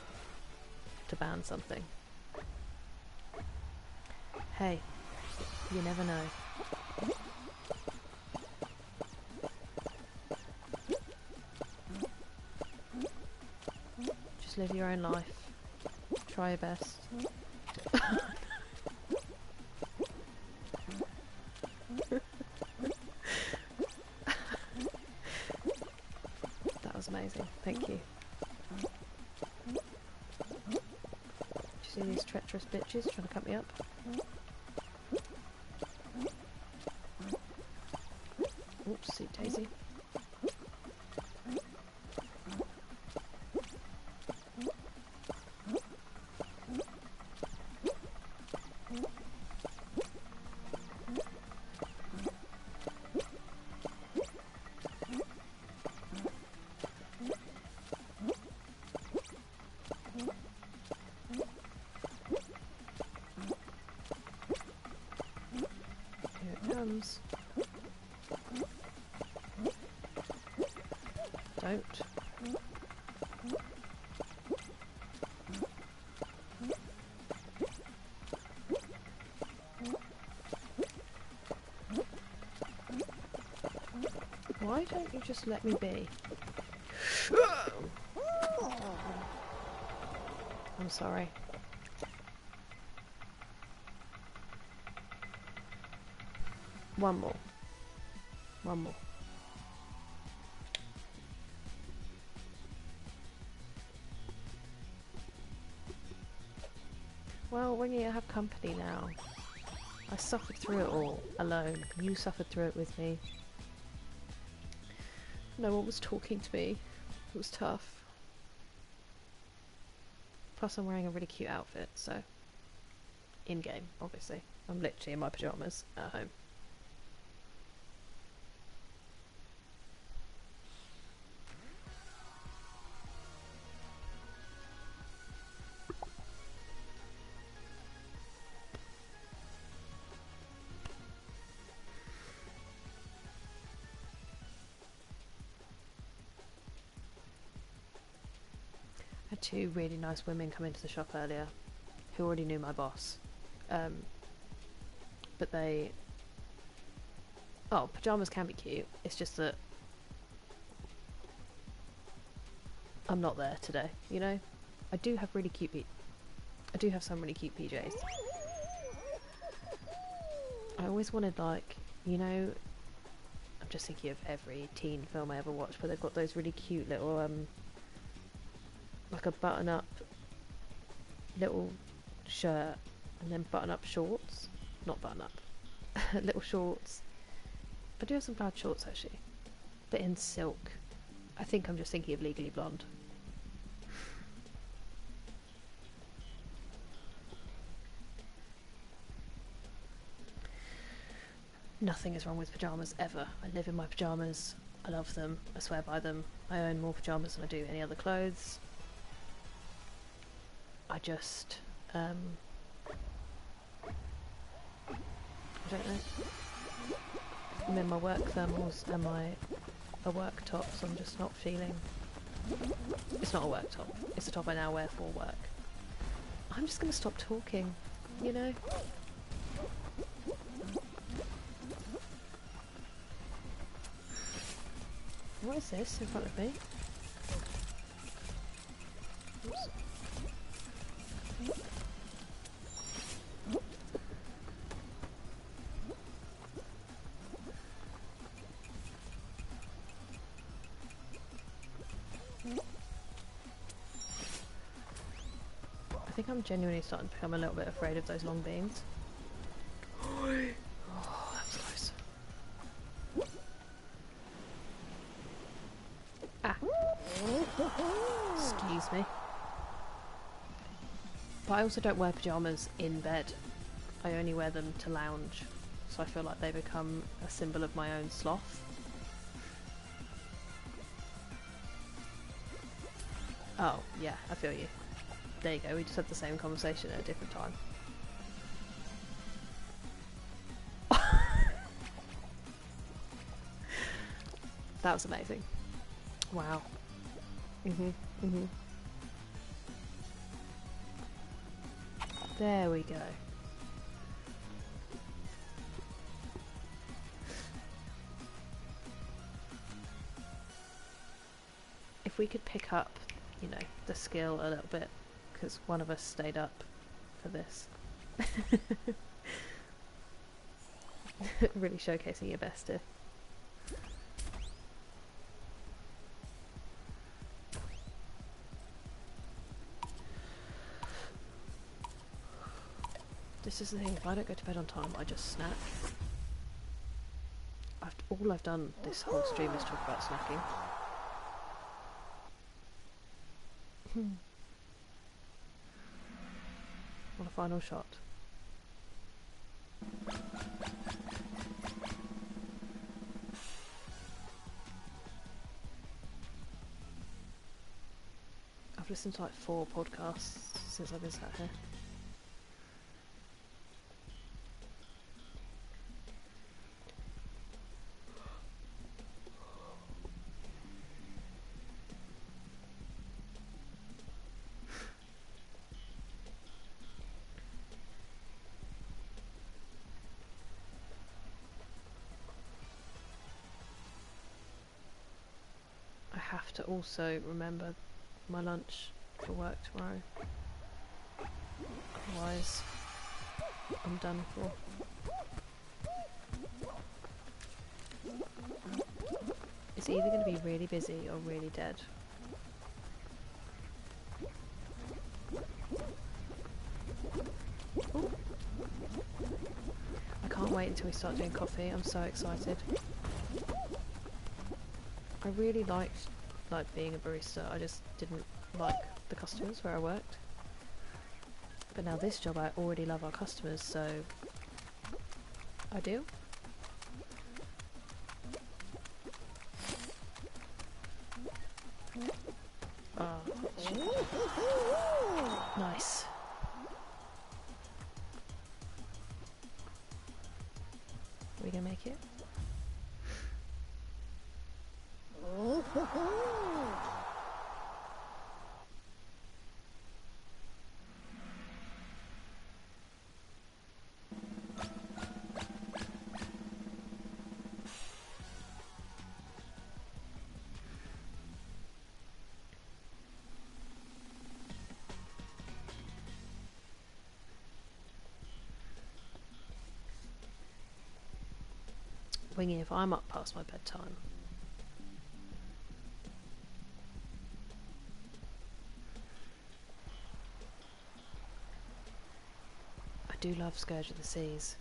to ban something. Hey, you never know. Just live your own life. Try your best. That was amazing. Thank you. Did you see these treacherous bitches trying to cut me up? Oops, sweet daisy. Here it comes. Don't. Why don't you just let me be? I'm sorry. One more. One more. Well, when you have company now, I suffered through it all alone. You suffered through it with me. No one was talking to me. It was tough. Plus I'm wearing a really cute outfit, so... in-game, obviously. I'm literally in my pyjamas at home. I had two really nice women come into the shop earlier who already knew my boss. But they... oh, pyjamas can be cute. It's just that I'm not there today, you know? I do have really cute I do have some really cute PJs. I always wanted, like, you know... I'm just thinking of every teen film I ever watched, but they've got those really cute little, like a button-up little shirt and then button-up shorts. Not button-up. Little shorts. I do have some plaid shorts actually, but in silk. I think I'm just thinking of Legally Blonde. Nothing is wrong with pyjamas ever. I live in my pyjamas. I love them. I swear by them. I own more pyjamas than I do any other clothes. I just, I don't know. I'm in my work thermals and a work top, so I'm just not feeling... It's not a work top. It's a top I now wear for work. I'm just going to stop talking, you know? What is this in front of me? Oops. I think I'm genuinely starting to become a little bit afraid of those long beans. Oh, that was close. Ah. Excuse me. But I also don't wear pyjamas in bed. I only wear them to lounge. So I feel like they become a symbol of my own sloth. Oh, yeah, I feel you. There you go, we just had the same conversation at a different time. That was amazing. Wow. There we go. If we could pick up, you know, the skill a little bit, because one of us stayed up for this. Really showcasing your best here. This is the thing, if I don't go to bed on time, I just snack. All I've done this whole stream is talk about snacking. On a final shot. I've listened to like 4 podcasts since I've been sat here. I have to also remember my lunch for work tomorrow. Otherwise, I'm done for. It's either going to be really busy or really dead. Ooh. I can't wait until we start doing coffee. I'm so excited. I really liked being a barista. I just didn't like the customers where I worked. But now this job, I already love our customers, so I do. Oh, shit. Nice. Are we gonna make it? Wingy if I'm up past my bedtime. I do love Scourge of the Seas.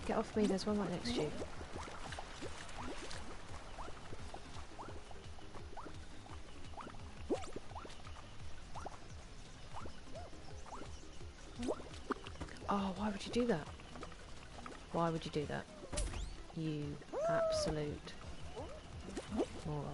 Get off me, there's one right next to you. Oh, why would you do that? Why would you do that? You absolute moron.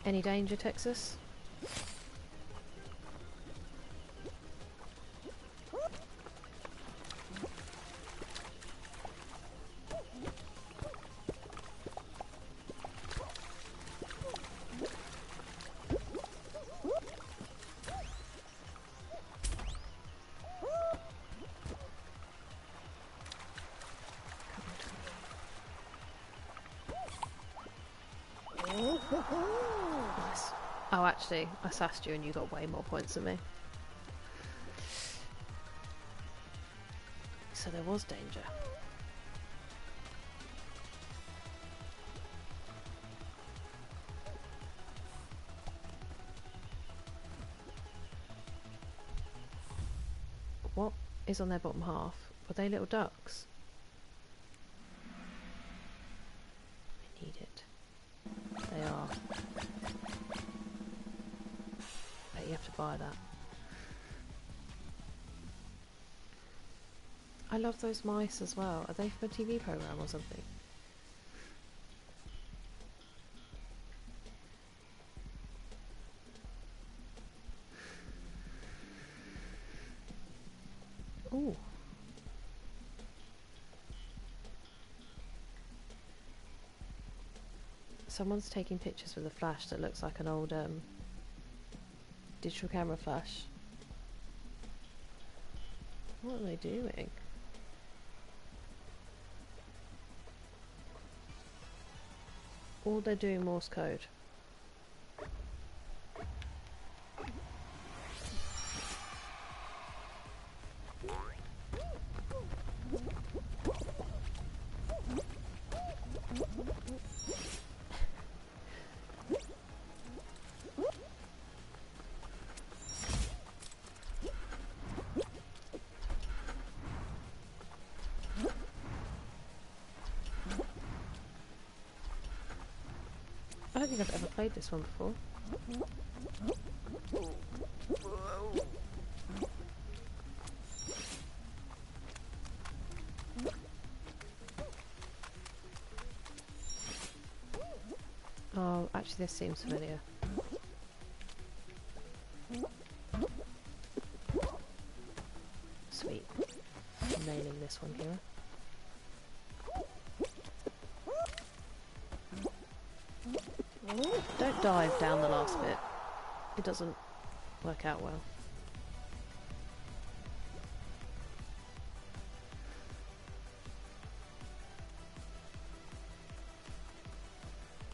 Any danger, Texas? Nice. Oh, actually, I sassed you and you got way more points than me. So there was danger. What is on their bottom half? Were they little ducks? I need it. They are. Bet you have to buy that. I love those mice as well. Are they from a TV programme or something? Someone's taking pictures with a flash that looks like an old digital camera flash. What are they doing? Or they're doing Morse code. I don't think I've ever played this one before. Oh, actually this seems familiar. Sweet. Nailing this one here. Don't dive down the last bit. It doesn't work out well.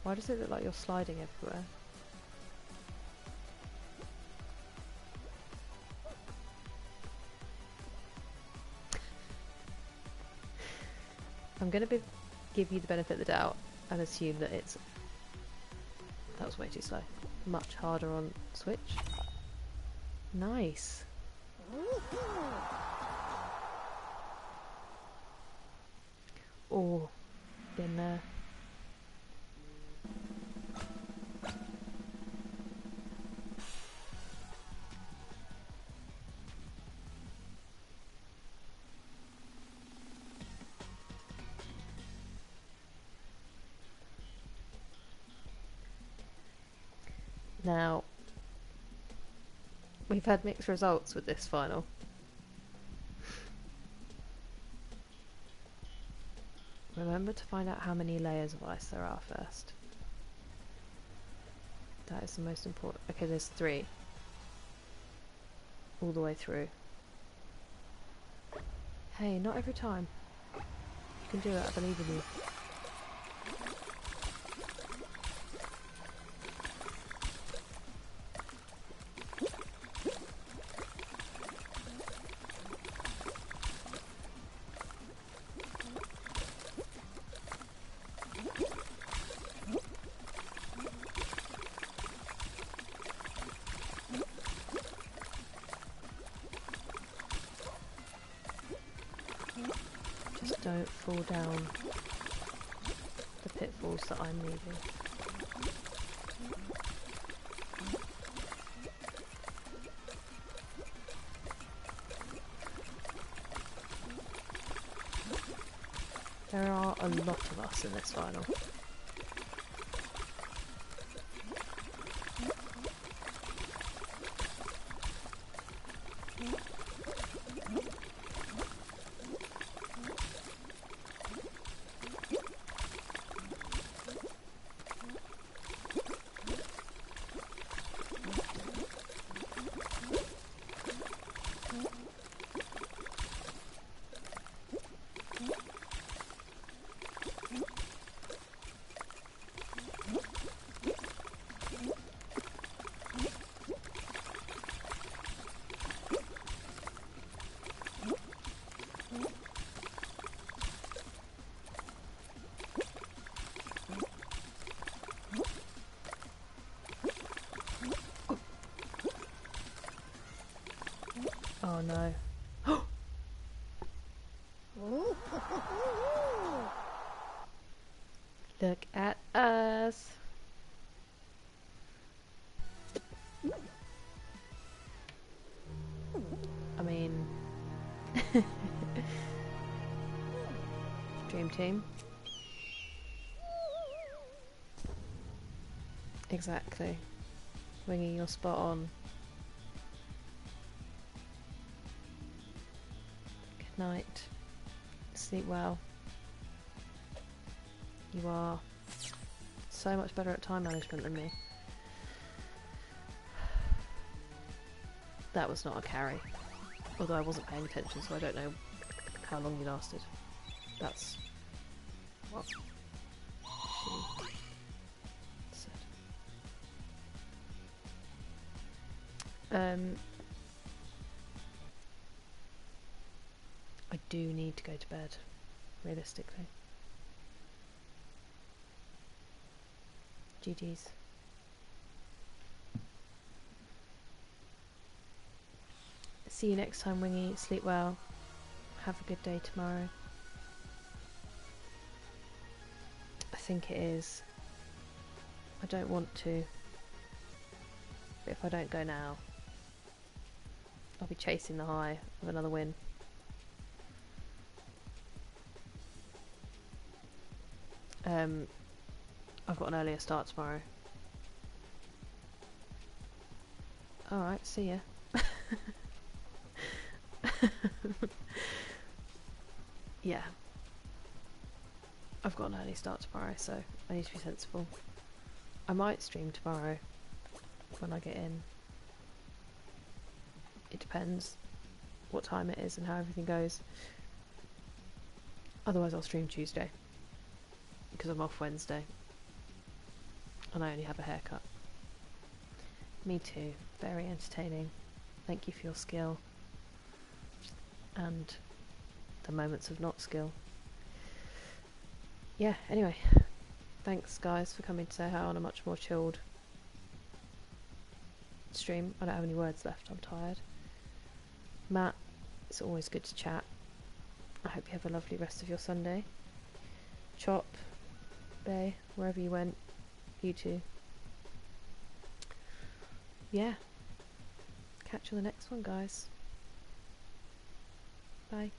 Why does it look like you're sliding everywhere? I'm going to give you the benefit of the doubt and assume that it's... That was way too slow. Much harder on Switch. Nice. Oh, been there. Now, we've had mixed results with this final. Remember to find out how many layers of ice there are first. That is the most important. Okay, there's 3. All the way through. Hey, not every time. You can do it, I believe in you. Don't fall down the pitfalls that I'm leaving. There are a lot of us in this final. Oh no. Look at us. I mean... Dream team. Exactly. Winging your spot on. Good night. Sleep well. You are so much better at time management than me. That was not a carry. Although I wasn't paying attention, so I don't know how long you lasted. That's what she said. I do need to go to bed, realistically. GG's. See you next time, Wingy. Sleep well. Have a good day tomorrow. I think it is. I don't want to. But if I don't go now, I'll be chasing the high of another win. I've got an earlier start tomorrow. Alright, see ya. Yeah. I've got an early start tomorrow, so I need to be sensible. I might stream tomorrow when I get in. It depends what time it is and how everything goes. Otherwise I'll stream Tuesday, because I'm off Wednesday. And I only have a haircut. Me too. Very entertaining. Thank you for your skill. And the moments of not skill. Yeah, anyway. Thanks guys for coming to say hi on a much more chilled stream. I don't have any words left, I'm tired. Matt, it's always good to chat. I hope you have a lovely rest of your Sunday. Chop, Bay, wherever you went, you too. Yeah. Catch you on the next one, guys. Bye.